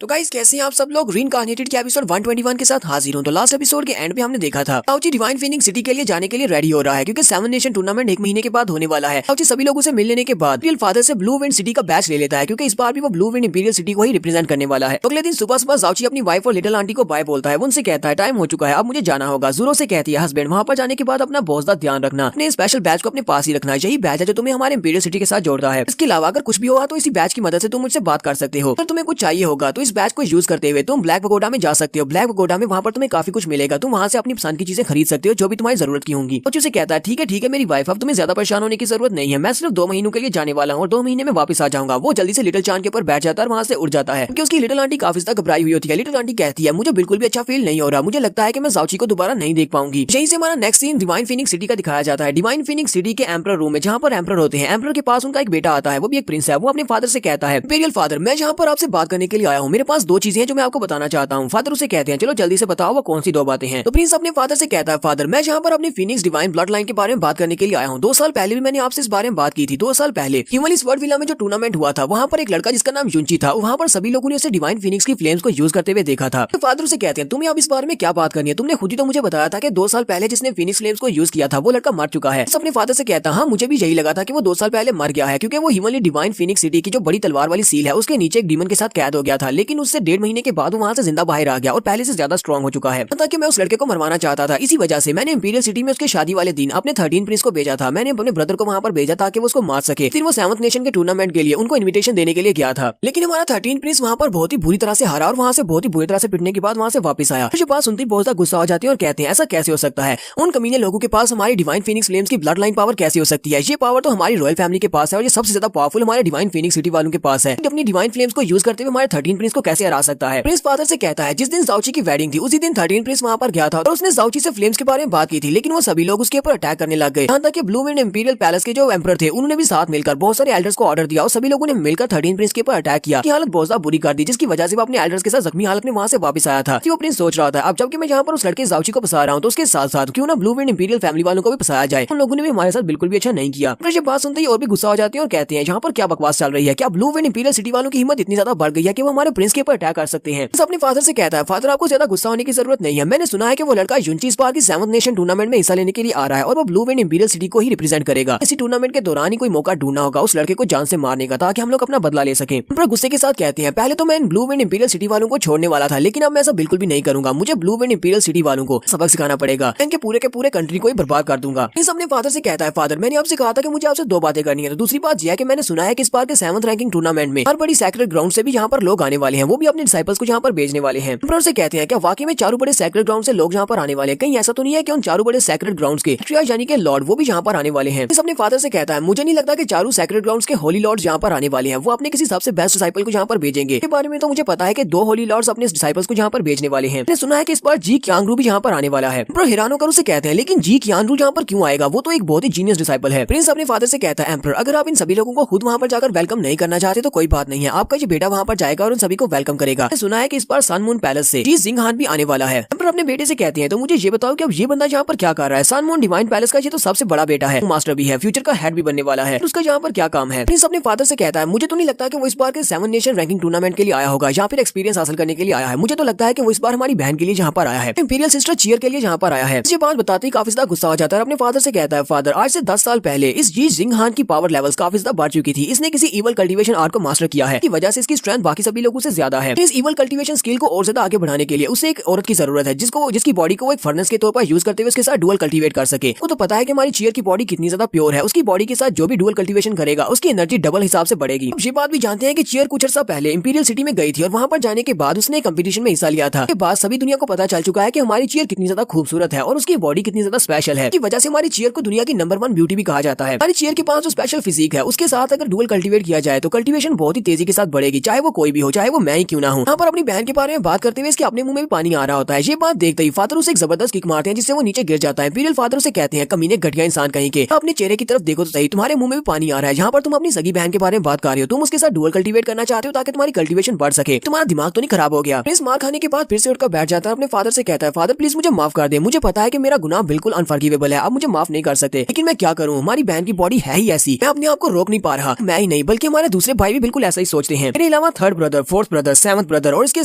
तो गाइस कैसे हैं आप सब लोग। रीइंकार्नेटेड के एपिसोड 121 के साथ हाजिर हूं। तो लास्ट एपिसोड के एंड पे हमने देखा था साउची डिवाइन फीनिक्स सिटी के लिए जाने के लिए रेडी हो रहा है क्योंकि 7 नेशन टूर्नामेंट 1 महीने के बाद होने वाला है। साउची सभी लोगों से मिल लेने के बाद इंपीरियल फादर से ब्लू विंड सिटी का बैच ले लेता है क्योंकि इस बार भी वो ब्लू विंड इंपीरियल सिटी को ही रिप्रेजेंट करने वाला है। अगले दिन सुबह सुबह साउची अपनी वाइफ और लिटिल आंटी को बाय बोलता है। वो उनसे कहता है टाइम हो चुका है, अब मुझे जाना होगा। ज़ोरो से कहती है हस्बैंड वहां पर जाने के बाद अपना बहुत ज्यादा ध्यान रखना, अपने स्पेशल बैच को अपने पास ही रखना। यही बैच है जो तुम्हें हमारे इंपीरियल सिटी के साथ जोड़ता है। इसके अलावा अगर कुछ भी होगा तो इसी बैच की मदद से तुम मुझसे बात कर सकते हो। अगर तुम्हें कुछ चाहिए होगा तो इस बैच को यूज करते हुए तुम ब्लैक पगोडा में जा सकते हो। ब्लैक पगोडा में वहां पर तुम्हें काफी कुछ मिलेगा, तुम वहां से अपनी पसंद की चीजें खरीद सकते हो जो भी तुम्हारी जरूरत की होंगी। तो उसे कहता है ठीक है मेरी वाइफ, अब तुम्हें ज्यादा परेशान होने की जरूरत नहीं है। मैं सिर्फ 2 महीनों के लिए जाने वाला हूँ और 2 महीने में वापस आ जाऊंगा। वो जल्दी से लिटिल चांद के ऊपर बैठ जाता है और वहां से उड़ जाता है क्योंकि उसकी लिटिल आंटी काफी ज्यादा घबराई हुई होती है। लिटिल आंटी कहती है मुझे बिल्कुल भी अच्छा फील नहीं हो रहा, मुझे लगता है कि मैं साउची को दोबारा नहीं देख पाऊंगी। यहीं से हमारा next scene divine phoenix city का दिखाया जाता है। डिवाइन फीनिक्स सिटी के एम्परर रूम में जहाँ पर एम्परर होते हैं। एम्परर के पास उनका एक बेटा आता है, वो भी एक प्रिंस है। वो अपने फादर से कहता है इंपीरियल फादर मैं यहाँ पर आपसे बात करने के लिए आया हूँ, मेरे पास 2 चीजें हैं जो मैं आपको बताना चाहता हूँ। फादर उसे कहते हैं चलो जल्दी से बताओ वो कौन सी 2 बातें हैं। तो प्रिंस अपने फादर से कहता है फादर मैं यहाँ पर अपनी फीनिक्स डिवाइन ब्लड लाइन के बारे में बात करने के लिए आया हूँ। 2 साल पहले भी मैंने आपसे इस बारे में बात की थी। 2 साल पहले ह्यूमलिस वर्ल्ड विला में जो टूर्नामेंट हुआ था वहाँ पर एक लड़का जिसका नाम युंची था, वहाँ पर सभी लोगों ने उसे डिवाइन फीनिक्स की फ्लेम्स को यूज करते हुए देखा था। तो फादर उसे कहते हैं तुम्हें अब इस बारे में क्या बात करनी है, तुमने खुद ही तो मुझे बताया था कि 2 साल पहले जिसने फीनिक्स फ्लेम्स को यूज किया था वो लड़का मर चुका है। अपने फादर से कहता हाँ मुझे भी यही लगा था कि वो 2 साल पहले मर गया है क्योंकि वो ह्यूमनली डिवाइन फीनिक्स सिटी की जो बड़ी तलवार वाली सील है उसके नीचे एक डीमन के साथ कैद हो गया था, लेकिन उससे 1.5 महीने के बाद वहाँ से जिंदा बाहर आ गया और पहले से ज्यादा स्ट्रॉन्ग हो चुका है। ताकि मैं उस लड़के को मरवाना चाहता था, इसी वजह से मैंने इंपीरियल सिटी में उसके शादी वाले दिन अपने 13 प्रिंस को भेजा था। मैंने अपने ब्रदर को वहाँ पर भेजा ताकि वो उसको मार सके। फिर वो 7th नेशन के टूर्नामेंट के लिए उनको इन्विटेशन देने के लिए गया था, लेकिन हमारा 13 प्रिंस वहाँ पर बहुत ही बुरी तरह से हारा और वहाँ से बहुत ही बुरी तरह से पिटने के बाद वहाँ से वापस आया। मुझे बात सुनते ही बहुत ज्यादा गुस्सा हो जाती है और कहते हैं ऐसा कैसे हो सकता है, उन कमीने लोगों के पास हमारी डिवाइन फीनिक्स फ्लेम्स की ब्लड लाइन पावर कैसे हो सकती है। ये पावर तो हमारी रॉयल फैमिली के पास है और ये सबसे ज्यादा पावरफुल हमारे डिवाइन फीनिक्स सिटी वालों के पास है। अपनी डिवाइन फ्लेम्स को यूज करते हुए हमारे 13 प्रिंस को कैसे हरा सकता है। प्रिंस फादर से कहता है जिस दिन साउची की वेडिंग थी उसी दिन 13 प्रिंस वहाँ पर गया था और उसने साउची से फ्लेम्स के बारे में बात की थी, लेकिन वो सभी लोग उसके ऊपर अटैक करने लग गए। यहाँ तक कि ब्लू विंड इंपीरियल पैलेस के जो एम्परर थे उन्होंने भी साथ मिलकर बहुत सारे एल्डर्स को ऑर्डर दिया और सभी लोगों ने मिलकर 13 प्रिंस के ऊपर अटैक किया। की हालत बहुत ज्यादा बुरी कर दी, जिसकी वजह से वो अपने एल्डर्स के साथ जख्मी हालत में वहाँ से वापस आया था। वो प्रिंस सोच रहा था अब जबकि मैं यहाँ पर उस लड़के साउची को फंसा रहा हूँ तो उसके साथ साथ क्यों ना ब्लू विंड इंपीरियल फैमिली वालों को भी फंसाया जाए। उन लोगों ने भी हमारे साथ बिल्कुल भी अच्छा नहीं किया। फिर ये बात सुनते ही और भी गुस्सा हो जाती है और कहते हैं यहाँ पर क्या बकवास चल रही है, क्या ब्लू विंड इंपीरियल सिटी वालों की हिम्मत इतनी ज्यादा बढ़ गई है कि वो हमारे प्रिंस के ऊपर अटैक कर सकते हैं। अपने फादर से कहता है फादर आपको ज्यादा गुस्सा होने की जरूरत नहीं है, मैंने सुना है कि वो लड़का युंची इस बार की 7th नेशन टूर्नामेंट में हिस्सा लेने के लिए आ रहा है और वो ब्लू विंड इंपीरियल सिटी को ही रिप्रेजेंट करेगा। इसी टूर्नामेंट के दौरान ही कोई मौका ढूंढना होगा उस लड़के को जान से मारने का ताकि हम लोग अपना बदला ले सकें। पर गुस्से के साथ कहते हैं पहले तो मैं in blue wind imperial city वालों को छोड़ने वाला था, लेकिन अब मैं ऐसा बिल्कुल भी नहीं करूंगा। मुझे ब्लू विंड इंपीरियल सिटी वालों को सबक सिखाना पड़ेगा, इनके पूरे कंट्री को ही बर्बाद कर दूंगा। इस अपने फादर से कहता है फादर मैंने आपसे कहा था कि मुझे आपसे 2 बातें करनी है। तो दूसरी बात यह है कि मैंने सुना है कि इस बार के 7th रैंकिंग टूर्नामेंट में हर बड़ी सैक्रेड ग्राउंड से भी यहाँ पर लोग आने वाले हैं, वो भी अपने डिसाइपल्स को यहाँ पर भेजने वाले हैं। एम्परर से कहते हैं क्या वाकई में 4 बड़े सैक्रेड ग्राउंड से लोग यहाँ पर आने वाले हैं, कहीं ऐसा तो नहीं है कि उन 4 बड़े सैक्रेड ग्राउंड्स के यानी कि लॉर्ड वो भी यहाँ पर आने वाले हैं। इस अपने फादर से कहता है मुझे नहीं लगता कि 4 सैक्रेड ग्राउंड्स के होली लॉर्ड्स यहाँ पर आने वाले हैं, वो अपने किसी सबसे बेस्ट डिसाइपल को यहाँ पर भेजेंगे। के बारे में तो मुझे पता है कि 2 होली लॉर्ड्स अपने डिसाइपल्स को यहाँ पर भेजने वाले हैं। मैंने सुना है कि इस बार जी क्यांगरू भी यहाँ पर आने वाला है। एम्परर हैरान होकर उसे कहते हैं लेकिन जी क्यांगरू यहाँ पर क्यों आएगा, वो तो एक बहुत ही जीनियस डिसाइपल है। प्रिंस अपने फादर से कहता है एम्परर अगर आप इन सभी लोगों को खुद वहाँ पर जाकर वेलकम नहीं करना चाहते तो कोई बात नहीं है, आपका ये बेटा वहाँ पर जाएगा और उन सभी को वेलकम करेगा। मैंने सुना है कि इस बार सन मून पैलेस से जी जिंग हान भी आने वाला है। एम्परर अपने बेटे से कहते हैं तो मुझे ये बताओ कि अब ये बंदा यहाँ पर क्या कर रहा है। सन मून डिवाइन पैलेस का ये तो सबसे बड़ा बेटा है, मास्टर भी है, फ्यूचर का हेड भी बनने वाला है, उसका यहाँ पर क्या काम है। प्रिंस अपने फादर से कहता है मुझे तो नहीं लगता कि वो इस बार के 7 नेशन रैंकिंग टूर्नामेंट के लिए आया होगा या फिर एक्सपीरियंस हासिल करने के लिए आया है। मुझे तो लगता है कि वो इस बार हमारी बहन के लिए यहाँ पर आया है, इंपीरियल सिस्टर चीयर के लिए यहाँ पर आया है। ये बात बताते ही काफी ज्यादा गुस्सा हो जाता है। अपने फादर से कहता है फादर आज से 10 साल पहले इस जी जिंग हान की पावर लेवल्स काफी ज्यादा बढ़ चुकी थी, इसने किसी इवल कल्टीवेशन आर्ट को मास्टर किया है, की वजह से इसकी स्ट्रेंथ बाकी सभी लोगों से ज्यादा है। इस इवल कल्टीवेशन स्किल को और ज्यादा आगे बढ़ाने के लिए उसे एक औरत की जरूरत है जिसकी बॉडी को एक फर्नेस के तौर पर यूज करते हुए उसके साथ डुअल कल्टीवेट कर सके। वो तो पता है कि हमारी चीयर की बॉडी कितनी ज्यादा प्योर है, उसकी बॉडी के साथ जो भी डुअल कल्टीवेशन करेगा उसकी एनर्जी डबल हिसाब से बढ़ेगी। ये बात भी जानते हैं कि चीयर कुछ अर्सा पहले इंपीरियल सिटी में गई थी और वहाँ पर जाने के बाद उसने कंपटीशन में हिस्सा लिया था। के बाद सभी दुनिया को पता चल चुका है कि हमारी चीयर कितनी ज्यादा खूबसूरत है और उसकी बॉडी कितनी ज्यादा स्पेशल है, की वजह से हमारी चीयर को दुनिया की नंबर 1 ब्यूटी भी कहा जाता है। हमारी चीयर के पास जो स्पेशल फिजिक है उसके साथ अगर डुअल कल्टीवेट किया जाए तो कल्टीवेशन बहुत ही तेजी के साथ बढ़ेगी, चाहे वो कोई भी हो, चाहे वो मैं ही क्यों ना हूँ। यहाँ पर अपनी बहन के बारे में बात करते हुए इसके अपने मुंह में भी पानी आ रहा होता है। ये बात देखते ही फादर उसे एक जबरदस्त किक मारते हैं जिससे वो नीचे गिर जाता है। इंपीरियल फादर उसे कहते हैं कमीने घटिया इंसान कहीं के, अपने चेहरे की तरफ देखो तो सही, तुम्हारे मुंह में भी पानी आ रहा है। यहाँ पर तुम अपनी सगी बहन के बारे में बात कर रहे हो, तुम उसके साथ डुअल कल्टीवेट करना चाहते हो ताकि तुम्हारी कल्टीवेशन बढ़ सके, तुम्हारा दिमाग तो नहीं खराब हो गया। प्रिंस मार खाने के बाद फिर से उठकर बैठ जाता है। अपने फादर से कहता है फादर प्लीज मुझे माफ कर दे, मुझे पता है कि मेरा गुनाह बिल्कुल अनफॉरगिवेबल है, आप मुझे माफ नहीं कर सकते, लेकिन मैं क्या करूँ, हमारी बहन की बॉडी है ही ऐसी, मैं अपने आप को रोक नहीं पा रहा। मैं ही नहीं बल्कि हमारे दूसरे भाई भी बिल्कुल ऐसा ही सोचते हैं। मेरे अलावा 3rd brother 4th fourth brother, seventh brother और इसके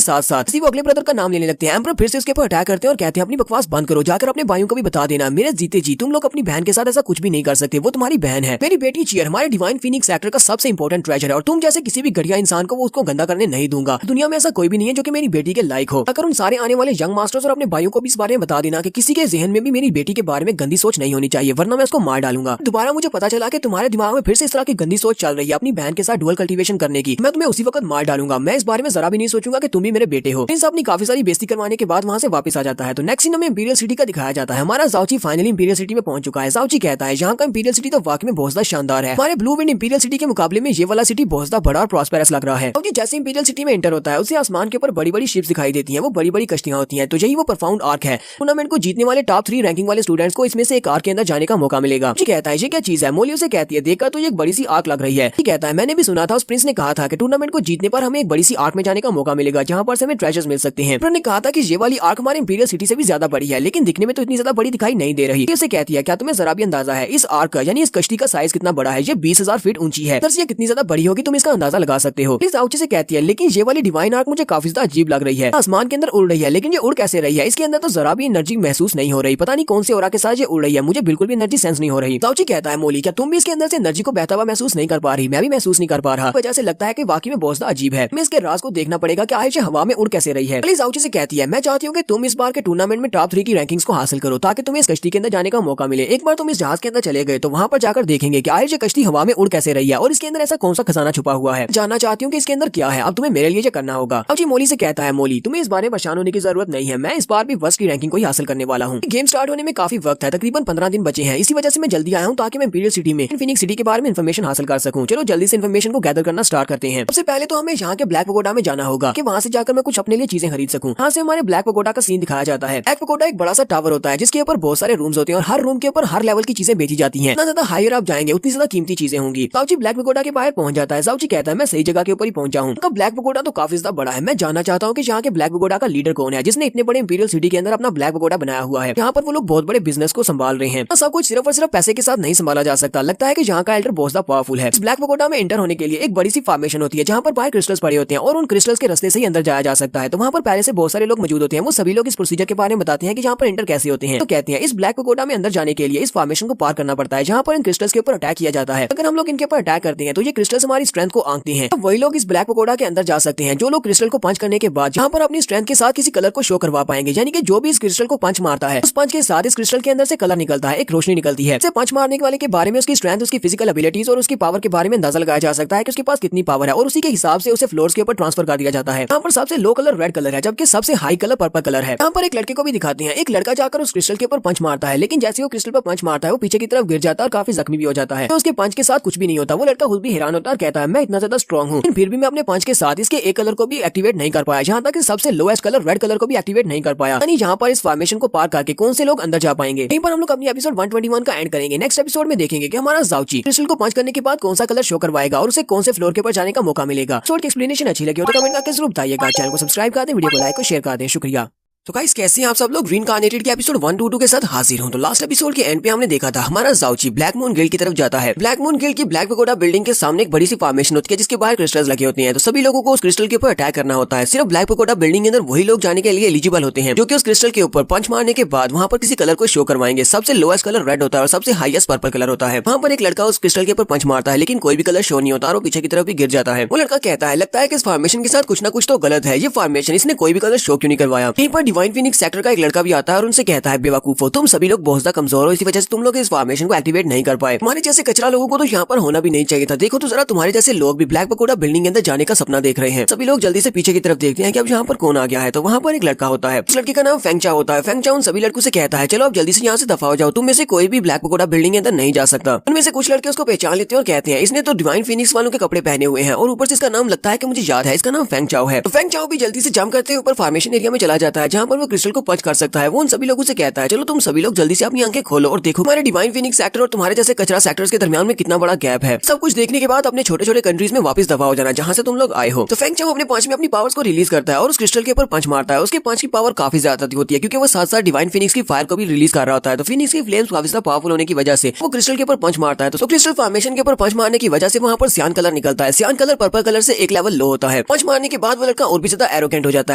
साथ साथ किसी वो अगले ब्रदर का नाम लेने लगते हैं। एम्परर फिर से उसके ऊपर अटैक करते हैं और कहते हैं अपनी बकवास बंद करो, जाकर अपने भाइयों को भी बता देना मेरे जीते जी तुम लोग अपनी बहन के साथ ऐसा कुछ भी नहीं कर सकते, वो तुम्हारी बहन है। मेरी बेटी चीयर हमारे डिवाइन फीनिक्स सेक्टर का सबसे इंपॉर्टेंट ट्रेजर है और तुम जैसे किसी भी घटिया इंसान को वो उसको गंदा करने नहीं दूंगा। दुनिया में ऐसा कोई भी नहीं है जो कि मेरी बेटी के लायक हो। अगर उन सारे आने वाले यंग मास्टर्स और अपने भाइयों को भी इस बारे में बता देना कि किसी के जहन में भी मेरी बेटी के बारे में गंदी सोच नहीं होनी चाहिए, वरना मैं उसको मार डालूंगा। दोबारा मुझे पता चला कि तुम्हारे दिमाग में फिर से इस तरह की गंदी सोच चल रही है अपनी बहन के साथ डुअल कल्टीवेशन करने की, मैं तुम्हें उसी वक्त मार डालूंगा। मैं इस बारे में जरा भी नहीं सोचूंगा कि तुम भी मेरे बेटे हो। प्रिंस अपनी काफी सारी बेइज्जती करवाने के बाद वहां से वापस आ जाता है। तो नेक्स्ट सीन में इंपीरियल सिटी का दिखाया जाता है। हमारा ज़ाओची फाइनली इंपीरियल सिटी में पहुंच चुका है। ज़ाओची कहता है यहाँ का इंपीरियल सिटी तो वाकई में बहुत ज्यादा शानदार है। हमारे ब्लू विंड इंपीरियल सिटी के मुकाबले में ये वाला सिटी बहुत ज्यादा बड़ा और प्रॉस्पेरस लग रहा है। क्योंकि जैसे इंपीरियल सिटी में एंटर होता है उसे आसमान के ऊपर बड़ी बड़ी शिप्स दिखाई देती हैं, वो बड़ी बड़ी कश्तियां होती हैं। तो यही वो परफाउंड आर्क है। टूर्नामेंट को जीतने वाले टॉप 3 रैंकिंग वाले स्टूडेंट्स को इसमें से एक आर्क के अंदर जाने का मौका मिलेगा। जी कहता है ये क्या चीज है। मोली उसे कहती है देखकर तो ये एक बड़ी सी आर्क लग रही है। जी कहता है मैंने भी सुना था उस प्रिंस ने कहा था कि टूर्नामेंट को जीतने पर हमें एक बड़ी सी आर्क में जाने का मौका मिलेगा जहाँ पर से हमें ट्रेजर्स मिल सकते हैं। उन्होंने कहा था कि ये वाली आर्क हमारे इंपीरियल सिटी से भी ज्यादा बड़ी है, लेकिन दिखने में तो इतनी ज्यादा बड़ी दिखाई नहीं दे रही। उसे कहती है क्या तुम्हें जरा भी अंदाजा है इस आर्क यानी इस कश्ती का साइज कितना बड़ा है। ये 20,000 फीट ऊंची है। ये कितनी ज्यादा बड़ी होगी तुम इसका अंदाजा लगा सकते हो। प्लीज ज़ाओची से कहती है लेकिन ये वाली डिवाइन आर्क मुझे काफी ज्यादा अजीब लग रही है। आसमान के अंदर उड़ रही है, लेकिन ये उड़ कैसे रही है। इसके अंदर तो जरा भी एनर्जी महसूस नहीं हो रही। पता नहीं कौन से ओरा के साथ ये उड़ रही है, मुझे बिल्कुल भी एनर्जी सेंस नहीं हो रही। ज़ाओची कहता है मोली क्या तुम भी इसके अंदर से एनर्जी को बहता हुआ महसूस नहीं कर पा रही। मैं भी महसूस नहीं कर पा रहा। वजह से लगता है कि वाकई में बहुत ज्यादा अजीब है। मैं इसके राज को देखना पड़ेगा कि आखिर हवा में उड़ कैसे रही है। प्लीज ज़ाओची से कहती है मैं चाहती हूँ कि तुम इस बार के टूर्नामेंट में टॉप 3 की रैंकिंग्स को हासिल करो ताकि तुम्हें इस कश्ती के अंदर जाने का मौका मिले। एक बार तुम इस जहाज के अंदर चले गए तो वहाँ पर जाकर देखेंगे कि आखिर ये कश्ती हवा में उड़ कैसे रही है और इसके अंदर ऐसा कौन सा खजाना छुपा हुआ है। जानना चाहती हूँ कि इसके अंदर क्या है। अब तुम्हें मेरे लिए करना होगा। अब जी मोली से कहता है मोली तुम्हें इस बारे में परेशान होने की जरूरत नहीं है, मैं इस बार भी वर्स्ट की रैंकिंग को ही हासिल करने वाला हूँ। गेम स्टार्ट होने में काफी वक्त है, तकरीबन 15 दिन बचे हैं। इसी वजह से मैं जल्दी आया हूँ ताकि मैं इंपीरियल सिटी में फीनिक्स सिटी के बारे में इन्फॉर्मेशन हासिल कर सकूँ। चलो जल्दी से इन्फॉर्मेशन को गैदर करना स्टार्ट करते हैं। सबसे पहले तो हमें यहाँ के ब्लैक पगोडा में जाना होगा कि वहाँ से जाकर मैं कुछ अपने लिए चीजें खरीद सकूँ। यहाँ से हमारे ब्लैक पगोडा का सीन दिखाया जाता है। ब्लैक पगोडा एक बड़ा सा टावर होता है जिसके ऊपर बहुत सारे रूम्स होते हैं और हर रूम के ऊपर हर लेवल की चीजें बेची जाती हैं। जितना ज्यादा हायर आप जाएंगे उतनी ज्यादा कीमती चीजें होंगी। ज़ाओची ब्लैक पगोडा के बाहर पहुंच जाता है। ज़ाओची कहता है मैं सही जगह के ऊपर ही पहुंचा हूँ। ब्लैक पगोडा तो काफी ज्यादा बड़ा है। मैं जानना चाहता हूँ कि यहाँ के ब्लैक पगोडा का लीडर कौन है जिसने इतने बड़े इंपीरियल सिटी के अंदर अपना ब्लैक पगोडा बनाया हुआ है। यहाँ पर वो लोग बहुत बड़े बिजनेस को संभाल रहे हैं। सब कुछ सिर्फ और सिर्फ पैसे के साथ नहीं संभाला जा सकता। लगता है कि यहाँ का एल्डर बहुत ज्यादा पावरफुल है। इस ब्लैक पगोडा में एंटर होने के लिए एक बड़ी सी फॉर्मेशन होती है जहाँ पर बाहर क्रिस्टल्स पड़े होते हैं और उन क्रिस्टल्स के रास्ते से ही अंदर जाया जा सकता है। तो वहाँ पर पहले से बहुत सारे लोग मौजूद होते हैं। वो सभी लोग इस प्रोसीजर के बारे में बताते हैं कि यहाँ पर एंटर कैसे होते हैं। तो कहते हैं इस ब्लैक पगोडा में अंदर जाने के लिए इस फॉर्मेशन को पार करना पड़ता है जहाँ पर इन क्रिस्टल्स के ऊपर अटैक किया जाता है। अगर हम लोग इनके ऊपर अटैक करते हैं तो ये क्रिस्टल्स हमारी स्ट्रेंथ को आंकते हैं। तो वही लोग इस ब्लैक पगोडा के अंदर जा सकते हैं जो लोग क्रिस्टल को पंच करने के बाद जहाँ पर अपनी स्ट्रेंथ के साथ किसी कलर को शो करवा पाएंगे। यानी कि जो भी इस क्रिस्टल को पंच मारता है उस पंच के साथ इस क्रिस्टल के अंदर से कलर निकलता है, एक रोशनी निकलती है। पंच मारने वाले के बारे में उसकी स्ट्रेंथ, उसकी फिजिकल एबिलिटीज और उसकी पावर के बारे में अंदाजा लगाया जा सकता है कि उसके पास कितनी पावर है और उसी के हिसाब से उसे फ्लोर्स के ऊपर ट्रांसफर कर दिया जाता है। यहाँ पर सबसे लो कलर रेड कलर है जबकि सबसे हाई कलर पर्पल कलर है। यहाँ पर एक लड़के को भी दिखाते हैं। एक लड़का जाकर उस क्रिस्टल के ऊपर पंच मारता है, लेकिन जैसे वो क्रिस्टल पर पंच मारता है वो पीछे की तरफ गिर जाता है और काफी जख्मी भी हो जाता है। तो उसके पंच के साथ कुछ भी नहीं होता। वो लड़का खुद भी हैरान होता है और कहता है मैं इतना ज्यादा स्ट्रॉन्ग हूँ फिर भी मैं अपने पंच के साथ इसके एक कलर को भी एक्टिवेट नहीं कर पाया। यहाँ तक सबसे लोएस्ट कलर रेड कलर को भी एक्टिवेट नहीं कर पाया। यानी यहाँ पर इस फॉर्मेशन को पार करके कौन से लोग अंदर जा पाएंगे। यहीं पर हम लोग अपनी एपिसोड 121 का एंड करेंगे। नेक्स्ट एपिसोड में देखेंगे कि हमारा ज़ाओची क्रिस्टल को पंच करने के बाद कौन सा कलर शो करवाएगा और उसे कौन से फ्लोर के ऊपर जाने का मौका मिलेगा। एपिसोड की एक्सप्लेनेशन अच्छी लगी हो तो कमेंट करके जरूर बताइएगा। चैनल को सब्सक्राइब कर दें, वीडियो को लाइक और शेयर कर दें। शुक्रिया। तो गाइस कैसे हैं आप सब लोग। रीइंकार्नेटेड के एपिसोड 122 के साथ हाजिर हूं। तो लास्ट एपिसोड के एंड पे हमने देखा था हमारा ज़ाओची ब्लैक मून गिल्ड की तरफ जाता है। ब्लैक मून गिल्ड की ब्लैक पगोडा बिल्डिंग के सामने एक बड़ी सी फॉर्मेशन होती है जिसके बाहर क्रिस्टल्स लगे होते हैं। तो सभी लोगों को उस क्रिस्टल के ऊपर अटैक करना होता है। सिर्फ ब्लैक पगोडा बिल्डिंग के अंदर वही लोग जाने के लिए एलिजिबल होते हैं जो कि उस क्रिस्टल के ऊपर पंच मारने के बाद वहाँ पर किसी कलर को शो करवाएंगे। सबसे लोएस्ट कलर रेड होता है और सबसे हाईएस्ट पर्पल कलर होता है। वहाँ पर एक लड़का उस क्रिस्टल के ऊपर पंच मारता है लेकिन कोई भी कलर शो नहीं होता और वो पीछे की तरफ भी गिर जाता है। वो लड़का कहता है लगता है कि इस फॉर्मेशन के साथ कुछ ना कुछ तो गलत है। ये फॉर्मेशन इसने कोई भी कलर शो क्यों नहीं करवाया। यहीं पर डिवाइन फीनिक्स सेक्टर का एक लड़का भी आता है और उनसे कहता है बेवकूफो तुम सभी लोग बहुत ज्यादा कमजोर हो, इसी वजह से तुम लोग इस फॉर्मेशन को एक्टिवेट नहीं कर पाए। तुम्हारे जैसे कचरा लोगों को तो यहाँ पर होना भी नहीं चाहिए था। देखो तो जरा तुम्हारे जैसे लोग भी ब्लैक पगोडा बिल्डिंग के अंदर जाने का सपना देख रहे हैं। सभी लोग जल्दी से पीछे की तरफ देखते हैं कि अब यहाँ पर कौन आ गया है। तो वहाँ पर एक लड़का होता है। उस लड़के का नाम फेंगचा होता है। फेंगचा उन सभी लड़कों से कहता है चलो अब जल्दी से यहाँ से दफा हो जाओ, तुम में से कोई भी ब्लैक पगोडा बिल्डिंग के अंदर नहीं जा सकता। उनमें से कुछ लड़के उसको पहचान लेते हैं और कहते हैं इसने तो डिवाइन फीनिक्स वालों के कपड़े पहने हुए हैं और ऊपर से इसका नाम लगता है कि मुझे याद है इसका नाम फेंगचाओ है। तो फेंगचाओ भी जल्दी से जंप करते हुए ऊपर फॉर्मेशन एरिया में चला जाता है जहाँ जहाँ पर वो क्रिस्टल को पंच कर सकता है, वो उन सभी लोगों से कहता है चलो तुम सभी लोग जल्दी से अपनी आंखें खोलो और देखो हमारे डिवाइन फिनिक्स सेक्टर और तुम्हारे जैसे कचरा सेक्टर्स के दरमियान में कितना बड़ा गैप है। सब कुछ देखने के बाद अपने छोटे छोटे कंट्रीज में वापस दफा हो जाना जहाँ से तुम लोग आए हो। तो फेंग चाओ अपने पंच में अपनी पावर्स को रिलीज करता है और उस क्रिस्टल के ऊपर पंच मारता है। उसके पंच की पावर काफी ज्यादा होती है क्योंकि वो साथ साथ डिवाइन फिनिक्स की फायर को भी रिलीज कर रहा होता है। तो फिनिक्स की फ्लेम्स काफी ज्यादा पावरफुल होने की वजह से वो क्रिस्टल के ऊपर पंच मारता है। तो क्रिस्टल फॉर्मेशन के ऊपर पंच मारने की वजह से वहाँ पर सियान कलर निकलता है। सियान कलर पर्पल कलर से एक लेवल लो होता है। पंच मारने के बाद वो लड़का और भी ज्यादा एरोगेंट हो जाता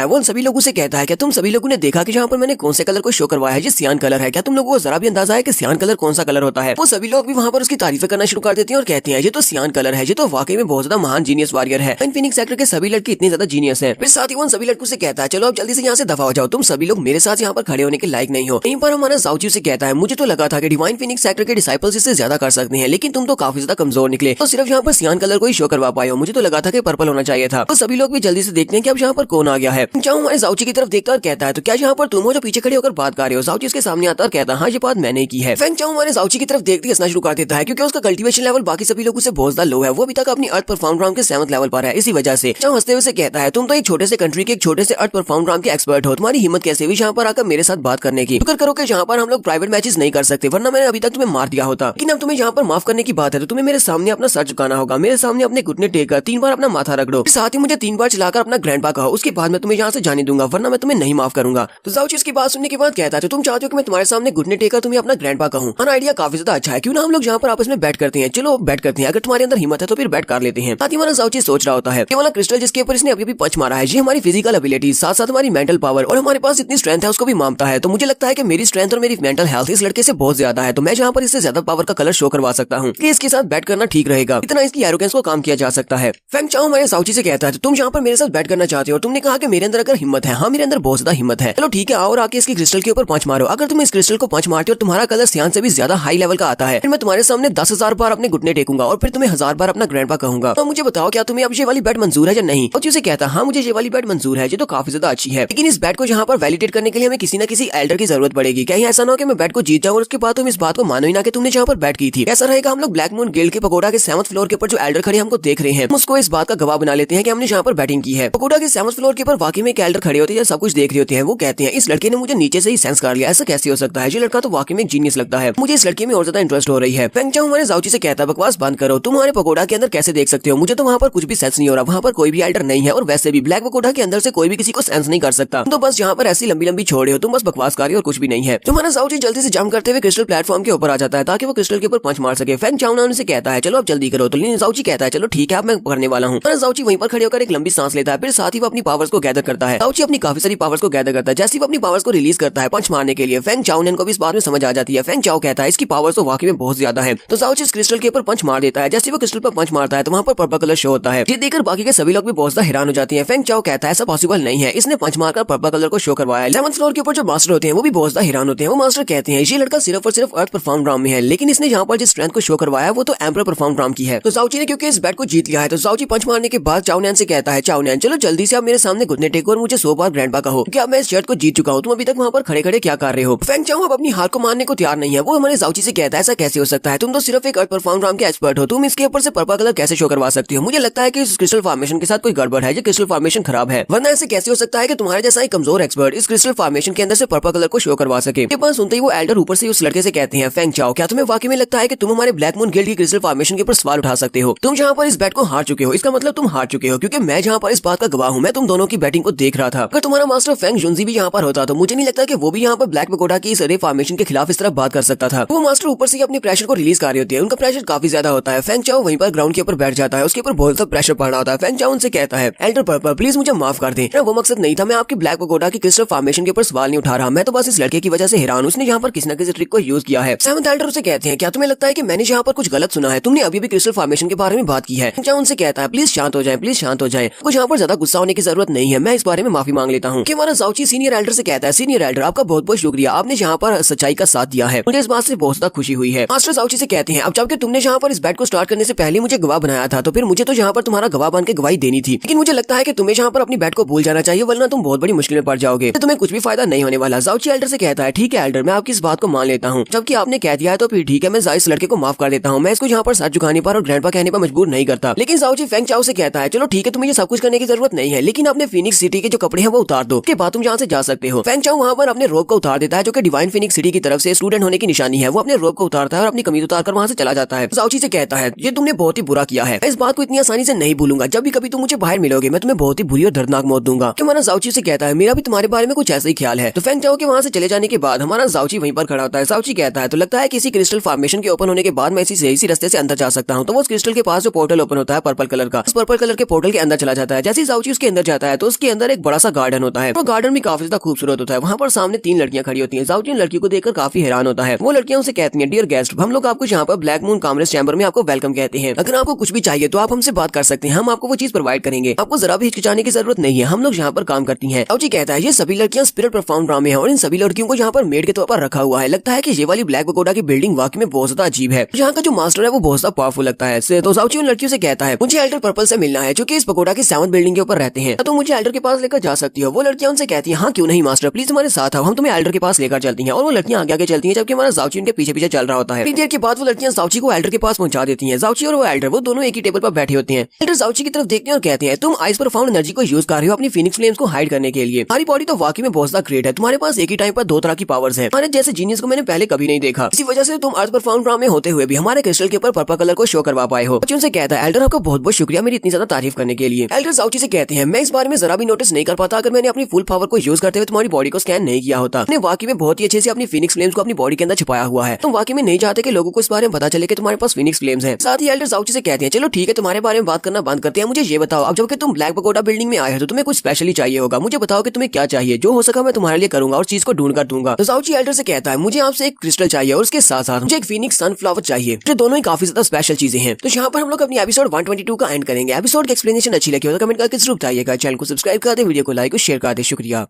है। वो उन सभी लोगों से कहता है कि तुम सभी लोगों ने देखा कि जहाँ पर मैंने कौन से कलर को शो करवाया है, ये सियान कलर है। क्या तुम लोगों को जरा भी अंदाजा है कि सियान कलर कौन सा कलर होता है? वो सभी लोग भी वहाँ पर उसकी तारीफें करना शुरू कर देते हैं और कहते हैं ये तो सियान कलर है, ये तो वाकई में बहुत ज्यादा महान जीनियस वॉरियर है। फिनिक्स सेक्टर के सभी लड़के इतने ज्यादा जीनियस है। फिर साथ ही वो उन सभी लड़कों से कहता है चलो अब जल्दी से यहाँ से दफा हो जाओ, तुम सभी लोग मेरे साथ यहाँ पर खड़े होने के लायक नहीं हो। यहीं पर हमारा जाओची से कहता है मुझे तो लगा था कि डिवाइन फिनिक्स सेक्टर के डिसाइपल्स इससे ज्यादा कर सकते हैं, लेकिन तुम तो काफी ज्यादा कमजोर निकले, तो सिर्फ यहाँ पर सियान कलर को ही शो करवा पाए हो। मुझे तो लगा था कि पर्पल होना चाहिए था। तो सभी लोग भी जल्दी से देखते हैं कि अब यहाँ पर कौन आ गया है। चाओ हमारे जाओची की तरफ देखता और कहता है तो क्या यहाँ पर तुम हो जो पीछे खड़े होकर बात कर रहे हो? जाओची इसके सामने आता और कहता है हाँ ये बात मैंने की है। फेंग चाओ हमारे जाओची की तरफ देखते हंसना शुरू कर देता है क्योंकि उसका कल्टीवेशन लेवल बाकी सभी लोगों से बहुत ज्यादा लो है। वो अभी तक अपनी अर्थ परफॉर्म राउंड के 7th लेवल पर है। इसी वजह से चाओ हंसते हुए कहता है तुम तो एक छोटे से कंट्री के एक छोटे से अर्थ परफॉर्म राउंड के एक्सपर्ट हो, तुम्हारी हिम्मत कैसे हुई यहाँ पर आकर मेरे साथ बात करने की? शुक्र करो कि यहाँ पर हम लोग प्राइवेट मैचेस नहीं कर सकते, वरना मैंने अभी तक तुम्हें मार दिया होता। लेकिन अब तुम्हें यहाँ पर माफ करने की बात है तो तुम्हें मेरे सामने अपना सर झुकाना होगा, मेरे सामने अपने घुटने टेक कर 3 बार अपना माथा रगड़ो, साथ ही मुझे 3 बार चलाकर अपना ग्रैंडपा कहो, उसके बाद मैं तुम्हें यहाँ से जाने दूंगा, वरना मैं तुम्हें नहीं माफ करूंगा। तो जाओची इसकी बात सुनने के बाद कहता है तो तुम चाहते हो कि मैं तुम्हारे सामने घुटने टेकर तुम्हें अपना ग्रैंडपा कहूं? हमारा आइडिया काफी ज्यादा अच्छा है, क्यों ना हम लोग यहाँ पर आपस में बैट करते हैं? चलो बैट करते हैं, अगर तुम्हारे अंदर हिम्मत है तो फिर बैट कर लेते हैं। साथ ही हमारा जाओची सोच रहा होता है कि वाला क्रिस्टल जिसके ऊपर इसने अभी पंच मारा है ये हमारी फिजिकल एबिलिटी साथ साथ हमारी मेंटल पावर और हमारे पास इतनी स्ट्रेंथ है उसको भी मानता है। तो मुझे लगता है कि मेरी स्ट्रेंथ और मेरी मेंटल हेल्थ इस लड़के से बहुत ज्यादा है, तो मैं जहाँ पर इससे ज्यादा पावर का कलर शो करवा सकता हूँ कि इसके साथ बैट करना ठीक रहेगा, इतना इसकी एरोगेंस को काम किया जा सकता है। फेंग चाओ हमारे जाओची से कहता है तो तुम यहाँ पर मेरे साथ बैट करना चाहते हो, तुमने कहा कि मेरे अंदर अगर हिम्मत है, हाँ मेरे अंदर बहुत ज्यादा हिम्मत है, चलो ठीक है आओ और आके इसकी क्रिस्टल के ऊपर पंच मारो। अगर तुम इस क्रिस्टल को पंच मारते हो और तुम्हारा कलर सियान से भी ज्यादा हाई लेवल का आता है, फिर मैं तुम्हारे सामने 10,000 बार अपने घुटने टेकूंगा और फिर तुम्हें 1000 बार अपना ग्रैंडपा कहूंगा। तो मुझे बताओ क्या तुम्हें अब ये वाली बैट मंजूर है या नहीं? और उसे कहता हाँ मुझे ये वाली बैट मंजूर है, ये तो काफी ज्यादा अच्छी है, लेकिन इस बैट को यहाँ पर वैलिडेट करने के लिए हमें किसी न किसी एल्डर की जरूरत पड़ेगी। कहीं ऐसा ना हो कि मैं बैट को जीत जाऊं और उसके बाद तुम इस बात को मानो ही ना कि तुमने जहाँ पर बैट की थी। ऐसा रहेगा हम लोग ब्लैक मून गिल्ड के पकोड़ा के 7th फ्लोर के ऊपर जो एल्डर खड़े हमको देख रहे हैं उसको इस बात का गवाह बना लेते हैं कि हमने यहाँ पर बैटिंग की है। पकोड़ा के 7th फ्लोर के ऊपर वाकई में एक एल्डर खड़े होते हैं, सब कुछ देख रहे होते हैं। वो कहते हैं इस लड़के ने मुझे नीचे से ही सेंस कर लिया, ऐसा कैसे हो सकता है? ये लड़का तो वाकई में जीनियस लगता है, मुझे इस लड़के में और ज्यादा इंटरेस्ट हो रही है। फेंग चाओ हमारे जाओची से कहता है बकवास बंद करो, तुम हमारे पकोड़ा के अंदर कैसे देख सकते हो? मुझे तो वहाँ पर कुछ भी सेंस नहीं हो रहा, वहाँ पर कोई भी एल्डर नहीं है और वैसे भी ब्लैक पकोड़ा के अंदर से कोई भी किसी को सेंस नहीं कर सकता। तो बस यहाँ पर ऐसी लंबी लंबी छोड़े हो, तुम बस बकवास कर रहे हो और कुछ भी नहीं है। तुम्हारा जाओची जल्दी से जंप करते हुए क्रिस्टल प्लेटफॉर्म के ऊपर आ जाता है ताकि वो क्रिस्टल के ऊपर पंच मार सके। फेंग चाओ उनसे कहता है चलो अब जल्दी करो, तो जाओची कहता है चलो ठीक है अब मैं करने वाला हूँ। जाओची वहीं पर खड़े होकर एक लंबी सांस लेता है, फिर साथ ही वो अपनी पावर्स को गैदर करता है। जाओची अपनी काफी सारी पावर्स को गैदर करता है, जैसे वो अपनी पावर्स को रिलीज करता है पंच मारने के लिए फेंग चाओ को भी इस बात में समझ आ जाती है। फेंग चाओ कहता है इसकी पावर्स तो वाकई में बहुत ज्यादा है, तो जाओची इस क्रिस्टल के ऊपर पंच मार देता है। जैसे वो क्रिस्टल पर पंच मारता है तो वहाँ पर पर्पल कलर शो होता है, ये देखकर बाकी के सभी लोग भी बहुत ज्यादा हैरान हो जाते हैं। फेंग चाओ कहता है ऐसा पॉसिबल नहीं है, इसने पंच मारकर पर्पल कलर को शो करवाया है। 7th फ्लोर के ऊपर जो मास्टर होते हैं वो भी बहुत ज्यादा हैरान होते हैं। वो मास्टर कहते हैं ये लड़का सिर्फ और सिर्फ अर्थ परफॉर्म राउंड में है, लेकिन इसने यहाँ पर जिस स्ट्रेंथ को शो करवाया वो तो एम्परर परफॉर्म राउंड की है। तो जाओची ने क्योंकि इस बैट को जीत लिया है, तो जाओची पंच मारने के बाद चाओ नैन से कहता है चाओ नैन चलो जल्दी से आप मेरे सामने घुटने टेको और मुझे 100 बार ग्रैंडपा कहो कि अब मैं इस शर्त को जीत चुका हूँ, तुम अभी तक वहाँ पर खड़े खड़े क्या कर रहे हो? फेंग चाओ अब अपनी हार को मानने को तैयार नहीं है। वो हमारे जाओची से कहता है ऐसा कैसे हो सकता है, तुम तो सिर्फ एक अर्थ परफॉर्म राउंड के एक्सपर्ट हो, तुम इसके ऊपर से पर्पल कलर कैसे शो करवा सकती हो? मुझे लगता है कि इस क्रिस्टल फॉर्मेशन के साथ कोई गड़बड़ है, ये क्रिस्टल फॉर्मेशन खराब है, वरना ऐसे कैसे हो सकता है कि तुम्हारे जैसा एक कमजोर एक्सपर्ट इस क्रिस्टल फॉर्मेशन के अंदर से पर्पल कलर को शो करवा सके। ये बात सुनते ही वो एल्डर ऊपर से उस लड़के से कहते हैं फेंग चाओ क्या तुम्हें वाकई में लगता है कि तुम हमारे ब्लैक मून गिल्ड की क्रिस्टल फॉर्मेशन के ऊपर सवाल उठा सकते हो? तुम जहाँ पर इस बैट को हार चुके हो इसका मतलब तुम हार चुके हो, क्योंकि मैं जहाँ पर इस बात का गवाह हूँ, मैं तुम दोनों की बैटिंग को देख रहा था। अगर तुम्हारा मास्टर फेंग जुनजी भी यहाँ पर होता तो मुझे नहीं लगता कि वो भी यहाँ पर ब्लैक पकोड़ा की इस रे फॉर्मेशन के खिलाफ इस तरह बात कर सकता था। वो मास्टर ऊपर से अपने प्रेशर को रिलीज कर रही होती है, उनका प्रेशर काफी ज्यादा होता है। फेंग चाओ वहीं पर ग्राउंड के ऊपर बैठ जाता है, उसके ऊपर बहुत ज्यादा प्रेशर पड़ रहा होता है। फेंग चाओ उनसे कहता है एल्डर पर्पल प्लीज मुझे माफ कर दे, वो मकसद नहीं था, मैं आपकी ब्लैक पकोड़ा की क्रिस्टल फॉर्मेशन के ऊपर सवाल नहीं उठा रहा, मैं तो बस इस लड़के की वजह से हैरान हूं, उसने यहाँ पर किसी न किसी ट्रिक को यूज किया है। 7th एल्डर उसे कहते हैं क्या तुम्हें लगता है कि मैंने यहाँ पर कुछ गलत सुना है? तुमने अभी भी क्रिस्टल फॉर्मेशन के बारे में बात की है। फेंग चाओ उनसे कहता है प्लीज शांत हो जाए, प्लीज शांत हो जाए, कुछ यहाँ पर ज्यादा गुस्सा होने की जरूरत नहीं है, मैं इस बारे में माफी मांग लेता हूँ। हमारा जाओची सीनियर एल्डर से कहता है सीनियर एल्डर आपका बहुत बहुत शुक्रिया, आपने यहाँ पर सच्चाई का साथ दिया है, मुझे इस बात से बहुत ज्यादा खुशी हुई है। मास्टर जाओची से कहते हैं अब जबकि तुमने यहाँ पर इस बैट को स्टार्ट करने से पहले मुझे गवाह बनाया था, तो फिर मुझे तो यहाँ पर तुम्हारा गवाह बन के गवाही देनी थी, लेकिन मुझे लगता है कि तुम्हें यहाँ पर अपनी बैट को भूल जाना चाहिए, वरना तुम बहुत बड़ी मुश्किल में पड़ जाओगे, तो तुम्हें कुछ भी फायदा नहीं होने वाला। जाओची एल्डर से कहता है ठीक है एल्डर, मैं आपकी इस बात को मान लेता हूँ, जबकि आपने कह दिया है तो फिर ठीक है, मैं इस लड़के को माफ कर देता हूँ, मैं इसको यहाँ पर सर झुकाने पर और ग्रैंडपा कहने पर मजबूर नहीं करता। लेकिन जाओची फेंग चाओ से कहता है चलो ठीक है, तुम्हें ये सब कुछ करने की जरूरत नहीं है, लेकिन अपने फिनिक्स सिटी के जो कपड़े हैं वो उतार दो, के बाद तुम यहाँ से जा सकते हो। फेंग चाओ वहाँ पर अपने रोब को उतार देता है जो कि डिवाइन फिनिक्स सिटी की तरफ से स्टूडेंट होने की निशानी है। वो अपने रोब को उतारता है और अपनी कमीज उतारकर वहाँ से चला जाता है। जाओची से कहता है ये तुमने बहुत ही बुरा किया है, इस बात को इतनी आसानी से नहीं भूलूंगा। जब भी कभी तुम मुझे बाहर मिलोगे मैं तुम्हें बहुत ही बुरी और दर्दनाक मौत दूंगा। कि हमारा जाओची से कहता है मेरा भी तुम्हारे बारे में कुछ ऐसा ही ख्याल है। तो फेंग चाओ के वहाँ से चले जाने के बाद हमारा जाओची वहीं पर खड़ा होता है। जाओची कहता है तो लगता है किसी क्रिस्टल फॉर्मेशन के ओपन होने के बाद मैं इसी रास्ते से अंदर जा सकता हूँ। तो वो उस क्रिस्टल के पास जो पोर्टल ओपन होता है पर्पल कलर का, उस पर्पल कलर के पोर्टल के अंदर चला जाता है। जैसे जाओची उसके अंदर जाता है तो उसके अंदर एक बड़ा सा गार्डन होता है। वो गार्डन भी काफी ज्यादा खूबसूरत होता है। वहाँ पर सामने 3 लड़कियां खड़ी होती हैं। जाओची उन लड़कियों को देखकर काफी हैरान होता है। वो लड़कियां उनसे कहती हैं डियर गेस्ट, हम लोग आपको यहाँ पर ब्लैक मून कॉमर्स चैम्बर में आपको वेलकम कहते हैं। अगर आपको कुछ भी चाहिए तो आप हमसे बात कर सकते हैं, हम आपको वो चीज प्रोवाइड करेंगे। आपको जरा भी हिचकिचाने की जरूरत नहीं है, हम लोग यहाँ पर काम करती हैं। जाओची कहता है ये सभी लड़कियां स्पिरिट परफॉर्म ड्रामे हैं और इन सभी लड़कियों को यहाँ पर मेड के तौर पर रखा हुआ है। लगता है कि ये वाली ब्लैक पगोडा की बिल्डिंग वाकई में बहुत ज्यादा अजीब है। यहाँ का जो मास्टर है वो बहुत ज्यादा पावरफुल लगता है। तो जाओची उन लड़कियों से कहता है मुझे एल्डर पर्पल से मिलना है जो कि इस पगोडा की 7th बिल्डिंग के ऊपर रहते हैं, तो मुझे एल्डर के पास लेकर जा सकती हो। वो लड़कियां उनसे कहती है हाँ क्यों नहीं मास्टर, प्लीज हमारे साथ आओ, हम तुम्हें एल्डर के पास लेकर चलती हैं। और वो लड़कियां आगे आगे चलती हैं जबकि हमारा जाओची उनके पीछे पीछे चल रहा होता है। फिर देर के बाद वो लड़कियां जाओची को एल्डर के पास पहुंचा देती हैं। जाओची और वो एल्डर वो दोनों एक ही टेबल पर बैठे होते हैं। एल्डर जाओची की तरफ देखते हैं और कहते हैं तुम आइस पर फाउंड एनर्जी को यूज कर रहे हो अपनी फिनिक्स फ्लेम्स को हाइड करने के लिए। हमारी बॉडी तो वाकई में बहुत ज्यादा ग्रेट है, तुम्हारे पास एक ही टाइम पर 2 तरह की पावर्स है। हमारे जैसे जीनियस को मैंने पहले कभी नहीं देखा, इसी वजह से तुम अर्थ पर फाउंड ड्रामे होते हुए भी हमारे क्रिस्टल के ऊपर पर्पल कलर को शो करवा पाए हो। उनसे कहता है एल्डर आपका बहुत बहुत शुक्रिया मेरी इतनी ज्यादा तारीफ करने के लिए। एल्डर जाओची से कहते हैं मैं इस बारे में जरा भी नोटिस नहीं कर पाता अगर मैंने अपनी फुल पावर को यूज करते हुए तुम्हारी बॉडी को स्कैन नहीं किया होता। वाकई में बहुत ही अच्छे से अपनी फिनिक्स फ्लेम्स को अपनी बॉडी के अंदर छुपाया हुआ है। तुम वाकई में नहीं चाहते कि लोगों को इस बारे में पता चले कि तुम्हारे पास फिनिक्स फ्लेम्स हैं। साथ ही एल्डर जाओची से कहते हैं चलो ठीक है तुम्हारे बारे में बात करना बंद करते हैं, मुझे ये बताओ अब जबकि तुम ब्लैक पगोडा बिल्डिंग में आए हो तो तुम्हें कुछ स्पेशली चाहिए होगा। मुझे बताओ कि तुम्हें क्या चाहिए, जो हो सका मैं तुम्हारे लिए करूंगा और चीज को ढूंढ कर दूंगा। तो जाओची एल्डर से कहता है मुझे आपसे एक क्रिस्टल चाहिए और उसके साथ साथ मुझे एक फिनिक्स सनफ्लावर चाहिए। जो दोनों ही काफी ज्यादा स्पेशल चीजें हैं। तो यहाँ पर हम लोग अपनी एपिसोड 122 का एंड करेंगे। एपिसोड की एक्सप्लेनेशन अच्छी लगी हो तो कमेंट करके जरूर बताइएगा। चैनल को सब्सक्राइब कर दे, वीडियो को लाइक और शेयर कर दे। शुक्रिया।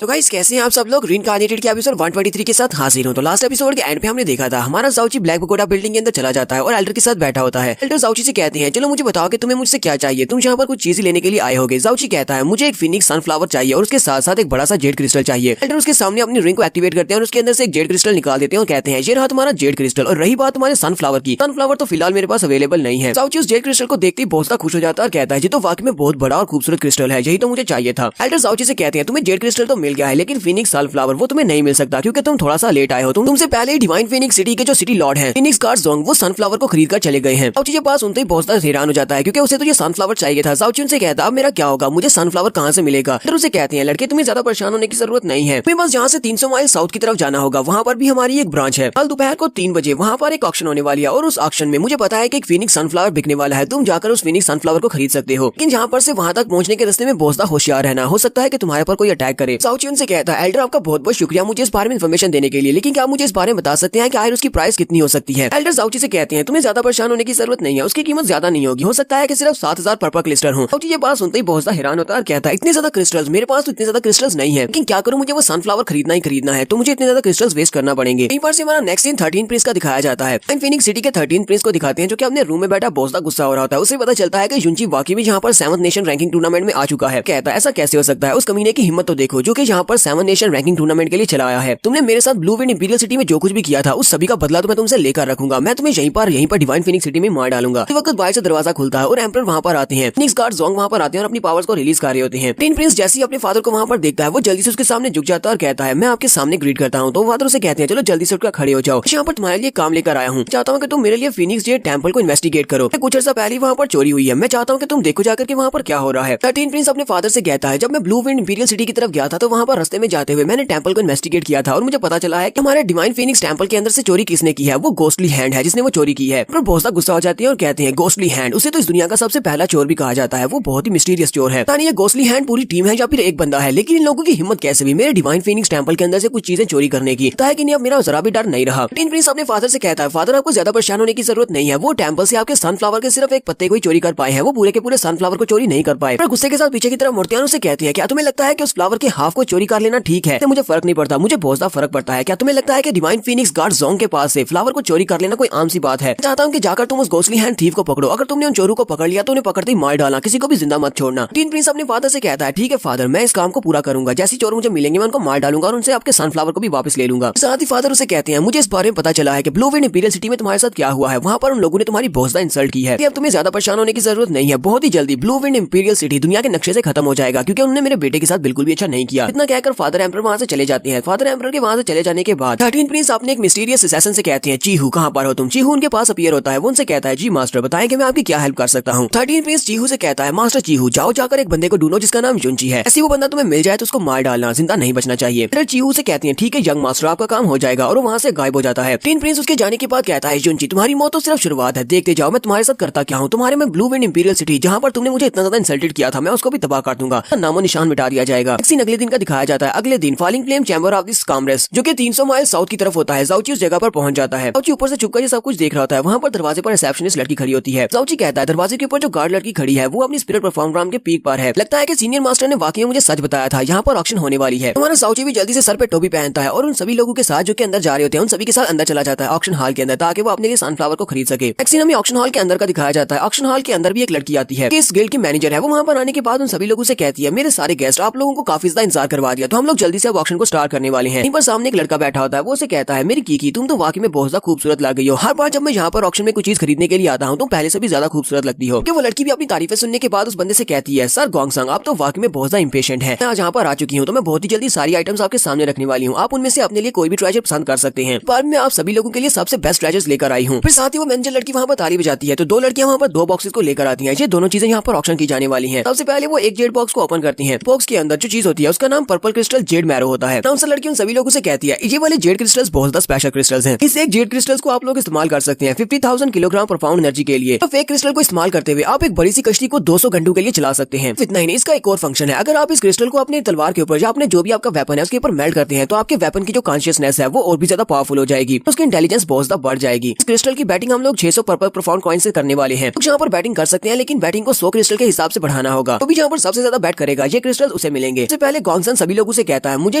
तो गाइस कैसे हैं आप सब लोग, रीइंकार्नेटेड के एपिसोड 123 के साथ हाजिर हूं। तो लास्ट एपिसोड के एंड पे हमने देखा था हमारा जाओची ब्लैक पगोडा बिल्डिंग के अंदर चला जाता है और एल्डर के साथ बैठा होता है। एल्डर जाओची से कहते हैं चलो मुझे बताओ कि तुम्हें मुझसे क्या चाहिए, तुम यहाँ पर कुछ चीजें लेने के लिए आए होगे। जाओची कहता है मुझे एक फिनिक्स सनफ्लावर चाहिए और उसके साथ साथ एक बड़ा सा जेड क्रिस्टल चाहिए। एल्डर उसके सामने अपनी रिंग को एक्टिवेट करते हैं और उसके अंदर से एक जेड क्रिस्टल निकाल देते हैं और कहते हैं ये रहा तुम्हारा जेड क्रिस्टल। और रही बात तुम्हारे सनफ्लावर की, सनफ्लावर तो फिलहाल मेरे पास अवेलेबल नहीं है। जाओची उस जेड क्रिस्टल को देखते ही बहुत ज्यादा खुश हो जाता है और कहता है ये तो वाकई में बहुत बड़ा और खूबसूरत क्रिस्टल है, यही तो मुझे चाहिए था। एल्डर जाओची से कहते हैं तुम्हें जेड क्रिस्टल तो मिल गया है लेकिन फिनिक्स सनफ्लावर वो तुम्हें नहीं मिल सकता क्योंकि तुम थोड़ा सा लेट आए हो। तुमसे पहले ही डिवाइन फिनिक्स सिटी के जो सिटी लॉर्ड हैं फिनिक्स गार्ड जोंग वो सनफ्लावर को खरीद कर चले गए हैं। जाओची के पास सुनते ही बहुत ज्यादा हैरान हो जाता है क्योंकि उसे तो ये सनफ्लावर चाहिए था। जाओची उनसे कहता है अब मेरा क्या होगा, मुझे सनफ्लावर कहाँ से मिलेगा। एल्डर उसे कहते हैं लड़के तुम्हें ज्यादा परेशान होने की जरूरत नहीं है, तुम्हें बस यहाँ से 300 माइल साउथ की तरफ जाना होगा, वहाँ पर भी हमारी एक ब्रांच है। कल दोपहर को 3 बजे वहाँ पर एक ऑक्शन होने वाली है और उस ऑक्शन में मुझे पता है कि एक फिनिक्स सनफ्लावर बिकने वाला है, तुम जाकर उस फिनिक्स सनफ्लावर को खरीद सकते हो। लेकिन यहाँ पर से वहाँ तक पहुँचने के रास्ते में बहुत ज्यादा होशियार रहना, हो सकता है कि तुम्हारे पर कोई अटैक करे। जाओची उनसे कहता है एल्डर आपका बहुत बहुत शुक्रिया मुझे इस बारे में इन्फॉर्मेशन देने के लिए, लेकिन क्या मुझे इस बारे में बता सकते हैं कि आखिर उसकी प्राइस कितनी हो सकती है। एल्डर जाओची से कहते हैं तुम्हें ज्यादा परेशान होने की जरूरत नहीं है, उसकी कीमत ज्यादा नहीं होगी, हो सकता है कि सिर्फ 7000 पर्पल क्रिस्टल हो। जाओची ये बात सुनते ही बहुत ज्यादा हैरान होता है और कहता है इतने ज्यादा क्रिस्टल्स, मेरे पास तो इतने ज्यादा क्रिस्टल्स नहीं है, लेकिन क्या करूं, मुझे वो सनफ्लावर खरीदना ही खरीदना है, तो मुझे इतने ज्यादा क्रिस्टल्स वेस्ट करना पड़ेंगे। कहीं पर से हमारा नेक्स्ट सीन 13 प्रिंस का दिखाया जाता है। फिनिक्स सिटी के 13 प्रिंस को दिखाते हैं जो कि अपने रूम में बैठा बहुत ज्यादा गुस्सा हो रहा होता है। उसे पता चलता है कि युनची वाकई में यहाँ पर 7th नेशन रैंकिंग टूर्नामेंट में आ चुका है। कहता है ऐसा कैसे हो सकता है, उस कमीने की हिम्मत तो देखो जो कि यहाँ पर 7th नेशन रैंकिंग टूर्नामेंट के लिए चला आया है। तुमने मेरे साथ ब्लू विंड इंपीरियल सिटी में जो कुछ भी किया था उस सभी का बदला तो मैं तुमसे लेकर रखूंगा, मैं तुम्हें यहीं पर डिवाइन फिनिक्स सिटी में मार डालूंगा। इस वक्त बाहर से दरवाजा खुलता है और एम्परर वहाँ पर आते हैं। फिनिक्स गार्ड जोंग वहाँ पर आते हैं और अपनी पावर्स को रिलीज कर रहे होते हैं। टीन प्रिंस जैसे ही अपने फादर को वहाँ पर देखता है वो जल्दी से उसके सामने झुक जाता है और कहता है मैं आपके सामने ग्रीट करता हूँ। तो फादर उसे कहते हैं चलो जल्दी से उठकर खड़े हो जाओ, यहाँ पर तुम्हारे लिए काम लेकर आया हूँ, चाहता हूँ कि तुम मेरे लिए फिनिक्स जेड टेंपल को इन्वेस्टिगेट करो। कुछ अर्सा पहले वहाँ पर चोरी हुई है, मैं चाहता हूँ कि तुम देखो जाकर के वहाँ पर क्या हो रहा है। 13 प्रिंस अपने फादर से कहता है जब मैं ब्लू विंड इंपीरियल सिटी की तरफ गया था तो वहाँ पर रास्ते में जाते हुए मैंने टेंपल को इन्वेस्टिगेट किया था और मुझे पता चला है कि हमारे डिवाइन फिनिक्स टेंपल के अंदर से चोरी किसने की है, वो गोस्टली हैंड है जिसने वो चोरी की है। पर बहुत ज्यादा गुस्सा हो जाती है और कहते हैं गोस्टली हैंड, उसे तो इस दुनिया का सबसे पहला चोर भी कहा जाता है, वो बहुत ही मिस्टीरियस चोर है। ये गोस्टली हैंड पूरी टीम है या फिर एक बंदा है, लेकिन इन लोगों की हिम्मत कैसे भी मेरे डिवाइन फिनिक्स टेंपल के अंदर से कुछ चीजें चोरी करने की। है कि नहीं अब मेरा जरा भी डर नहीं रहा। टीन प्रिंस अपने फादर से कहता है फादर आपको ज्यादा परेशान होने की जरूरत नहीं है, वो टेंपल से आपके सनफ्लावर के सिर्फ एक पत्ते को ही चोरी कर पाए हैं, वो पूरे के पूरे सनफ्लावर को चोरी नहीं कर पाए। पर गुस्से के साथ पीछे की तरफ मुड़ते हैं और उसे कहती है क्या तुम्हें लगता है कि उस फ्लावर के हाफ को को चोरी कर लेना ठीक है, तो मुझे फर्क नहीं पड़ता, मुझे बहुत ज्यादा फर्क पड़ता है। क्या तुम्हें लगता है कि डिवाइन फीनिक्स गार्ड जोंग के पास से फ्लावर को चोरी कर लेना कोई आम सी बात है? चाहता हूँ कि जाकर तुम उस गोस्टली हैंड थीफ को पकड़ो। अगर तुमने उन चोरों को पकड़ लिया तो उन्हें पकड़ते ही मार डालना, किसी को भी जिंदा मत छोड़ना। टीन प्रिंस अपने फादर से कहता है ठीक है फादर, मैं इस काम को पूरा करूंगा। जैसे चोर मुझे मिलेंगे मैं उनको मार डालूंगा और उनसे आपके सनफ्लावर को भी वापस ले लूंगा। साथ ही फादर उसे कहते हैं मुझे इस बारे में पता चला है कि ब्लू विंड इंपीरियल सिटी में तुम्हारे साथ क्या हुआ है। वहाँ पर उन लोगों ने तुम्हारी बहुत ज्यादा इंसल्ट की है। अब तुम्हें ज्यादा परेशान होने की जरूरत नहीं है। बहुत ही जल्दी ब्लू विंड इंपीरियल सिटी दुनिया के नक्शे से खत्म हो जाएगा, क्योंकि उन्होंने मेरे बेटे के साथ बिल्कुल भी अच्छा नहीं किया। इतना कहकर फादर एम्पर वहाँ से चले जाते हैं। फादर एम्पर के वहाँ से चले जाने के बाद 13 प्रिंस अपने एक मिस्टीरियस असैसिन से कहते हैं चीहू कहाँ पर हो तुम? चीहू उनके पास अपीयर होता है। वो उनसे कहता है जी मास्टर बताएं कि मैं आपकी क्या हेल्प कर सकता हूँ। 13 प्रिंस चीहू से कहता है मास्टर चीहू जाओ जाकर एक बंदे को ढूंढो जिसका नाम युनची है। ऐसी वो बंदा तुम्हें मिल जाए तो उसको मार डालना, जिंदा नहीं बचना चाहिए। फिर चीहू से कहती है ठीक है यंग मास्टर आपका काम हो जाएगा, और वो वहाँ से गायब हो जाता है। 13 प्रिंस उसके जाने के बाद कहता है युनची तुम्हारी मौत तो सिर्फ शुरुआत है, देखते जाओ मैं तुम्हारे साथ करता क्या हूँ। तुम्हारे में ब्लू विंड इंपीरियल सिटी जहाँ पर तुमने मुझे इतना ज्यादा इंसल्टेड किया था मैं उसको भी तबाह कर दूंगा, नामो निशान मिटा दिया जाएगा। सीन अगले दिन का दिखाया जाता है। अगले दिन falling flame chamber of this कामरेस जो कि 300 माइल साउथ की तरफ होता है। जाउची उस जगह पर पहुंच जाता है। जाउची ऊपर से छुपकर ये सब कुछ देख रहा होता है। वहाँ पर दरवाजे पर रिसेप्शनिस्ट लड़की खड़ी होती है। जाउची कहता है दरवाजे के ऊपर जो गार्ड लड़की खड़ी है वो अपनी स्पिरिट परफॉर्म के पीक पर है। लगता है कि सीनियर मास्टर ने वाकई मुझे सच बताया था, यहाँ पर ऑक्शन होने वाली है। हमारा जाउची भी जल्दी से सर पे टोपी पहनता है और उन सभी लोगों के साथ जो के अंदर जा रहे होते हैं उन सभी के साथ अंदर चला जाता है ऑक्शन हॉल के अंदर, ताकि वो अपने लिए सनफ्लावर को खरीद सके। एक्सीन हमें ऑक्शन हॉल के अंदर का दिखाया जाता है। ऑक्शन हॉल के अंदर भी एक लड़की आती है कि इस गिल्ड की मैनेजर है। वो वहाँ पर आने के बाद उन सभी लोगों से कहती है मेरे सारे गेस्ट आप लोगों को काफी ज्यादा इंतजार करवा दिया, तो हम लोग जल्दी से अब ऑक्शन को स्टार्ट करने वाले हैं। यहीं पर सामने एक लड़का बैठा होता है। वो उसे कहता है मेरी कीकी तुम तो वाकई में बहुत ज्यादा खूबसूरत लग गई हो। हर बार जब मैं यहाँ पर ऑक्शन में कुछ चीज खरीदने के लिए आता हूँ तुम पहले से भी ज्यादा खूबसूरत लगती हो। वो लड़की भी अपनी तारीफें सुनने के बाद उस बंदे से कहती है सर गोंगसंग आप तो वाकई में बहुत ज्यादा इंपेशेंट है। मैं आज यहाँ पर आ चुकी हूँ तो मैं बहुत ही जल्दी सारी आइटम्स आपके सामने रखने वाली हूँ। आप उनमें से अपने लिए कोई भी ट्रेजर पसंद कर सकते हैं। बाद में आप सभी लोगों के लिए सबसे बेस्ट ट्रेजर्स लेकर आई हूँ। फिर साथ ही वो मैनेजर लड़की वहाँ पर ताली बजाती है तो दो लड़कियां वहाँ पर दो बॉक्सेस को लेकर आती हैं। ये दोनों चीजें यहाँ पर ऑक्शन की जाने वाली हैं। सबसे पहले वो एक जेड बॉक्स को ओपन करती हैं। बॉक्स के अंदर जो चीज होती है उसका नाम पर्पल क्रिस्टल जेड मैरो होता है। नाम से लड़की उन सभी लोगों से कहती है ये वाले जेड क्रिस्टल्स बहुत ज्यादा स्पेशल क्रिस्टल्स हैं। इस एक जेड क्रिस्टल्स को आप लोग इस्तेमाल कर सकते हैं 50,000 किलोग्राम पर पाउंड एनर्जी के लिए। तो फेक क्रिस्टल को इस्तेमाल करते हुए आप एक बड़ी सी कश्ती को 200 घंटों के लिए चला सकते हैं। इतना ही नहीं इसका एक और फंक्शन है। अगर आप इस क्रिस्टल को अपने तलवार के ऊपर या अपने जो भी आपका वेपन है उसके ऊपर मेल्ट करते हैं तो आपके वेपन की जो कॉन्शियसनेस है वो और भी ज्यादा पावरफुल हो जाएगी। उसकी इंटेलिजेंस बहुत ज्यादा बढ़ जाएगी। इस क्रिस्टल की बैटिंग हम लोग 600 पर्पल प्रोफाउंड कॉइन से करने वाले हैं। यहाँ पर बैटिंग कर सकते हैं लेकिन बैटिंग को 100 क्रिस्टल के हिसाब से बढ़ाना होगा। तो भी यहाँ पर सबसे ज्यादा बैट करेगा ये क्रिस्टल उसे मिलेंगे। इससे पहले गोंगसन सभी लोगों से कहता है मुझे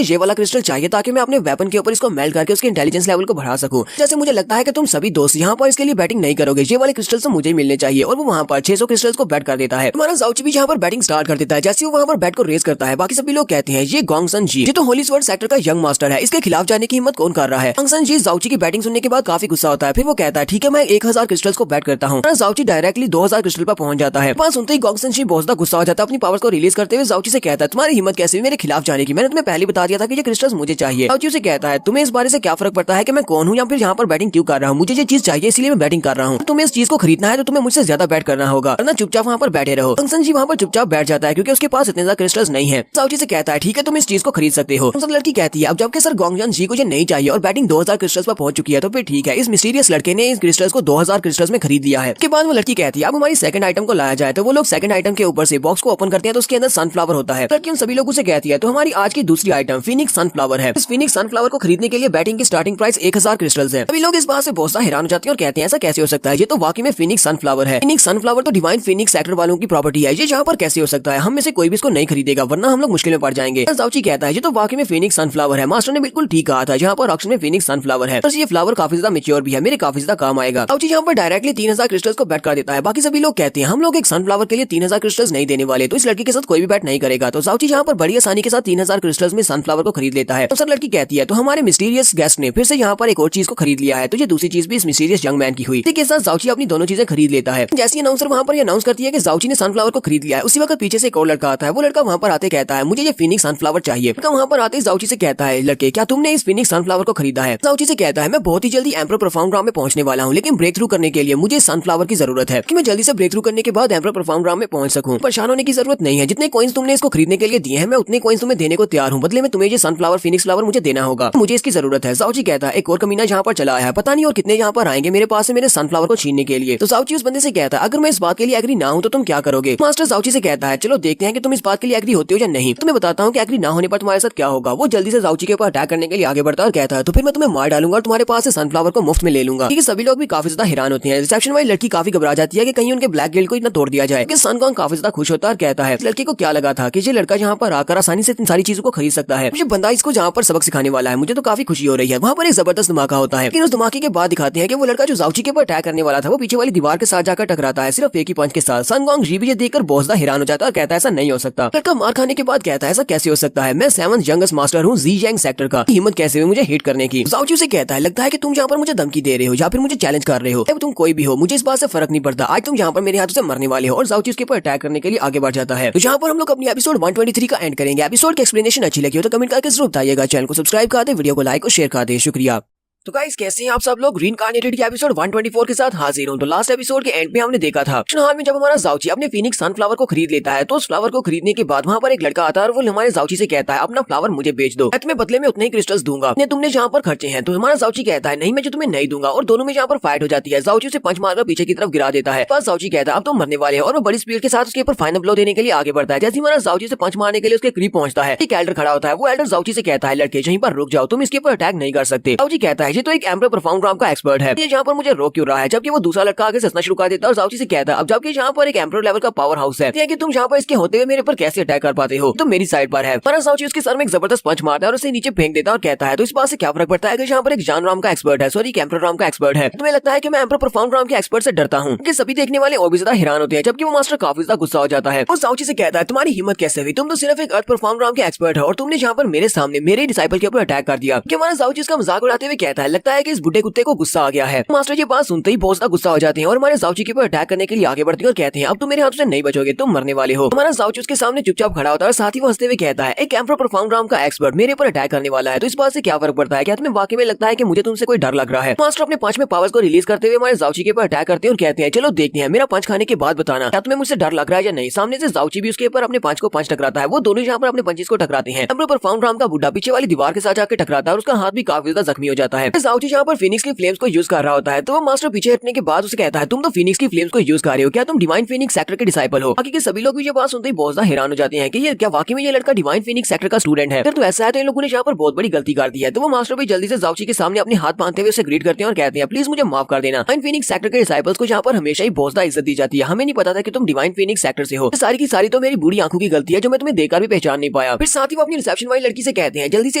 ये वाला क्रिस्टल चाहिए ताकि मैं अपने वेपन के ऊपर इसको मेल्ट करके उसके इंटेलिजेंस लेवल को बढ़ा सकूं। जैसे मुझे लगता है कि तुम सभी दोस्त यहाँ पर इसके लिए बैटिंग नहीं करोगे, ये वाले क्रिस्टल्स तो मुझे मिलने चाहिए। और वो वहाँ पर 600 क्रिस्टल्स को बैट कर देता है। हमारा जाउची भी यहाँ पर बैटिंग स्टार्ट कर देता है। जैसे वो वहाँ पर बैट को रेस करता है बाकी सभी लोग कहते हैं ये गोंगसन जी ये तो होली स्वर्ड सेक्टर का यंग मास्टर है, इसके खिलाफ जाने की हिम्मत कौन कर रहा है। गोंगसन जी जाउची की बैटिंग सुनने के बाद काफी गुस्सा होता है। फिर वो कहता है ठीक है मैं 1000 क्रिस्टल्स को बैट करता हूँ। जाउची डायरेक्टली 2000 क्रिस्टल पर पहुंच जाता है। पास सुनते ही गोंगसन जी बहुत ज्यादा गुस्सा हो जाता है। अपनी पावर्स को रिलीज करते हुए जाउची से कहता है तुम्हारी हिम्मत कैसे मेरे खिलाफ जाने की, मैंने तुम्हें पहले बता दिया था कि ये क्रिस्टल्स मुझे चाहिए। जाउची से कहता है तुम्हें इस बारे से क्या फर्क पड़ता है कि मैं कौन हूँ या फिर यहाँ पर बैटिंग क्यों कर रहा हूँ, मुझे ये चीज चाहिए इसलिए मैं बैटिंग कर रहा हूँ। तुम्हें इस चीज को खरीदना है तो तुम्हें मुझसे ज्यादा बैट करना होगा, वरना चुपचाप वहाँ पर बैठे रहो। गोंगसन जी वहाँ पर चुपचाप बैठ जाता है क्योंकि उसके पास इतने ज्यादा क्रिस्टल्स नहीं है। जाउची से कहता है ठीक है तुम इस चीज को खरीद सकते हो। लड़की कहती है अब जबकि सर गोंगजन जी को ये नहीं चाहिए और बैटिंग 2000 क्रिस्टल्स पर पहुंच चुकी है तो फिर ठीक है। इस मिस्टीरियस लड़के ने इस क्रिस्टल्स को 2000 क्रिस्टल्स में खरीद लिया है। उसके बाद वो लड़की कहती है अब हमारी सेकंड आइटम को लाया जाए। तो वो लोग सेकंड आइटम के ऊपर से बॉक्स को ओपन करते हैं तो उसके अंदर सनफ्लावर होता है। लड़की उन सभी लोगों से कहती है तो हमारी आज की दूसरी आइटम फिनिक्स सनफ्लावर है। इस फिनिक्स सनफ्लावर को खरीदने के लिए बैटिंग की स्टार्टिंग प्राइस 1000 क्रिस्टल्स है। सभी लोग इस बात से बहुत ज्यादा हैरान हो जाते हैं और कहते हैं ऐसा कैसे हो सकता है, ये तो वाकई में फिनिक्स सनफ्लावर है। फिनिक्स सनफ्लावर तो डिवाइन फिनिक्स सेक्टर वालों की प्रॉपर्टी है, ये यहाँ पर कैसे हो सकता है, हम में से कोई भी इसको नहीं खरीदेगा वरना हम लोग मुश्किल में पड़ जाएंगे। जाउची कहता है ये तो वाकई में फिनिक्स सनफ्लावर है, मास्टर ने बिल्कुल ठीक कहा था, यहाँ पर ऑक्शन में फिनिक्स सनफ्लावर है। ये फ्लावर काफी ज्यादा मेच्योर भी है, मेरे काफी ज्यादा काम आएगा। जाउची यहाँ पर डायरेक्टली 3000 क्रिस्टल्स को बैट कर देता है। बाकी सभी लोग कहते हैं हम लोग एक सनफ्लावर के लिए 3000 क्रिस्टल्स नहीं देने वाले, तो इस लड़की के साथ कोई भी बैट नहीं करेगा। तो जाउची यहाँ पर बड़ी आसानी के साथ 3000 क्रिस्टल्स में सनफ्लावर को खरीद लेता है। तो सर लड़की कहती है तो हमारे मिस्टीरियस गेस्ट ने फिर से यहाँ पर एक और चीज को खरीद लिया है, तो ये दूसरी चीज भी इस मिस्टीरियस यंग मैन की हुई। इसके साथ जाउची अपनी दोनों चीजें खरीद लेता है। जैसे अनाउंसर वहाँ पर अनाउंस करती है कि जाउची ने सनफ्लावर को खरीद लिया है, उसी वक्त पीछे से एक और लड़का आता है। वो लड़का वहाँ पर आते कहता है मुझे ये फिनिक्स सनफ्लावर चाहिए। तो वहाँ पर आते जाउची से कहता है लड़के क्या तुमने इस फिनिक्स सनफ्लावर को खरीदा है। जाउची से कहता है मैं बहुत ही जल्दी एम्परर प्रोफाउंड राम में पहुंचने वाला हूँ, लेकिन ब्रेक थ्रू करने के लिए मुझे सनफ्लावर की जरूरत है कि मैं जल्दी से ब्रेक थ्रू करने के बाद एम्परर प्रोफाउंड राम में पहुंच सकूं। परेशान होने की जरूरत नहीं है, जितने कॉइन्स तुमने इसको खरीदने के लिए दिए हैं मैं उतने कॉइन्स तुम्हें देने को तैयार हूँ, बदले में तुम्हें ये सनफ्लावर फिनिक्स फ्लावर मुझे देना होगा, मुझे इसकी जरूरत है। जाउची कहता है एक और कमीना यहाँ पर चला आया है, पता नहीं और कितने यहाँ पर आएंगे मेरे पास से मेरे सनफ्लावर को छीनने के लिए। तो जाउची उस बंदे से कहता है अगर मैं इस बात के लिए एग्री ना हूं तो तुम क्या करोगे। मास्टर जाउची से कहता है चलो देखते हैं कि तुम इस बात के लिए एग्री होते हो या नहीं। तुम्हें बताता हूँ कि एग्री ना होने पर तुम्हारे साथ क्या होगा। वो जल्दी से जाउची के ऊपर अटैक करने के लिए आगे बढ़ता है और कहता है तो फिर मैं तुम्हें मार डालूंगा और तुम्हारे पास से सनफ्लावर को मुफ्त में ले लूंगा। ठीक है, सभी लोग भी काफी ज्यादा हैरान होते हैं। रिसेप्शन वाली लड़की काफी घबरा जाती है कि कहीं उनके ब्लैक गिल्ड को इतना तोड़ दिया जाए। सन कॉन्ग काफी ज्यादा खुश होता है और कहता है लड़की को क्या लगा था कि ये लड़का यहाँ पर आकर आसानी से इन सारी चीजों को खरीद सकता है। मुझे बंदा इसको जहाँ पर सबक सिखाने वाला है, मुझे तो काफी खुशी हो रही है। वहाँ पर एक जबरदस्त धमाका होता है, लेकिन उस धमाके के बाद दिखाते हैं कि वो लड़का जो जाउची के ऊपर अटैक करने वाला था वो पीछे वाली दीवार के साथ जाकर टकराता है, सिर्फ एक ही पंच के साथ। सन गोंग जी भी ये देखकर बहुत ज्यादा हैरान हो जाता है और कहता है ऐसा नहीं हो सकता। लड़का मार खाने के बाद कहता है ऐसा कैसे हो सकता है, मैं 7th यंगेस्ट मास्टर हूँ ज़ीजैंग सेक्टर का, हिम्मत कैसे हुई मुझे हिट करने की। जाउची से कहता है लगता है कि तुम यहाँ पर मुझे धमकी दे रहे हो या फिर मुझे चैलेंज कर रहे हो। अब तुम कोई भी हो मुझे इस बात से फर्क नहीं पड़ता, आज तुम यहाँ पर मेरे हाथों से मरने वाले हो। और जाउची उसके ऊपर अटैक करने के लिए आगे बढ़ जाता है। तो यहाँ पर हम लोग अपनी एपिसोड 123 का एंड करेंगे। एपिसोड की एक्सप्लेनेशन अच्छी लगी हो तो कमेंट करके जरूर बताइएगा। चैनल को सब्सक्राइब कर दे, वीडियो को लाइक और शेयर कर दे। शुक्रिया। तो गाइस कैसे हैं आप सब लोग, रीइंकार्नेटेड के एपिसोड 124 के साथ हाजिर हूं। तो लास्ट एपिसोड के एंड में हमने देखा था हाल में जब हमारा जाउची अपने फीनिक्स सनफ्लावर को खरीद लेता है, तो उस फ्लावर को खरीदने के बाद वहाँ पर एक लड़का आता है और वो हमारे जाउची से कहता है अपना फ्लावर मुझे बेच दो, मैं तुम्हें बदले में उतने ही क्रिस्टल्स दूंगा तुमने जहाँ पर खर्चे हैं। तो हमारा जाउची कहता है नहीं मैं जो तुम्हें नहीं दूंगा, और दोनों में जहाँ पर फाइट हो जाती है। जाउची उसे पंच मारकर पीछे की तरफ गिरा देता है। बस जाउची कहता है अब तुम मरने वाले हो, और वो बड़ी स्पीड के साथ उसके ऊपर फाइनल ब्लो देने के लिए आगे बढ़ता है। जैसे हमारा जाउची से पंच मारने के लिए उसके करीब पहुंचता है, एक एल्डर खड़ा होता है। वो एल्डर जाउची से कहता है लड़के यहीं पर रुक जाओ, तुम इसके ऊपर अटैक नहीं कर सकते। जाउची कहता है ये तो एक एम्परर राम का एक्सपर्ट है, ये यहाँ पर मुझे रोक क्यों रहा है। जबकि वो दूसरा लड़का आगे से हंसना शुरू कर देता है और जाउची से कहता है अब जबकि यहाँ पर एक एम्परर लेवल का पावर हाउस है कि तुम यहाँ पर इसके होते हुए मेरे पर कैसे अटैक कर पाते हो, तो मेरी साइड पर है। पर जाउची उसके सर में एक जबरदस्त पंच मारता है और उसे नीचे फेंक देता है और कहता है तो इस बात से क्या फर्क पड़ता है कि यहाँ पर एक जान राम का एक्सपर्ट है, सॉरी एम्परर राम का एक्सपर्ट है। तुम्हें लगता है कि मैं एम्परर राम के एक्सपर्ट से डरता हूँ, कि सभी देखने वाले और भी ज्यादा हैरान होते हैं। जबकि वो मास्टर काफी ज्यादा गुस्सा हो जाता है और जाउची से कहता है तुम्हारी हिम्मत कैसे हुई, तुम तो सिर्फ एक अर्थ परफॉर्म राम के एक्सपर्ट हो और तुमने यहाँ पर मेरे सामने मेरे डिसाइपल के ऊपर अटैक कर दिया। कि हमारा जाउची इसका मजाक उड़ाते हुए कहता है लगता है कि इस बुढ़े कुत्ते को गुस्सा आ गया है। मास्टर ये बात सुनते ही बहुत ज्यादा गुस्सा हो जाते हैं और हमारे जाउची के ऊपर अटैक करने के लिए आगे बढ़ते हैं और कहते हैं अब तुम मेरे हाथों से नहीं बचोगे, तुम मरने वाले हो। हमारा जाउची उसके सामने चुपचाप खड़ा होता है और साथ ही वो हंसते हुए कहता है एक एम्परर परफॉर्म राम का एक्सपर्ट मेरे पर अटैक करने वाला है, तो इस बात से क्या फर्क पड़ता है, क्या तुम्हें वाकई में लगता है कि मुझे तुमसे कोई डर लग रहा है। मास्टर अपने पांचवें पावर्स को रिलीज करते हुए हमारे जाउची के ऊपर अटैक करते हैं और कहते हैं चलो देखते हैं मेरा पंच खाने के बाद बताना क्या तुम्हें मुझसे डर लग रहा है या नहीं। सामने से जाउची भी उसके ऊपर अपने पंच को पंच टकराता है, वो दोनों यहाँ पर अपने पंचेस को टकराते हैं। एम्परर परफॉर्म राम का बुढ़ा पीछे वाली दीवार के साथ जाकर टकराता है और उसका हाथ भी काफी ज्यादा जख्मी हो जाता है। जाउची यहाँ पर फिनिक्स की फ्लेम्स को यूज कर रहा होता है, तो वो मास्टर पीछे हटने के बाद उसे कहता है तुम तो फिनिक्स की फ्लेम्स को यूज कर रहे हो, क्या तुम डिवाइन फिनिक्स सेक्टर के डिसाइपल हो। बाकी के सभी लोग भी ये बात सुनते ही बहुत ज्यादा हैरान हो जाते हैं कि ये क्या वाकई में ये लड़का डिवाइन फिनिक्स सेक्टर का स्टूडेंट है। तो ऐसा है तो इन लोगों ने यहाँ पर बहुत बड़ी गलती कर दी है। तो वो मास्टर भी जल्दी से जाउची के सामने अपने हाथ बांधते हुए उसे ग्रीट करते हैं और कहते हैं प्लीज मुझे माफ कर देना। डिवाइन फिनिक्स सेक्टर के डिसाइपल्स को यहाँ पर हमेशा ही बहुत ज्यादा इज्जत दी जाती है, हमें नहीं पता था कि तुम डिवाइन फिनिक्स सेक्टर से हो। सारी की सारी तो मेरी बुरी आंखों की गलती है जो मैं तुम्हें देखकर भी पहचान नहीं पाया। फिर साथ ही वो अपनी रिसेप्शन वाली लड़की से कहते हैं जल्दी से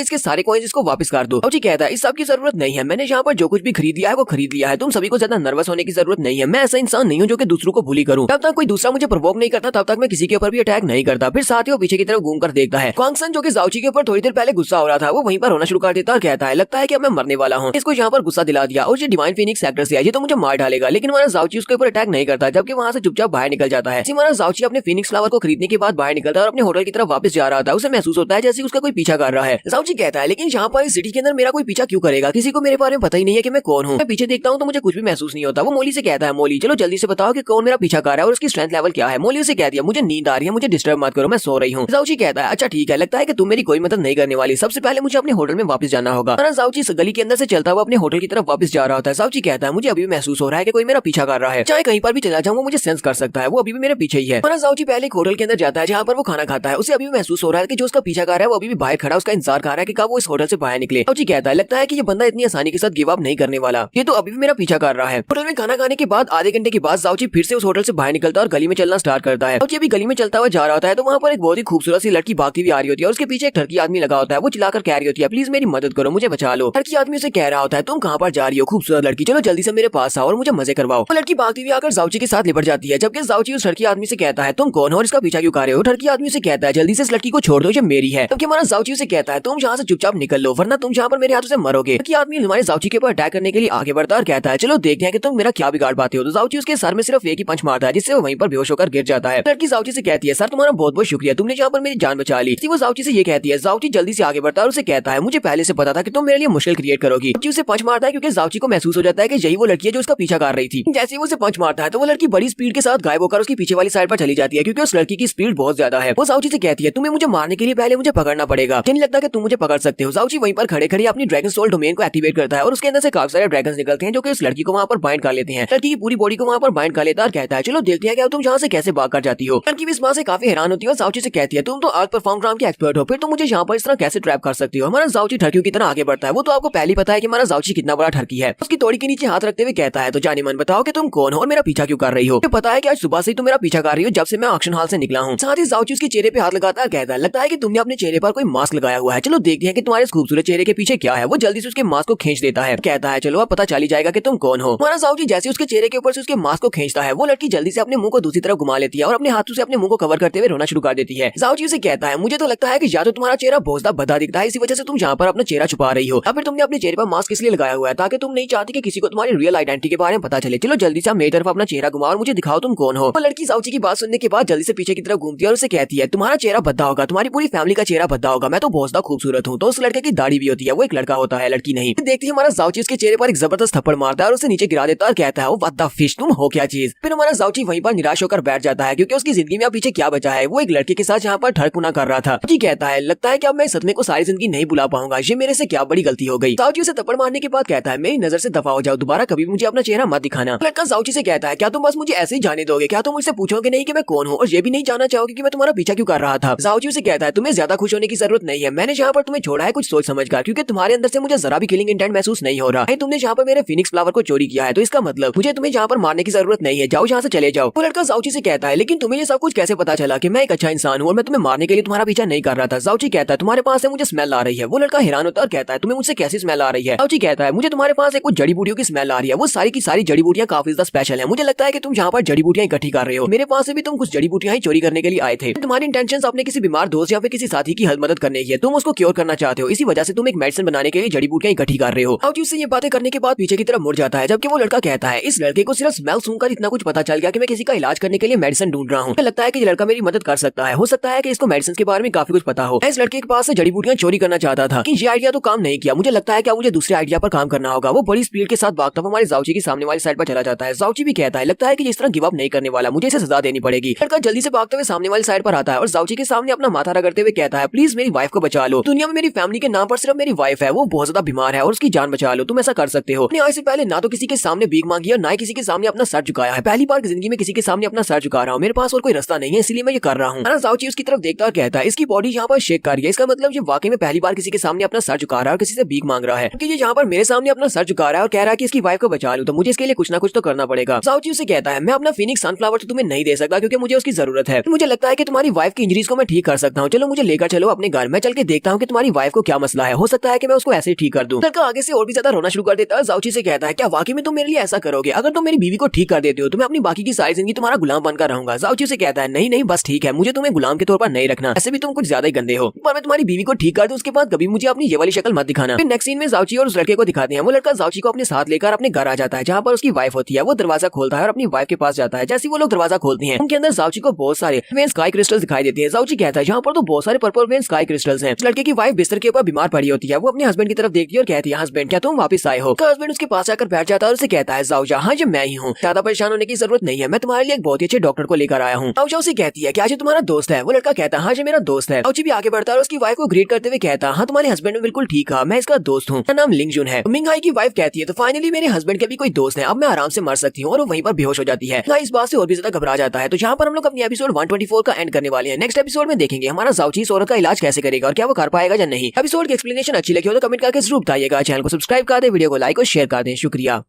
इसके सारे कॉइंस इसको वापस कर दो। जाउची कहता है इस सब की जरूरत नहीं है, मैंने यहाँ पर जो कुछ भी खरीद लिया है वो खरीद लिया है, तुम सभी को ज्यादा नर्वस होने की जरूरत नहीं है। मैं ऐसा इंसान नहीं हूँ जो कि दूसरों को भूली करूँ, तब तक कोई दूसरा मुझे प्रोवोक नहीं करता तब तक मैं किसी के ऊपर भी अटैक नहीं करता। फिर साथ ही वो पीछे की तरफ घूम कर देखता है क्वांगसन जो कि जाउची के ऊपर थोड़ी देर पहले गुस्सा हो रहा था, वो वहीं पर होना शुरू कर देता और कहता है लगता है कि अब मैं मरने वाला हूँ। इसको यहाँ पर गुस्सा दिला दिया और ये डिवाइन फिनिक्स सेक्टर से है, ये तो मुझे मार डालेगा। लेकिन हमारा जाउची उसके ऊपर अटैक नहीं करता, जबकि वहाँ से चुपचाप बाहर निकल जाता है। हमारा जाउची अपने फिनिक्स फ्लावर को खरीदने के बाद बाहर निकलता है और अपने होटल की तरफ वापस जा रहा था। उसे महसूस होता है जैसे उसका कोई पीछा कर रहा है। जाउची कहता है लेकिन यहाँ पर सिटी के अंदर मेरा कोई पीछा क्यों करेगा, किसी को मेरे बारे में पता ही नहीं है कि मैं कौन हूँ। मैं पीछे देखता हूँ तो मुझे कुछ भी महसूस नहीं होता। वो मोली से कहता है मोली चलो जल्दी से बताओ कि कौन मेरा पीछा कर रहा है और उसकी स्ट्रेंथ लेवल क्या है। मोली उसे कह दिया मुझे नींद आ रही है, मुझे डिस्टर्ब मत करो, मैं सो रही हूँ। जाउची कहता है अच्छा ठीक है, लगता है कि तुम मेरी कोई मदद नहीं करने वाली, सबसे पहले मुझे अपने होटल में वापस जाना होगा। जाउची इस गली के अंदर से चलता हुआ अपने होटल की तरफ वापस जा रहा होता है। जाउची कहता है मुझे अभी भी महसूस हो रहा है कि कोई मेरा पीछा कर रहा है, चाहे कहीं पर भी चला जाऊँ वो मुझे सेंस कर सकता है, वो अभी भी मेरे पीछे ही है। जाउची पहले एक होटल के अंदर जाता है जहाँ पर वो खाना खाता है। उसे अभी भी महसूस हो रहा है कि जो उसका पीछा कर रहा है वो अभी भी बाहर खड़ा उसका इंतजार कर रहा है कि कब वो इस होटल से बाहर निकले। जाउची कहता है लगता है कि ये बंदा इतनी आसानी के साथ गिव अप नहीं करने वाला, ये तो अभी भी मेरा पीछा कर रहा है। होटल में खाना खाने के बाद आधे घंटे के बाद जाउची फिर से उस होटल से बाहर निकलता है और गली में चलना स्टार्ट करता है। जाउची अभी गली में चलता हुआ जा रहा होता है तो वहाँ पर एक बहुत ही खूबसूरत सी लड़की भागती हुई आ रही होती है और उसके पीछे एक टर्की आदमी लगा होता है। वो चिल्लाकर कह रही होती है प्लीज मेरी मदद करो, मुझे बचा लो। टर्की आदमी उसे कह रहा होता है तुम कहाँ पर जा रही हो खूबसूरत लड़की, चलो जल्दी से मेरे पास आओ और मुझे मजे करवाओ। वो लड़की भागती हुई आकर जाउची के साथ लिपट जाती है, जबकि जाउची उस लड़की आदमी से कहता है तुम कौन हो और इसका पीछा क्यों कर रहे हो। टर्की आदमी से कहता है जल्दी से इस लड़की को छोड़ दो, ये मेरी है। तब हमारा जाउची उसे कहता है तुम यहाँ से चुपचाप निकल लो वरना तुम यहाँ पर मेरे हाथों से मरोगे। टर्की आदमी हमारे जाउची के ऊपर अटैक करने के लिए आगे बढ़ता है और कहता है चलो देखते हैं कि तुम मेरा क्या बिगाड़ पाते हो। तो जाउची उसके सर में सिर्फ एक ही पंच मारता है जिससे वो वहीं पर बेहोश होकर गिर जाता है। लड़की जाउची से कहती है सर तुम्हारा बहुत बहुत शुक्रिया, तुमने यहाँ पर मेरी जान बचा ली। वो जाउची से ये कहती है। जाउची जल्दी से आगे बढ़ता है और उसे कहता है मुझे पहले से पता था कि तुम मेरे लिए मुश्किल क्रिएट करोगी। जाउची उसे पंच मारता है क्योंकि जाउची को महसूस हो जाता है कि यही वो लड़की है जो उसका पीछा कर रही थी। जैसे वो उसे पंच मारता है तो वो लड़की बड़ी स्पीड के साथ गायब होकर उसकी पीछे वाली साइड पर चली जाती है क्योंकि उस लड़की की स्पीड बहुत ज्यादा है। वो जाउची से कहती है तुम्हें मुझे मारने के लिए पहले मुझे पकड़ना पड़ेगा, नहीं लगता कि तुम मुझे पकड़ सकते हो। जाउची वहीं पर खड़े खड़े अपनी ड्रैगन सोल डोमेन को एक्टिवेट करता है और उसके अंदर से काफी सारे ड्रैगन्स निकलते हैं जो कि उस लड़की को वहाँ पर बाइंड कर लेते हैं। लड़की की पूरी बॉडी को वहाँ पर बाइंड कर लेता है और कहता है चलो देखते हैं कि तुम यहाँ से कैसे भाग कर जाती हो। लड़की भी इस बात से काफी हैरान होती है और जाओची से कहती है तुम तो आर्क परफॉर्म ड्राम की एक्सपर्ट हो, फिर तुम मुझे यहाँ पर इस तरह कैसे ट्रैप कर सकती हो। हमारा जाओची ठरकियों की तरह आगे बढ़ता है। वो तो आपको पहले ही पता है कि हमारा जाओची कितना बड़ा ठरकी है। उसकी तोड़ी के नीचे हाथ रखते हुए कहता है तो जानी मन बताओ कि तुम कौन हो और मेरा पीछा क्यों कर रही हो। पता है कि आज सुबह से ही तुम मेरा पीछा कर रही हो जब से मैं ऑक्शन हॉल से निकला हूँ। साथ ही जाओची उसके चेहरे पे हाथ लगाता है, कहता है लगता है कि तुमने अपने चेहरे पर कोई मास्क लगाया हुआ है, चलो देखते हैं कि तुम्हारे खूबसूरत चेहरे के पीछे क्या है। वो जल्दी से उसके मास्क को खींच देता है, कहता है चलो अब पता चल ही जाएगा कि तुम कौन हो। हमारा जाओची जैसे उसके चेहरे के ऊपर से उसके मास्क को खींचता है, वो लड़की जल्दी से अपने मुंह को दूसरी तरफ घुमा लेती है और अपने हाथों से अपने मुंह को कवर करते हुए रोना शुरू कर देती है। जाओची उसे कहता है मुझे तो लगता है कि या तो तुम्हारा चेहरा बहुत ज्यादा भद्दा दिखता है, इसी वजह से तुम यहाँ पर अपना चेहरा छुपा रही हो, या फिर तुमने अपने चेहरे पर मास्क इसलिए लगाया हुआ है ताकि तुम नहीं चाहती कि किसी को तुम्हारी रियल आइडेंटिटी के बारे में पता चले। चलो जल्दी से मेरी तरफ अपना चेहरा घुमाओ और मुझे दिखाओ तुम कौन हो। वो लड़की जाओची की बात सुनने के बाद जल्दी से पीछे की तरफ घूमती है और उसे कहती है तुम्हारा चेहरा भद्दा होगा, तुम्हारी पूरी फैमिली का चेहरा भद्दा होगा, मैं तो बहुत ज्यादा खूबसूरत हूँ। तो उस लड़के की दाढ़ी भी होती है, वो एक लड़का होता है, लड़की नहीं। देखती है हमारा जाओची उसके चेहरे पर एक जबरदस्त थप्पड़ मारता है और उसे नीचे गिरा देता है और कहता है व्हाट द फिश, तुम हो क्या चीज। फिर हमारा जाओची वहीं पर निराश होकर बैठ जाता है क्योंकि उसकी जिंदगी में अब पीछे क्या बचा है। वो एक लड़के के साथ यहाँ पर ठड़पुना कर रहा था। जी कहता है लगता है कि अब मैं सदमे को सारी जिंदगी नहीं भुला पाऊंगा, ये मेरे से क्या बड़ी गलती हो गई। जाओची उसे थप्पड़ मारने के बाद कहता है मेरी नजर से दफा हो जाओ, दोबारा कभी मुझे अपना चेहरा मत दिखाना। लड़का जाओची से कहता है क्या तुम बस मुझे ऐसे ही जाने दोगे, क्या तुम मुझसे पूछोगे नहीं कि मैं कौन हूँ और ये भी नहीं जानना चाहोगे कि मैं तुम्हारा पीछा क्यों कर रहा था। जाओची उसे कहता है तुम्हें ज्यादा खुश होने की जरूरत नहीं है, मैंने यहाँ पर तुम्हें छोड़ा है कुछ सोच समझकर, क्योंकि तुम्हारे अंदर से मुझे जरा भी किलिंग इंटेंट महसूस नहीं हो रहा है। तुमने यहाँ पर मेरे फिनिक्स फ्लावर को चोरी किया है तो इसका मतलब मुझे तुम्हें यहाँ पर मारने की जरूरत नहीं है, जाओ यहाँ से चले जाओ। वो लड़का जाओची से कहता है लेकिन तुम्हें ये सब कुछ कैसे पता चला कि मैं एक अच्छा इंसान हूँ और मैं तुम्हें मारने के लिए तुम्हारा पीछा नहीं कर रहा था। जाओची कहता है तुम्हारे पास से मुझे स्मेल आ रही है। वो लड़का हैरान होता है और कहता है तुम्हें मुझसे कैसी स्मेल आ रही है। जाओची कहता है मुझे तुम्हारे पास एक कुछ जड़ी बूटियों की स्मेल आ रही है, वो सारी की सारी जड़ी बूटियां काफी ज्यादा स्पेशल है, मुझे लगता है कि तुम यहाँ पर जड़ी बूटियां इकट्ठी कर रहे हो, मेरे पास से भी तुम कुछ जड़ी बूटियां ही चोरी करने के लिए आए थे। तुम्हारी इंटेंशन अपने किसी बीमार दोस्त या फिर किसी साथी की मदद करने की है, तुम उसको क्योर करना चाहते हो, इसी वजह से तुम एक मेडिसिन बनाने के लिए जड़ी बूटियां इकट्ठी कर रहे हो। जाओची उससे ये बातें करने के बाद पीछे की तरफ मुड़ जाता है, जबकि वो लड़का कहता है इस लड़के को सिर्फ स्मेल सुनकर इतना कुछ पता चल गया कि मैं किसी का इलाज करने के लिए मेडिसिन ढूंढ रहा हूँ। मुझे लगता है कि ये लड़का मेरी मदद कर सकता है, हो सकता है कि इसको मेडिसिन के बारे में काफी कुछ पता हो। इस लड़के के पास से जड़ी बूटियां चोरी करना चाहता था कि ये आइडिया तो काम नहीं किया, मुझे लगता है कि मुझे दूसरे आइडिया पर काम करना होगा। वो बड़ी स्पीड के साथ भागता हुआ हमारे जाओची की सामने वाली साइड पर चला जाता है। जाओची भी कहता है लगता है कि इस तरह गिव अप नहीं करने वाला, मुझे इसे सजा देनी पड़ेगी। लड़का जल्दी से भागते हुए सामने वाली साइड पर आता है और जाओची के सामने अपना माथा रगड़ते हुए कहता है प्लीज मेरी वाइफ को बचा लो, दुनिया में मेरी फैमिली के नाम पर सिर्फ मेरी वाइफ है, वो बहुत ज्यादा बीमार है और उसकी जान बचा लो, तुम ऐसा कर सकते हो। आज से पहले ना तो किसी के सामने भीख मांगी और ना ही किसी के सामने अपना सर झुकाया है, पहली बार जिंदगी में किसी के सामने अपना सर झुका रहा हूँ, मेरे पास और कोई रास्ता नहीं है इसलिए मैं ये कर रहा हूँ। जाओची उसकी तरफ देखता और कहता है इसकी बॉडी यहाँ पर शेक कर रही है, इसका मतलब ये वाकई में पहली बार किसी के सामने अपना सर झुका रहा है और किसी से भीख मांग रहा है, क्योंकि ये यहाँ पर मेरे सामने अपना सर झुका रहा है और कह रहा है कि इसकी वाइफ को बचा लूं, तो मुझे इसके लिए कुछ ना कुछ तो करना पड़ेगा। जाओची उसे कहता है मैं अपना फिनिक्स सनफ्लावर तो तुम्हें नहीं दे सकता क्योंकि मुझे उसकी जरूरत है, मुझे लगता है कि तुम्हारी वाइफ की इंजरीज को मैं ठीक कर सकता हूँ, चलो मुझे लेकर चलो अपने घर, मैं चल के देखता हूँ कि तुम्हारी वाइफ को क्या मसला है, हो सकता है कि मैं उसको ऐसे ही ठीक कर दूं। लड़का आगे से और भी ज्यादा रोना शुरू कर देता है। जाओची से कहता है क्या वाकई में तुम मेरे लिए ऐसा करोगे, अगर तुम मेरी बीवी को ठीक कर देते हो तो मैं अपनी बाकी की सारी जिंदगी तुम्हारा गुलाम बनकर रहूंगा। जाओची से कहता है नहीं नहीं बस ठीक है, मुझे तुम्हें गुलाम के तौर पर नहीं रखना, ऐसे भी तुम कुछ ज्यादा ही गंदे हो, पर मैं तुम्हारी बीवी को ठीक कर दूं उसके बाद कभी मुझे अपनी ये वाली शक्ल मत दिखाना। फिर नेक्स्ट सीन में जाओची और उस लड़के को दिखाते हैं। वो लड़का जाओची को अपने साथ लेकर अपने घर आ जाता है जहाँ पर उसकी वाइफ होती है। वो दरवाजा खोलता है और अपनी वाइफ के पास जाता है। जैसे वो लोग दरवाजा खोलते हैं उनके अंदर जाओची को बहुत सारे वेन स्काई क्रिस्टल्स दिखाई देते हैं। जाओची कहता है यहाँ पर तो बहुत सारे पर्पल वेन स्काई क्रिस्टल्स हैं। लड़के की वाइफ बिस्तर के ऊपर बीमार पड़ी होती है, वो अपने हस्बैंड की तरफ देखती है और कहती है हस्बैंड क्या तुम वापस आए हो। हस्बैंड उसके पास आकर बैठ जाता है और उसे कहता है जाओजा हाँ ये मैं ही हूँ, ज्यादा परेशान होने की जरूरत नहीं है, मैं तुम्हारे लिए एक बहुत ही अच्छे डॉक्टर को लेकर आया हूँ। जाओजा उसे कहती है क्या ये तुम्हारा दोस्त है। वो लड़का कहता है हाँ ये मेरा दोस्त है। जाओची भी आगे बढ़ता है और उसकी वाइफ को ग्रीट करते हुए कहता है हाँ तुम्हारे हस्बैंड बिल्कुल ठीक है, मैं इसका दोस्त हूँ, नाम लिंगजुन है। मिंगहाई की वाइफ कहती है तो फाइनली मेरे हस्बैंड के भी कोई दोस्त है, अब मैं आराम से मर सकती हूँ, और वो वहीं पर बेहोश हो जाती है। इस बात से और भी ज्यादा घबरा जाता है। तो यहाँ पर हम लोग अपनी एपिसोड 124 का एंड करने वाले हैं। नेक्स्ट एपिसोड में देखेंगे हमारा जाओची इस औरत का इलाज कैसे करेगा और क्या वो कर पाएगा या नहीं। एपिसोड की एक्सप्लेनेशन अच्छी लगी हो तो कमेंट करके जरूर बताइएगा। चैनल को सब्सक्राइब कर दे, वीडियो को लाइक और शेयर कर दें। शुक्रिया।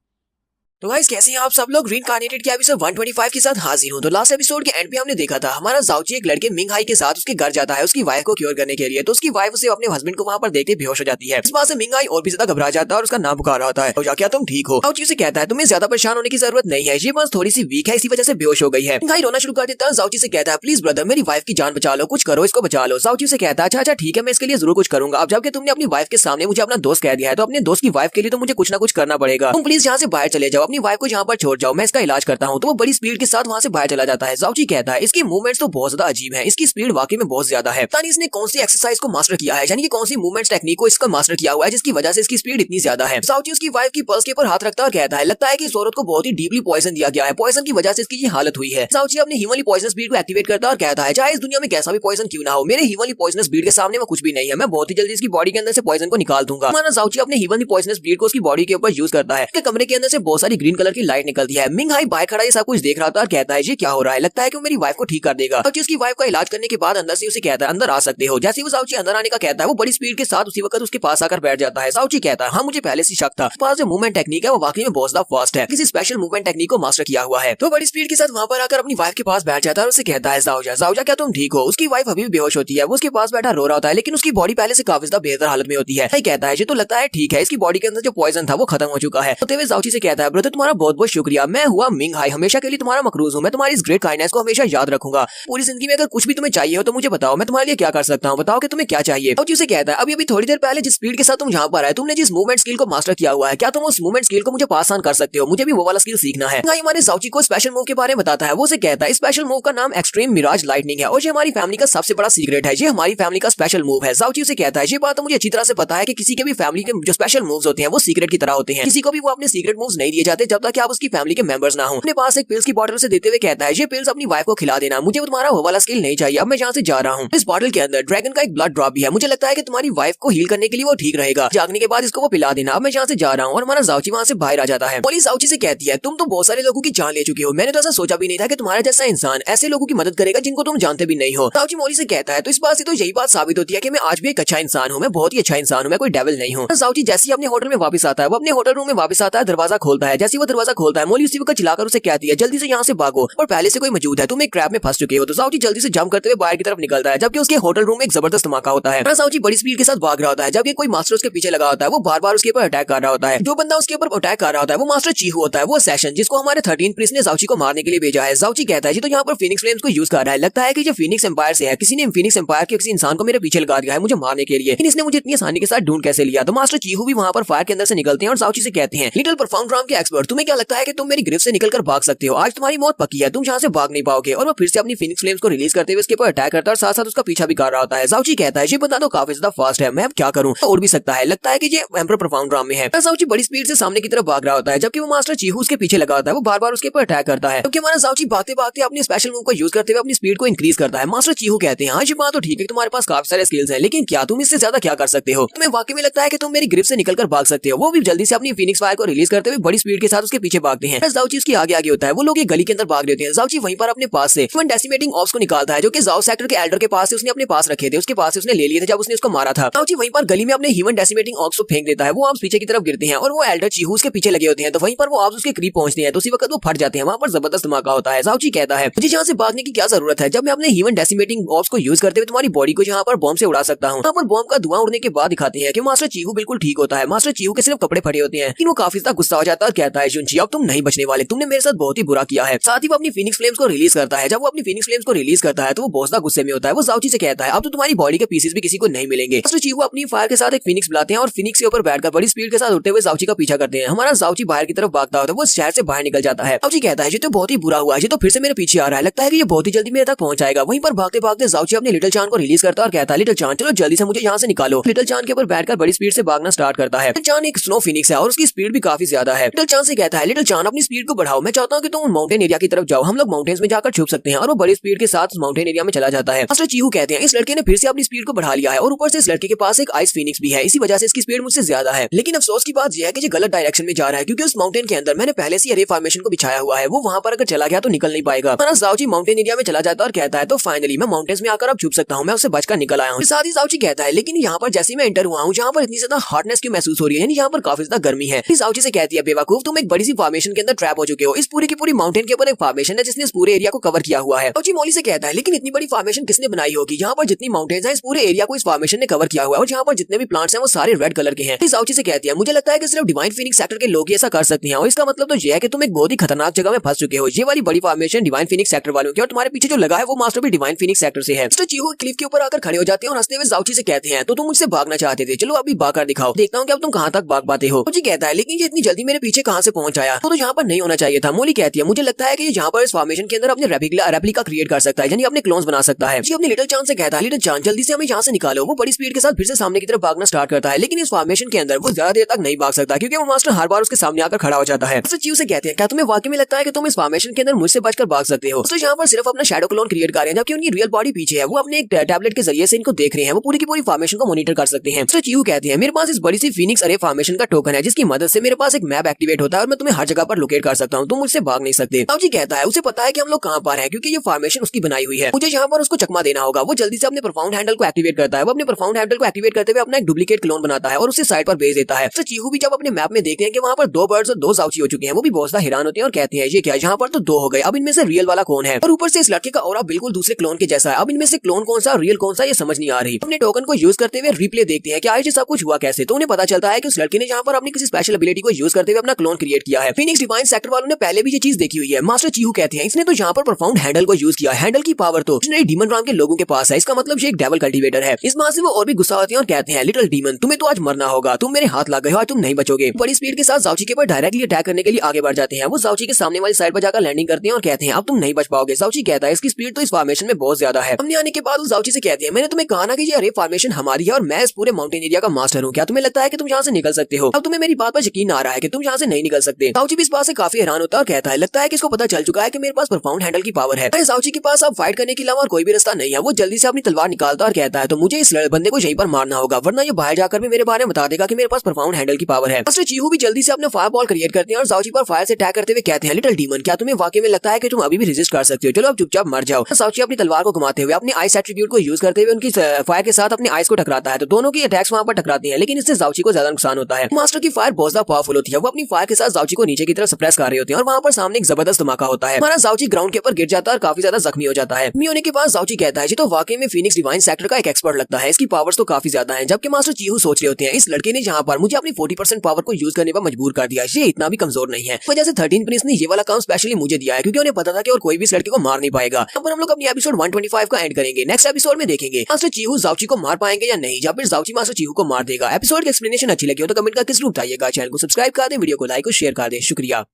तो गाइस कैसे हैं आप सब लोग। रीइंकार्नेटेड के एपिसोड 125 के साथ हाजिर हूं। तो लास्ट एपिसोड के एंड पे हमने देखा था हमारा जाओची एक लड़के मिंगहाई के साथ उसके घर जाता है उसकी वाइफ को क्योर करने के लिए। तो उसकी वाइफ उसे अपने हस्बैंड को वहां पर देखते बेहोश हो जाती है। इस बात से मिंगहाई और भी ज्यादा घबरा जाता है और उसका नाम पुकारा होता है तो क्या तुम ठीक हो। जाओची उसे कहता है तुम्हें ज्यादा परेशान होने की जरूरत नहीं है, ये बस थोड़ी सी वीक है इसी वजह से बेहोश हो गई है। मिंगहाई रोना शुरू कर देता है। जाओची से कहता है प्लीज ब्रदर मेरी वाइफ की जान बचा लो, कुछ करो इसको बचा लो। जाओची से कहता है अच्छा ठीक है मैं इसके लिए जरूर कुछ करूंगा। अब जबकि तुमने अपनी वाइफ के सामने मुझे अपना दोस्त कह दिया है तो अपने दोस्त की वाइफ के लिए तो मुझे कुछ ना कुछ करना पड़ेगा। तुम प्लीज यहाँ से बाहर चले जाओ, अपनी वाइफ को यहाँ पर छोड़ जाओ, मैं इसका इलाज करता हूँ। तो वो बड़ी स्पीड के साथ वहाँ से बाहर चला जाता है। जाओची कहता है इसकी मूवमेंट्स तो बहुत ज्यादा अजीब है, इसकी स्पीड वाकई में बहुत ज्यादा है। यानी इसने कौन सी एक्सरसाइज को मास्टर किया है, यानी कि कौन सी मूवमेंट टेक्निक को इसका मास्टर किया हुआ है जिसकी वजह से इसकी स्पीड इतनी ज्यादा है। जाओची उसकी वाइफ की पल्स के ऊपर हाथ रखता है और कहता है लगता है कि इस औरत को बहुत ही डीपली पॉइजन दिया गया है, पॉइजन की वजह से इसकी ये हालत हुई है। जाओची अपनी ह्यूमनली पॉइजनस ब्रीड को एक्टिवेट करता है और कहता है चाहे इस दुनिया में कैसा भी पॉइजन क्यों ना हो, मेरे ह्यूमनली पॉइजनस ब्रीड के सामने में कुछ भी नहीं है, मैं बहुत ही जल्दी इसकी बॉडी के अंदर से पॉइजन को निकाल दूंगा। माना जाओची अपने ह्यूमनली पॉइजनस ब्रीड को उसकी बॉडी के ऊपर यूज करता है। कमरे के अंदर से बहुत सारी ग्रीन कलर की लाइट निकलती है। मिंग हाई बाहर खड़ा ये सब कुछ देख रहा था और कहता है ये क्या हो रहा है, लगता है कि वो मेरी वाइफ को ठीक कर देगा। जाओची उसकी वाइफ का इलाज करने के बाद अंदर से उसे कहता है अंदर आ सकते हो। जैसे वो जाओची अंदर आने का कहता है वो बड़ी स्पीड के साथ उसी वक्त उसके पास आकर बैठ जाता है। जाओची कहता है हाँ मुझे पहले से शक था, पास जो मूवमेंट टेक्निक है वो वाकई में बहुत ज्यादा फास्ट है, किसी स्पेशल मूवमेंट टेक्निक को मास्टर किया हुआ है। तो बड़ी स्पीड के साथ वहाँ पर आकर अपनी वाइफ के पास बैठ जाता है और उसे कहता है जाओजा क्या तुम ठीक हो। उसकी वाइफ अभी भी बेहोश होती है, वो उसके पास बैठा रो रहा होता है, लेकिन उसकी बॉडी पहले से काफी ज्यादा बेहतर हालत में होती है। कहता है ये तो लगता है ठीक है, इसकी बॉडी के अंदर जो पॉइजन था वो खत्म हो चुका है। तो तेवे जाओची से कहता है ब्रदर तुम्हारा बहुत बहुत शुक्रिया, मैं हुआ मिंग हाई, हमेशा के लिए तुम्हारा मकरूज हूँ, मैं तुम्हारी इस ग्रेट काइंडनेस को हमेशा याद रखूंगा। पूरी जिंदगी में अगर कुछ भी तुम्हें चाहिए हो तो मुझे बताओ, मैं तुम्हारे लिए क्या कर सकता हूँ, बताओ कि तुम्हें क्या चाहिए। जाओची उसे कहता है अभी थोड़ी देर पहले जिस स्पीड के साथ तुम यहाँ पर आए, तुमने जिस मूवमेंट स्किल को मास्टर किया हुआ है, क्या तुम उस मूवमेंट स्किल को मुझे पास ऑन कर सकते हो, मुझे भी वो वाला स्किल सीखना है। हमारे जाओची को स्पेशल मूव के बारे में बताता है। वो उसे कहता है स्पेशल मूव का नाम एक्सट्रीम मिराज लाइटनिंग है और ये हमारी फैमिली का सबसे बड़ा सीक्रेट है, ये हमारी फैमिली का स्पेशल मूव है। जाओची उसे कहता है ये बात तो मुझे अच्छी तरह से पता है कि किसी के भी फैमिली के जो स्पेशल मूव्स होते हैं वो सीक्रेट की तरह होते हैं, किसी को भी वो अपने सीक्रेट मूव्स नहीं दिए जाते जब तक कि आप उसकी फैमिली के मेंबर्स ना हो। अपने पास एक पिल्स की बोतल से देते हुए कहता है ये पिल्स अपनी वाइफ को खिला देना, मुझे तुम्हारा वो वाला स्किल नहीं चाहिए, अब मैं यहाँ से जा रहा हूँ। इस बॉटल के अंदर ड्रैगन का एक ब्लड ड्रॉप भी है, मुझे लगता है कि तुम्हारी वाइफ को हील करने के लिए वो ठीक रहेगा, जागने के बाद इसको वो पिला देना, अब मैं यहाँ से जा रहा हूँ। और हमारा जाओची वहाँ से बाहर आ जाता है। पुलिस जाओची से कहती है तुम तो बहुत सारे लोगों की जान ले चुके हो, मैंने तो ऐसा सोचा भी नहीं था कि तुम्हारा जैसा इंसान ऐसे लोगों की मदद करेगा जिनको तुम जानते भी नहीं हो। जाओची मोली से कहता है तो इस बात से तो यही बात साबित होती है कि मैं आज भी एक अच्छा इंसान हूँ, मैं बहुत ही अच्छा इंसान हूँ, मैं कोई डेविल नहीं हूँ। जाओची जैसे ही अपने होटल में वापस आता है, वो अपने होटल रूम में वापस आता है, दरवाजा खोलता है। जैसे वो दरवाजा खोलता है मोली उसी वक्त चिल्लाकर उसे कहती है जल्दी से यहाँ से भागो और पहले से कोई मौजूद है, तुम एक ट्रैप में फंस चुके हो। तो जाओची जल्दी से जंप करते हुए बाहर की तरफ निकलता है, जबकि उसके होटल रूम में एक जबरदस्त धमाका होता है। जाओची बड़ी स्पीड के साथ भाग रहा होता है, जबकि कोई मास्टर उसके पीछे लगा होता है, वो बार बार उसके ऊपर अटैक कर रहा होता है। जो बंदा उसके ऊपर अटैक कर रहा होता है वो मास्टर चीहू होता है, वो सेशन जिसको हमारे 13 प्रिंस ने जाओची को मारने के लिए भेजा है। जाओची कहता है तो यहाँ पर फिनिक्स फ्लेम्स को यूज कर रहा है, लगता है कि ये फिनिक्स एम्पायर से है, किसी ने फिनिक्स एम्पायर के किसी इंसान को मेरे पीछे लगा दिया है मुझे मारने के लिए, लेकिन इसने मुझे इतनी आसानी के साथ ढूंढ कैसे लिया। तो मास्टर चीहू भी वहाँ पर फायर के अंदर से निकलते हैं और जाओची से कहते हैं लिटिल परफॉर्म ड्राम के एक्सपर्ट, तुम्हें क्या लगता है कि तुम मेरी ग्रिफ से निकलकर भाग सकते हो, आज तुम्हारी मौत पक्की है, तुम यहाँ से भाग नहीं पाओगे। और वो फिर से अपनी फिनिक्स फ्लेम्स को रिलीज करते हुए उसके ऊपर अटैक करता है और साथ साथ उसका पीछा भी कर रहा होता है। जाओची कहता है ये बंदा तो काफी ज्यादा फास्ट है, मैं अब क्या करूँ, उड़ भी सकता है, लगता है कि ये एम्परर परफॉर्म ड्राम में है। जाओची बड़ी स्पीड से सामने की तरफ भाग रहा होता है, जबकि वो मास्टर चीहू उसके पीछे लगा होता है, वो बार बार उसके ऊपर अटैक करता है। क्योंकि हमारा जाओची भागते भागते अपने स्पेशल मूव को यूज करते हुए अपनी स्पीड को इंक्रीज करता है। मास्टर चीहू कहते हैं हाँ ये बात तो ठीक है, तुम्हारे पास काफी सारे स्किल्स हैं, लेकिन क्या तुम इससे ज्यादा क्या कर सकते हो, तुम्हें वाकई में लगता है कि तुम मेरी ग्रिप से निकलकर भाग सकते हो। वो भी जल्दी से अपनी फिनिक्स फायर को रिलीज करते हुए बड़ी स्पीड के साथ उसके पीछे भागते हैं। जाओची उसके आगे आगे होता है, वो लोग एक गली के अंदर भाग रहे हैं। जाओची वहीं पर अपने पास से डेसिमेटिंग ऑब्स को निकालता है, जो कि जाओ सेक्टर के एल्डर के पास से उसने अपने पास रखे थे, उसके पास से उसने ले लिए थे जब उसने उसको मारा था। जाओची वहीं पर गली में अपने ह्यूमन डेसिमेटिंग ऑब्स को फेंक देता है, वो ऑब्स पीछे की तरफ गिरते हैं और वो एल्डर चीहू उसके पीछे लगे होते हैं। तो वहीं पर वो ऑब्स उसके करीब पहुंचते हैं, तो उसी वक्त वो फट जाते हैं, वहां पर जबरदस्त धमाका होता है। जाओची कहता है मुझे यहाँ से भागने की क्या जरूरत है, जब मैं अपने ह्यूमन डेसिमेटिंग ऑब्स को यूज करते हुए तुम्हारी बॉडी को यहाँ पर बॉम्ब से उड़ा सकता हूँ। यहाँ पर बॉम्ब का धुआं उड़ने के बाद दिखाते हैं कि मास्टर चीहू बिल्कुल ठीक होता है, मास्टर चीहू के सिर्फ कपड़े फटे होते हैं, लेकिन वो काफी ज्यादा गुस्सा हो जाता है और कहता है जुनची अब तुम नहीं बचने वाले, तुमने मेरे साथ बहुत ही बुरा किया है। साथ ही वो अपनी फिनिक्स फ्लेम्स को रिलीज करता है। जब वो अपनी फिनिक्स फ्लेम्स को रिलीज करता है तो वो बहुत ज्यादा गुस्से में होता है। वो जाओची से कहता है अब तो तुम्हारी बॉडी के पीसेस भी किसी को नहीं मिलेंगे। मास्टर चीहू अपनी फायर के साथ एक फिनिक्स बुलाते हैं और फिनिक्स के ऊपर बैठकर बड़ी स्पीड के साथ उड़ते हुए जाओची का पीछा करते हैं। हमारा जाओची बाहर की तरफ भागता होता है, वो शहर से बाहर निकल जाता है। जाओची कहता है ये तो बहुत ही बुरा हुआ है, ये तो फिर से मेरे पीछे आ रहा है, लगता है कि ये बहुत ही जल्दी मेरे तक पहुंच जाएगा। वहीं पर भागते भागते जाओची अपने लिटिल चान को रिलीज करता है और कहता है लिटिल चान चलो जल्दी से मुझे यहाँ से निकालो। लिटिल चान के ऊपर बैठकर बड़ी स्पीड से भागना स्टार्ट करता है। लिटिल चान एक स्नो फिनिक्स है और उसकी स्पीड भी काफी ज्यादा है। लिटिल चान से कहता है लिटिल चान अपनी स्पीड को बढ़ाओ, मैं चाहता हूँ कि तुम माउंटेन एरिया की तरफ जाओ, हम लोग माउंटेन्स में जाकर छुप सकते हैं। और वो बड़ी स्पीड के साथ माउंटेन एरिया में चला जाता है। मास्टर चीहू कहते हैं इस लड़के ने फिर से अपनी स्पीड को बढ़ा लिया है और ऊपर से इस लड़के के पास एक आइस फिनिक्स भी है, इसी वजह से इसकी स्पीड मुझसे ज्यादा है। लेकिन अफसोस की बात यह है कि ये गलत डायरेक्शन में जा रहा है, क्योंकि उस माउंटेन के अंदर मैंने पहले से रे फॉर्मेशन को बिछाया हुआ है, वो वहां पर अगर चला गया तो निकल नहीं पाएगा। हमारा जाओची माउंटेन एरिया में चला जाता है और कहता है तो फाइनली मैं माउंटेन्स में आकर अब छुप सकता हूँ, मैं उससे बचकर निकल आया हूँ। साथ ही जाओची कहता है लेकिन यहाँ पर जैसे मैं एंटर हुआ हूँ यहाँ पर इतनी ज्यादा हॉटनेस क्यों महसूस हो रही है, यानी यहाँ पर काफी ज्यादा गर्मी है। जाओची से कहती है बेवकूफ तुम एक बड़ी सी फॉर्मेशन के अंदर ट्रैप हो चुके हो, इस पूरी की पूरी माउंटेन के ऊपर एक फॉर्मेशन है जिसने इस पूरे एरिया को कवर किया हुआ है। जाओची मोली से कहता है लेकिन इतनी बड़ी फॉर्मेशन किसने बनाई होगी, यहाँ पर जितनी माउंटेन्स हैं इस पूरे एरिया को इस फॉर्मेशन ने कवर किया हुआ है और यहाँ पर जितने भी प्लांट्स हैं वो सारे रेड कलर के हैं। जाओची से कहती है मुझे लगता है कि सिर्फ डिवाइन फिनिक्स सेक्टर के लोग ही ऐसा कर सकते हैं और इसका मतलब तो ये है कि तुम एक बहुत ही खतरनाक जगह में फंस चुके हो। ये वाली बड़ी फॉर्मेशन डिवाइन फिनिक्स सेक्टर वालों की और तुम्हारे पीछे जो लगा है वो मास्टर भी डिवाइन फिनिक्स सेक्टर से है। मिस्टर चीहू क्लिफ के ऊपर आकर खड़े हो जाते हैं और हंसते हुए जाओची से कहते हैं तो तुम मुझसे भागना चाहते थे, चलो अभी भाग कर दिखाओ, देखता हूँ कि अब तुम कहाँ तक भाग पाते हो। जाओची कहता है लेकिन ये इतनी जल्दी मेरे पीछे कहाँ कहाँ से पहुंच आया, तो यहाँ पर नहीं होना चाहिए था। मोली कहती है मुझे लगता है कि यहाँ पर इस फॉर्मेशन के अंदर अपने रेप्लिका क्रिएट कर सकता है, यानी अपने क्लोन्स बना सकता है। अपने लिटिल चान से कहता है लिटिल चान जल्दी से हमें यहाँ से निकालो। वो बड़ी स्पीड के साथ फिर से सामने की तरफ भागना स्टार्ट करता है, लेकिन इस फॉर्मेशन के अंदर वो ज्यादा देर तक नहीं भाग सकता क्योंकि वो मास्टर हर बार उसके सामने आकर खड़ा हो जाता है। चीयू से कहते हैं क्या तुम्हें वाकई में लगता है कि तुम इस फॉर्मेशन के अंदर मुझसे बचकर भाग सकते हो। तो यहाँ पर सिर्फ अपना शैडो क्लोन क्रिएट कर रहे हैं, जबकि उनकी रियल बॉडी पीछे है। वो अपने एक टैबलेट के जरिए से इनको देख रहे हैं, वो पूरी की पूरी फॉर्मेशन को मॉनिटर कर सकते हैं। चीयू कहते हैं मेरे पास इस बड़ी सी फीनिक्स अरे फॉर्मेशन का टोकन है, जिसकी मदद से मेरे पास एक मैप एक्टिवेट होता है और मैं तुम्हें हर जगह पर लोकेट कर सकता हूँ, तुम मुझसे भाग नहीं सकते। ताऊजी कहता है उसे पता है कि हम लोग कहाँ पर हैं क्योंकि ये फॉर्मेशन उसकी बनाई हुई है, मुझे यहाँ पर उसको चकमा देना होगा। वो जल्दी से अपने प्रोफाउंड हैंडल को एक्टिवेट करता है। वो अपने प्रोफाउंड हैंडल को एक्टिवेट करते हुए अपना एक डुप्लीकेट क्लोन बनाता है और उसे साइड पर भेज देता है। तो चीहू भी जब अपने मैप में देखते हैं कि वहाँ पर 2 बर्ड्स और 2 जाउची हो चुके हैं, वो भी बहुत हैरान होते हैं और कहते हैं ये क्या, यहाँ पर तो 2 हो गए, अब इनमें से रियल वाला कौन है। और ऊपर से इस लड़के का ऑरा बिल्कुल दूसरे क्लोन के जैसा है। अब इनमें से क्लोन कौन सा रियल कौन सा ये समझ नहीं आ रही। अपने टोकन को यूज करते हुए रिप्ले देखते हैं कि आखिर सब कुछ हुआ कैसे। तो उन्हें पता चलता है कि उस लड़के ने यहाँ पर अपनी किसी स्पेशल एबिलिटी को यूज करते हुए अपना क्लोन क्रिएट किया है। फिनिक्स डिवाइन सेक्टर वालों ने पहले भी ये चीज देखी हुई है। मास्टर चीहू कहते हैं इसने तो यहाँ पर प्रोफाउंड हैंडल को यूज किया। हैंडल की पावर तो डीमन राम के लोगों के पास है, इसका मतलब ये एक डेविल कल्टीवेटर है। इस बात से वो और भी गुस्सा होते हैं और कहते हैं लिटिल डीमन तुम्हें तो आज मरना होगा, तुम मेरे हाथ लग गए हो, आज तुम नहीं बचोगे। बड़ी स्पीड के साथ जाउची के ऊपर डायरेक्टली अटैक करने के लिए आगे बढ़ जाते हैं। वो जाउची के सामने वाली साइड पर जाकर लैंडिंग करते हैं और कहते हैं अब तुम नहीं बच पाओगे। जाउची कहता है इसकी स्पीड तो इस फॉर्मेशन में बहुत ज्यादा है। हमने आने के बाद उस जाउची से कहते हैं मैंने तुम्हें कहा ना कि ये अरे फॉर्मेशन हमारी है और मैं इस पूरे माउंटेन एरिया का मास्टर हूँ, क्या तुम्हें लगता है कि तुम यहाँ से निकल सकते हो। अब तुम्हें मेरी बात पर यकीन आ रहा है कि तुम यहाँ से नहीं निकल सकते। जाउची भी इस बात से काफी हैरान होता है और कहता है लगता है कि इसको पता चल चुका है कि मेरे पास प्रोफाउंड हैंडल की पावर है। जाउची के पास अब फाइट करने के अलावा और कोई भी रास्ता नहीं है। वो जल्दी से अपनी तलवार निकालता और कहता है तो मुझे इस बंदे को यहीं पर मारना होगा, वरना ये बाहर जाकर भी मेरे बारे में बता देगा कि मेरे पास प्रोफाउंड हैंडल की पावर है। मास्टर चीहू भी जल्दी से अपने फायर बॉल क्रिएट करते हैं और जाउची पर फायर से अटैक करते हुए कहते हैं लिटिल डीमन क्या तुम्हें वाकई में लगता है कि तुम अभी भी रेजिस्ट कर सकते हो, चलो अब चुपचाप मर जाओ। जाउची अपनी तलवार को घुमाते हुए अपने आइस एट्रीब्यूट को यूज करते हुए उनकी फायर के साथ अपने आइस को टकराता है, तो दोनों की अटैक्स वहां पर टकराती हैं, लेकिन इससे जाउची को ज्यादा नुकसान होता है। मास्टर की फायर बहुत ज्यादा पावरफुल होती है। वो अपनी फायर के साथ जाउची को नीचे की तरफ सप्रेस कर रहे होते हैं और वहां पर सामने एक जबरदस्त धमाका होता है। हमारा जाउची ग्राउंड के ऊपर गिर जाता है और काफी ज्यादा जख्मी हो जाता है। होने के बाद जाउची कहता है जी तो वाकई में फिनिक्स डिवाइन सेक्टर का एक एक्सपर्ट लगता है, इसकी पावर्स तो काफी ज्यादा है। जबकि मास्टर चीहू सोच रहे होते हैं इस लड़के ने यहाँ पर मुझे अपनी 40% पावर को यूज करने पर मजबूर कर दिया, ये इतना भी कमजोर नहीं है। वजह से 13 प्रिंस ने ये वाला काम स्पेशली मुझे दिया है क्योंकि उन्हें पता था कि और कोई भी इस लड़के को मार नहीं पाएगा। अब पर हम लोग अपनी एपिसोड 125 का एंड करेंगे। नेक्स्ट एपिसोड में देखेंगे मास्टर चीहू जाउची को मार पाएंगे या नहीं, या फिर जाउची मास्टर चीहू को मार देगा। एपिसोड की एक्सप्लेनेशन अच्छी लगी हो तो कमेंट करके जरूर बताइएगा। चैनल को सब्सक्राइब कर दें, वीडियो को लाइक और शेयर कर दें। शुक्रिया।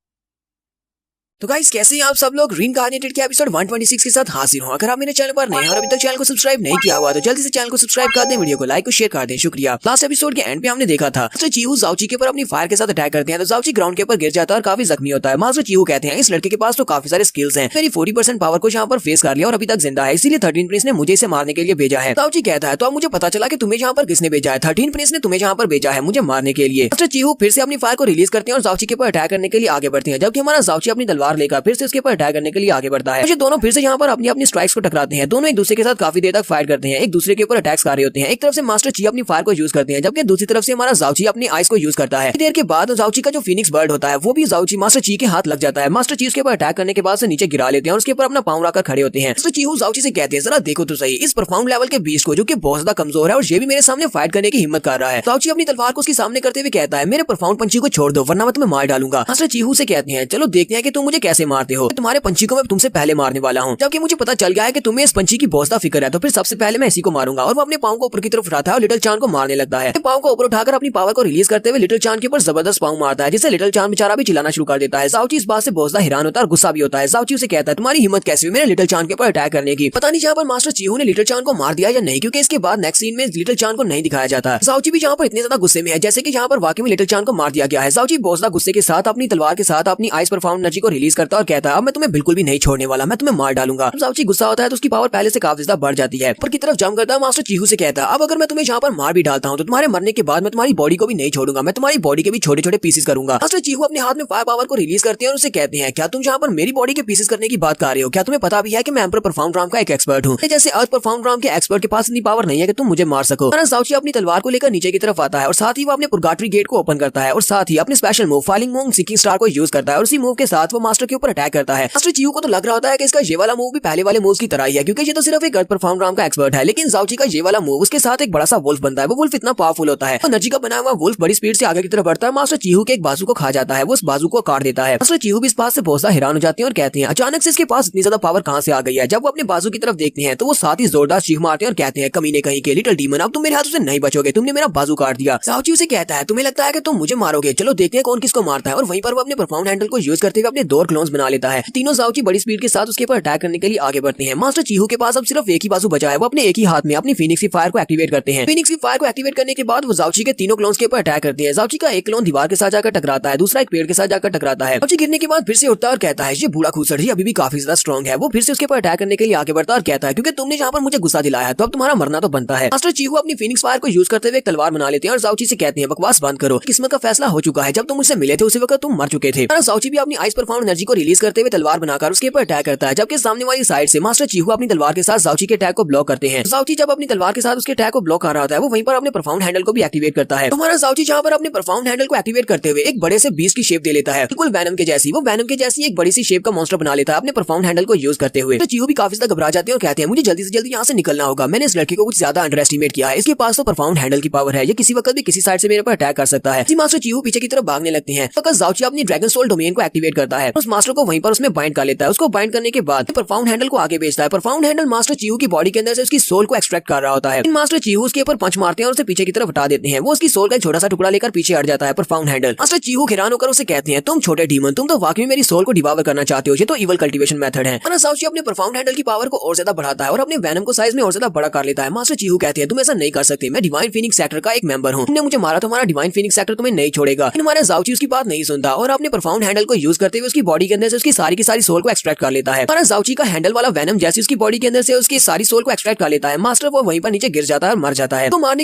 तो गाइस कैसे हैं आप सब लोग, रीइंकार्नेटेड के एपिसोड 126 के साथ हाजिर हूं। अगर आप मेरे चैनल पर नए हैं और अभी तक चैनल को सब्सक्राइब नहीं किया हुआ तो जल्दी से चैनल को सब्सक्राइब कर दें, वीडियो को लाइक और शेयर कर दें। शुक्रिया। लास्ट एपिसोड के एंड पे हमने देखा था मास्टर चीहू जाउची के ऊपर अपनी फायर के साथ अटैक करते हैं तो जाउची ग्राउंड के ऊपर गिर जाता है और काफी जख्मी होता है। मास्टर चीहू कहते हैं इस लड़के के पास तो काफी सारे स्किल्स हैं, मेरी 40% पावर को यहाँ पर फेस कर लिया और अभी तक जिंदा है, इसीलिए 13 प्रिंस ने मुझे इसे मारने के लिए भेजा है। जाउची कहता है तो अब मुझे पता चला कि तुम्हें यहाँ पर किसने भेजा है, 13 प्रिंस ने तुम्हें यहाँ पर भेजा है मुझे मारने के लिए। मास्टर चीहू फिर से अपनी फायर को रिलीज करते हैं और जाउची के ऊपर अटैक करने के लिए आगे बढ़ते हैं, जबकि हमारा जाउची अपनी तलवार लेकर फिर से उसके अटैक करने के लिए आगे बढ़ता है। दोनों फिर से यहाँ पर अपनी अपनी स्ट्राइक्स को टकराते हैं। दोनों एक दूसरे के साथ काफी देर तक फाइट करते हैं, एक दूसरे के ऊपर अटैक्स कर रहे होते हैं। एक तरफ से मास्टर ची अपनी फायर को यूज करते हैं, जबकि दूसरी तरफ से हमारा जाउची अपनी आइस को यूज करता है। देर के बाद जाउची का जो फिनिक्स बर्ड होता है वो भी जाउची मास्टर ची के हाथ लग जाता है। मास्टर ची उसके ऊपर अटैक करने के बाद से नीचे गिरा लेते हैं और उसके ऊपर अपना पांव रखकर खड़े होते हैं। मास्टर चीहू जाउची से कहते हैं जरा देखो तो सही इस प्रोफाउंड लेवल के बीच को जो कि बहुत ज्यादा कमजोर है और ये भी मेरे सामने फाइट करने की हिम्मत कर रहा है। जाउची अपनी तलवार को उसके सामने करते हुए कहता है मेरे प्रोफाउंड पंछी को छोड़ दो वरना मैं तुम्हें मार डालूंगा। मास्टर चीहू से कहते हैं चलो देखते हैं कि तुम मुझे कैसे मारते हो, तुम्हारे पंछी को मैं तुमसे पहले मारने वाला हूँ। जबकि मुझे पता चल गया है कि तुम्हें इस पंछी की बहुत ज्यादा फिक्र है तो फिर सबसे पहले मैं इसी को मारूंगा। और वो अपने पांव को ऊपर की तरफ उठाता है और लिटिल चान को मारने लगता है। पांव को ऊपर उठाकर अपनी पावर को रिलीज करते हुए लिटिल चान के ऊपर जबरदस्त पांव मारता है, जिससे लिटिल चान बेचारा भी चिल्लाना शुरू कर देता है। जाउची इस बात से बहुत ज्यादा हैरान होता है और गुस्सा भी होता है। जाउची उसे कहता है तुम्हारी हिम्मत कैसे हुई मेरे लिटिल चान के ऊपर अटैक करने की। पता नहीं यहाँ पर मास्टर चीहू ने लिटिल चान को मार दिया या नहीं, क्योंकि इसके बाद नेक्स्ट सीन में लिटिल चान को नहीं दिखाया जाता। जाउची भी यहाँ पर इतने ज्यादा गुस्से में है जैसे कि यहाँ पर वाकई में लिटिल चान को मार दिया गया है। जाउची बहुत ज्यादा गुस्से के साथ अपनी तलवार के साथ अपनी आइस प्रोफाउंड एनर्जी को रिलीज करता है और कहता है अब मैं तुम्हें बिल्कुल भी नहीं छोड़ने वाला, मैं तुम्हें मार डालूंगा। जाउची गुस्सा होता है तो उसकी पावर पहले से काफी ज्यादा बढ़ जाती है। ऊपर की तरफ जंप करता है। मास्टर चीहू से कहता है अब अगर मैं तुम्हें यहाँ पर मार भी डालता हूँ तो तुम्हारे मरने के बाद मैं तुम्हारी बॉडी को भी नहीं छोड़ूंगा, मैं तुम्हारी बॉडी के भी छोटे छोटे पीसेस करूंगा। मास्टर चीहू अपने हाथ में फायर पावर को रिलीज करते हैं और उसे कहते हैं क्या तुम यहाँ पर मेरी बॉडी के पीसेस करने की बात कर रहे हो, क्या तुम्हें पता भी है कि मैं एम्परर प्रोफाउंड राम का एक एक्सपर्ट हूँ। जैसे अर्थ प्रोफाउंड राम के एक्सपर्ट के पास इतनी पावर नहीं है कि तुम मुझे मार सको। जाउची अपनी तलवार को लेकर नीचे की तरफ आता है और साथ ही वो अपने पुरगाटरी गेट को ओपन करता है और साथ ही अपने special move filing move seeking star को यूज करता है और उसी मूव के साथ वो मास्टर के ऊपर अटैक करता है। मास्टर चिहू को तो लग रहा होता है कि इसका ये वाला मूव भी पहले वाले मूव्स की तरह ही है, क्योंकि ये तो सिर्फ एक परफॉर्म राम का एक्सपर्ट है। लेकिन जाओची का ये वाला मूव उसके साथ एक बड़ा सा वुल्फ बनता है। वो वुल्फ इतना पावरफुल होता है, एनर्जी का बना हुआ वुल्फ बड़ी स्पीड से आगे की तरफ बढ़ता है। मास्टर चिहू के एक बाजू को खा जाता है, वो उस बाजू को काट देता है। मास्टर चिहू भी इस बात से बहुत ज्यादा हैरान हो जाते हैं और कहते हैं अचानक से इसके पास इतनी ज्यादा पावर कहां से आ गई है। जब वो अपने बाजू की तरफ देखते हैं तो वो साथ ही जोरदार चीख मारते हैं और कहते हैं कमीने कहीं के लिटिल डीमन, अब तुम मेरे हाथों से नहीं बचोगे, तुमने मेरा बाजू काट दिया। जाओची उसे कहता है तुम्हें लगता है कि तुम मुझे मारोगे, चलो देखते हैं कौन किसको मारता है। और वहीं पर वो अपने परफॉर्म हैंडल को यूज करते हुए अपने 2 क्लोन्स बना लेता है। तीनों जाओची बड़ी स्पीड के साथ उसके ऊपर अटैक करने के लिए आगे बढ़ते हैं। मास्टर चिहू के पास अब सिर्फ एक ही बाजू बचा है। वो अपने एक ही हाथ में अपनी फीनिक्स की फायर को एक्टिवेट करते हैं। फीनिक्स की फायर को एक्टिवेट करने के बाद वो जाओची के तीनों क्लोन्स के ऊपर अटैक करते हैं। जाओची का एक क्लोन दीवार के साथ जाकर टकराता है, दूसरा एक पेड़ के साथ जाकर टकराता है। जाओची गिरने के बाद फिर से उठता है और कहता है ये बूढ़ा खूसड़ ही अभी भी काफी ज्यादा स्ट्रॉन्ग है। वो फिर से उसके ऊपर अटैक करने के लिए आगे बढ़ता है और कहता है क्योंकि तुमने जहाँ पर मुझे गुस्सा दिलाया तो अब तुम्हारा मरना तो बनता है। मास्टर चिहू अपनी फीनिक्स फायर को यूज करते हुए एक तलवार बना लेते हैं और जाओची से कहते हैं बकवास बंद करो, किस्मत का फैसला हो चुका है, जब तुम मुझसे मिले थे उसी वक्त तुम मर चुके थे। जाओची भी अपनी आइस परफॉर्म एनर्जी को रिलीज करते हुए तलवार बनाकर उसके ऊपर अटैक करता है, जबकि सामने वाली साइड से मास्टर चिहू अपनी तलवार के साथ जाओची के अटैक को ब्लॉक करते हैं। जाओची जब अपनी तलवार के साथ उसके अटैक को ब्लॉक कर रहा होता है वो वहीं पर अपने परफॉर्म हैंडल को भी एक्टिवेट करता है। हमारा जाओची जहाँ पर अपने परफॉर्म हैंडल को एक्टिवेट करते हुए एक बड़े से बीस्ट की शेप दे लेता है, बिल्कुल वैनम के जैसी। वो वैनम के जैसी एक बड़ी सी शेप का मॉन्स्टर बना लेता है अपने परफॉर्म हैंडल को यूज करते हुए। तो चिहू भी काफी ज्यादा घबरा जाते हैं और कहते हैं मुझे जल्दी से जल्दी यहाँ से निकलना होगा, मैंने इस लड़के को कुछ ज्यादा अंडर एस्टिमेट किया है, इसके पास तो परफॉर्म हैंडल की पावर है, ये किसी वक्त भी किसी साइड से मेरे पर अटैक कर सकता है। मास्टर चिहू पीछे की तरफ भागने लगते हैं तो जाओची अपनी ड्रैगन सोल डोमेन को एक्टिवेट करता है, उस मास्टर को वहीं पर उसमें बाइंड कर लेता है। उसको बाइंड करने के बाद परफॉर्म हैंडल को आगे भेजता है। परफॉर्म हैंडल मास्टर चिहू की बॉडी के अंदर से उसकी सोल को एक्सट्रैक्ट कर रहा होता है। मास्टर चिहू उसके ऊपर पंच मारते हैं और उसे पीछे की तरफ हटा देते हैं। वो उसकी सोल का एक छोटा सा टुकड़ा लेकर पीछे हट जाता है। परफॉर्म हैंडल मास्टर चिहू हैरान होकर उसे कहते हैं तुम छोटे डीमन, तुम तो वाकई मेरी सोल को डिवावर करना चाहते हो, ये तो इवल कल्टीवेशन मेथड है। जाओची अपने परफॉर्म हैंडल की पावर को और ज्यादा बढ़ाता है और अपने वैनम को साइज में और ज्यादा बड़ा कर लेता है। मास्टर चिहू कहते हैं तुम ऐसा नहीं कर सकते, मैं डिवाइन फीनिक्स सेक्टर का एक मेंबर हूँ, तुमने मुझे मारा तो हमारा डिवाइन फीनिक्स सेक्टर तुम्हें नहीं छोड़ेगा। हमारा जाओची उसकी बात नहीं सुनता और अपने परफॉर्म हैंडल को यूज करते हुए उसकी बॉडी के अंदर से उसकी सारी की सारी सोल को एक्सट्रैक्ट कर लेता है। हमारा जाओची का हैंडल वाला वैनम जैसे उसकी बॉडी के अंदर से उसकी सारी सोल को एक्सट्रैक्ट कर लेता है। मास्टर वो वहीं पर नीचे गिर जाता है और मर जाता है। तो मारने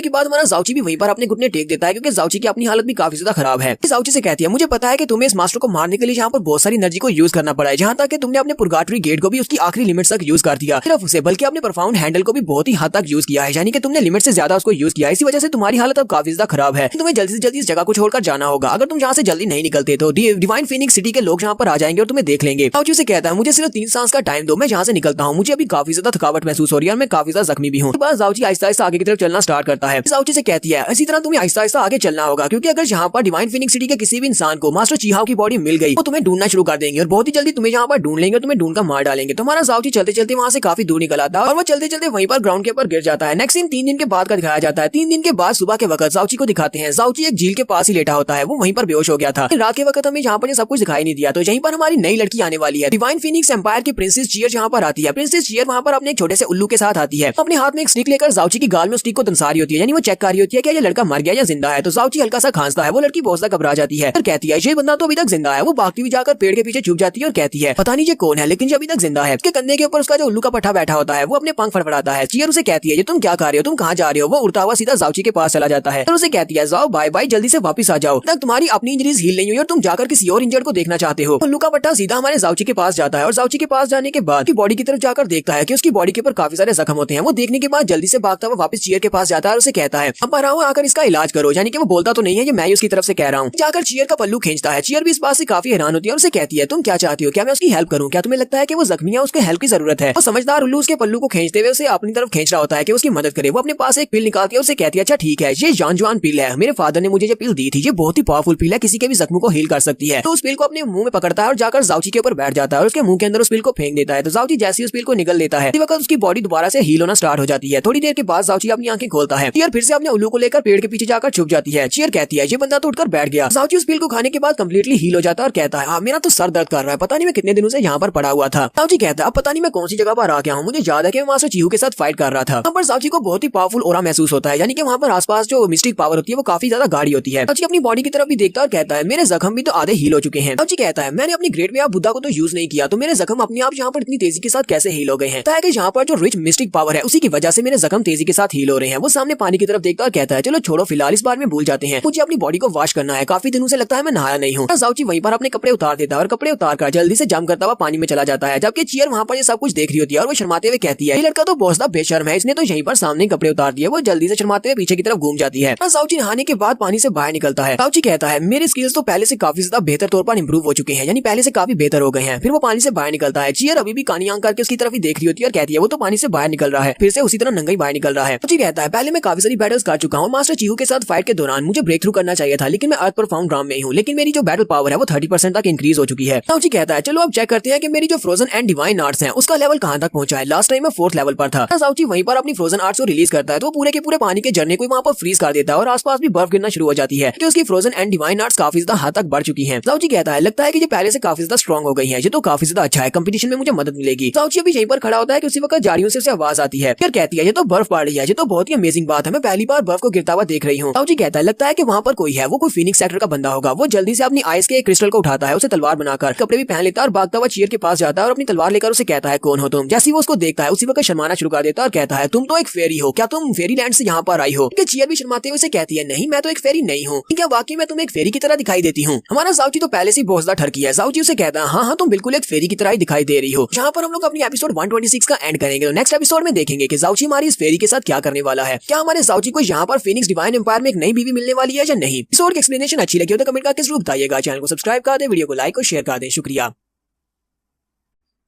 के बाद हमारा जाओची भी वहीं पर अपने घुटने टेक देता है, क्योंकि जाओची की अपनी हालत भी काफी ज्यादा खराब है। जाओची से कहती है मुझे पता है कि तुम्हें इस मास्टर को मारने के लिए यहाँ पर बहुत सारी एनर्जी को यूज करना पड़ा है, जहाँ तक कि तुमने अपने पुरगाटरी गेट को भी उसकी आखिरी लिमिट तक यूज कर दिया, सिर्फ उसे बल्कि अपने परफॉर्म हैंडल को भी बहुत ही हद तक यूज किया है, यानी कि तुमने लिमिट से ज्यादा उसको यूज किया है। इसी वजह से तुम्हारी हालत अब काफी ज्यादा खराब है, तुम्हें जल्दी से जल्दी इस जगह को छोड़कर जाना होगा। अगर तुम यहाँ से जल्दी नहीं निकलते तो डिवाइन फीनिक्स सिटी के लोग यहाँ पर आ जाएंगे और तुम्हें देख लेंगे। जाओची से कहता है मुझे सिर्फ 3 सांस का टाइम दो, मैं यहाँ से निकलता हूँ, मुझे अभी काफी ज्यादा थकावट महसूस हो रही है और मैं काफी ज्यादा जख्मी भी हूँ। जाओची आहिस्ता आहिस्ता आगे की तरफ चलना स्टार्ट करता है। जाओची से कहती है इसी तरह तुम्हें आहिस्ता आहिस्ता आगे चलना होगा, क्योंकि अगर यहाँ पर डिवाइन फीनिक्स सिटी के किसी भी इंसान को मास्टर चिहाओ की बॉडी मिल गई तो तुम्हें ढूंढना शुरू कर देंगे और बहुत ही जल्दी तुम्हें यहाँ पर ढूंढ लेंगे और तुम्हें ढूंढकर मार डालेंगे। तो हमारा जाओची चलते चलते वहाँ से काफी दूर निकल आता है और वो चलते चलते वहीं पर ग्राउंड के ऊपर गिर जाता है। नेक्स्ट सीन 3 दिन के बाद का दिखाया जाता है। 3 दिन के बाद सुबह के वक्त जाओची को दिखाते हैं। जाओची एक झील के पास ही लेटा होता है, वो वहीं पर बेहोश हो गया था। रात के वक्त हमें यहाँ पर सब कुछ दिखाई नहीं दिया। तो यहीं पर हमारी नई लड़की आने वाली है। डिवाइन फीनिक्स एम्पायर की प्रिंसेस चियर यहाँ पर आती है। प्रिंसेस चियर वहाँ पर अपने एक छोटे से उल्लू के साथ आती है, अपने हाथ में एक स्टिक लेकर जाओची की गाल में स्टिक को दंसा रही होती है, यानी वो चेक कर रही होती है कि ये लड़का मर गया या जिंदा है। तो जाओची हल्का सा खांसता है, वो लड़की बहुत ज्यादा घबरा जाती है और कहती है ये बंदा तो अभी तक जिंदा है। वो भागती हुई जाकर पेड़ के पीछे छुप जाती है और कहती है पता नहीं ये कौन है, लेकिन ये अभी तक जिंदा है। उसके कंधे के ऊपर उसका जो उल्लू का पट्टा बैठा होता है वो अपने पंख फड़फड़ाता है। चियर उसे कहती है ये तुम क्या कर रहे हो, तुम कहाँ जा रहे हो। वो उड़ता हुआ सीधा जाओची के पास चला जाता है और उसे कहती है जाओ बाय बाय, जल्दी से वापस आ जाओ, तक तुम्हारी अपनी इंजरीज हील नहीं हुई और तुम जाकर किसी और इंजर्ड को देखना चाहते हो। उल्लू का पट्टा सीधा हमारे जाओची के पास जाता है और जाओची के पास जाने के बाद बॉडी की तरफ जाकर देखता है कि उसकी बॉडी के ऊपर काफी सारे जख्म होते हैं। वो देखने के बाद जल्दी से भागता हुआ वापस चियर के पास जाता है और उसे कहता है अब आ रहा हूँ, आकर इसका इलाज करो। यानी कि वो बोलता तो नहीं है, ये मैं उसकी तरफ से कह रहा हूँ। जाकर चियर का पल्लू खींचता है। चियर भी इस बात से काफी हैरान होती है और उसे कहती है तुम क्या चाहती हो, क्या मैं उसकी हेल्प करूँ, क्या तुम्हें लगता है कि वो जख्मी है, उसके हेल्प की जरूरत है। और समझदार उल्लू उसके पल्लू को खींचते हुए उसे अपनी तरफ खींच रहा होता है कि उसकी मदद करे। वो अपने पास एक पिल निकालती है और उसे कहती है अच्छा ठीक है, ये जान पिल है, मेरे फादर ने मुझे ये पिल दी थी, ये बहुत ही पावरफुल पिल है, किसी के भी जख्मों को हील कर सकती है। तो उस पिल को अपने मुंह में पकड़ता है और जाकर जाओची के ऊपर बैठ जाता है और उसके मुंह के अंदर उस पिल को फेंक देता है। तो जाओची जैसे उस पिल को निगल लेता है, वक्त उसकी बॉडी दोबारा से हील होना स्टार्ट हो जाती है। थोड़ी देर के बाद जाओची अपनी आंखें खोलता है। चियर फिर से अपने उल्लू को लेकर पेड़ के पीछे जाकर छुप जाती है। चियर कहती है ये बंदा तो उठकर बैठ गया। जाओची उस पिल को खाने के बाद कंप्लीटली हील हो जाता है और कहता है हाँ मेरा तो सर दर्द कर रहा है, पता नहीं मैं कितने दिनों से यहाँ पर पड़ा हुआ था। जाओची कहता है अब पता नहीं मैं कौन सी जगह पर आ गया हूँ, मुझे याद है कि मैं मास्टर चिहू के साथ फाइट कर रहा था। यहाँ पर जाओची को बहुत ही पावरफुल ऑरा महसूस होता है, यानी कि वहाँ पर आसपास जो मिस्टिक पावर होती है वो काफी ज्यादा गाढ़ी होती है। जाओची अपनी बॉडी की तरफ भी देखता है और कहता है मेरे जख्म भी तो आधे हील हो चुके हैं। जाओची कहता है मैंने अपनी ग्रेट वे ऑफ बुद्धा को तो यूज नहीं किया, तो मेरे जख्म अपने आप यहाँ पर इतनी तेजी के साथ कैसे हील हो गए हैं। कि यहाँ पर जो रिच मिस्टिक पावर है उसी की वजह से मेरे जख्म तेजी के साथ हील हो रहे हैं। वो सामने पानी की तरफ देखता और कहता है चलो छोड़ो, फिलहाल इस बार में भूल जाते हैं, मुझे अपनी बॉडी को वॉश करना है, काफी दिनों से लगता है मैं नहाया नहीं हूँ। जाओची वहीं पर अपने कपड़े उतार देता है और कपड़े उतार कर जल्दी से जम करता हुआ पानी में चला जाता है, जबकि चियर वहाँ पर ये सब कुछ देख रही होती है और वो शर्माते हुए कहती है ये लड़का तो बहुत ज्यादा बेशर्म है, इसने तो यहीं पर सामने कपड़े उतार दिए। वो जल्दी से शर्माते हुए पीछे की तरफ घूम जाती है। जाओची नहाने के बाद पानी से बाहर निकलता है। जाओची कहता है मेरे स्किल्स तो पहले से काफी ज्यादा बेहतर तौर पर इंप्रूव हो चुके हैं, यानी यानी पहले से काफी बेहतर हो गए हैं। फिर वो पानी से बाहर निकलता है। चियर अभी भी कानी आंख करके उसकी तरफ ही देख रही होती है और कहती है वो तो पानी से बाहर निकल रहा है, फिर से उसी तरह नंगा ही बाहर निकल रहा है। तो कहता है पहले मैं काफी सारी बैटल्स कर चुका हूँ, मास्टर चीहू के साथ फाइट के दौरान मुझे ब्रेक थ्रू करना चाहिए था, लेकिन मैं अर्थ पर फाउंड ग्राउंड में ही हूँ, लेकिन मेरी जो बैटल पावर है वो 30% तक इंक्रीज हो चुकी है। साउची कहता है चलो अब चेक करते हैं कि मेरी जो फ्रोजन एंड डिवाइन आर्ट्स है उसका लेवल कहाँ तक पहुंचा है। लास्ट टाइम मैं 4th लेवल पर था। साउची वहीं पर अपनी फ्रोजन आर्ट्स को रिलीज करता है तो पूरे के पूरे पानी के झरने को वहाँ पर फ्रीज कर देता है और आसपास भी बर्फ गिरना शुरू हो जाती है, क्योंकि उसकी फ्रोजन एंड डिवाइन आर्ट्स काफी ज्यादा हद तक बढ़ चुकी है। साउची कहता है लगता है कि ये पहले से काफी ज्यादा स्ट्रॉन्ग हो गई है, ये तो काफी ज्यादा अच्छा है, कंपटीशन में मुझे मदद मिलेगी। साउची अभी यहीं पर खड़ा होता है कि उसी वक्त झाड़ियों से उसे आवाज आती है, फिर कहती है ये तो बर्फ पड़ रही है, ये तो बहुत ही अमेजिंग बात है, मैं पहली बार बर्फ को गिरता हुआ देख रही हूँ। साउची कहता है लगता है कि वहाँ पर कोई है, वो कोई फीनिक्स सेक्टर का बंदा होगा। वो जल्दी से अपनी आइस के एक क्रिस्टल को उठाता है, उसे तलवार बनाकर कपड़े भी पहन लेता है और भागता हुआ चियर के पास जाता है और अपनी तलवार लेकर उसे कहता है कौन हो तुम। जैसे वो उसको देखता है उसी वक्त शर्माना शुरू कर देता है और कहता है तुम तो एक फेरी हो, क्या तुम फेरी लैंड से यहाँ पर आई हो। चियर भी शर्माते हुए उसे कहती है नहीं मैं तो एक फेरी नहीं हूँ, क्या वाकई मैं तुम्हें एक फेरी की तरह दिखाई देती हूँ। हमारा साउची तो पहले से बहुत ज्यादा ठरकी है। साउची उसे कहता है हाँ तुम बिल्कुल एक फेरी की तरह ही दिखाई दे रही हो। जहाँ पर हम लोग अपनी एपिसोड 126 का एंड करेंगे। तो नेक्स्ट एपिसोड में देखेंगे कि साउची हमारी इस फेरी के साथ क्या करने वाला है। क्या हमारे साउची को यहाँ पर फीनिक्स डिवाइन एम्पायर में एक नई बीवी मिलने वाली है या नहीं। एपिसोड की एक्सप्लेनेशन अच्छी लगी हो तो कमेंट करके जरूर बताइएगा। चैनल को सब्सक्राइब कर दे, वीडियो को लाइक और शेयर कर दे। शुक्रिया।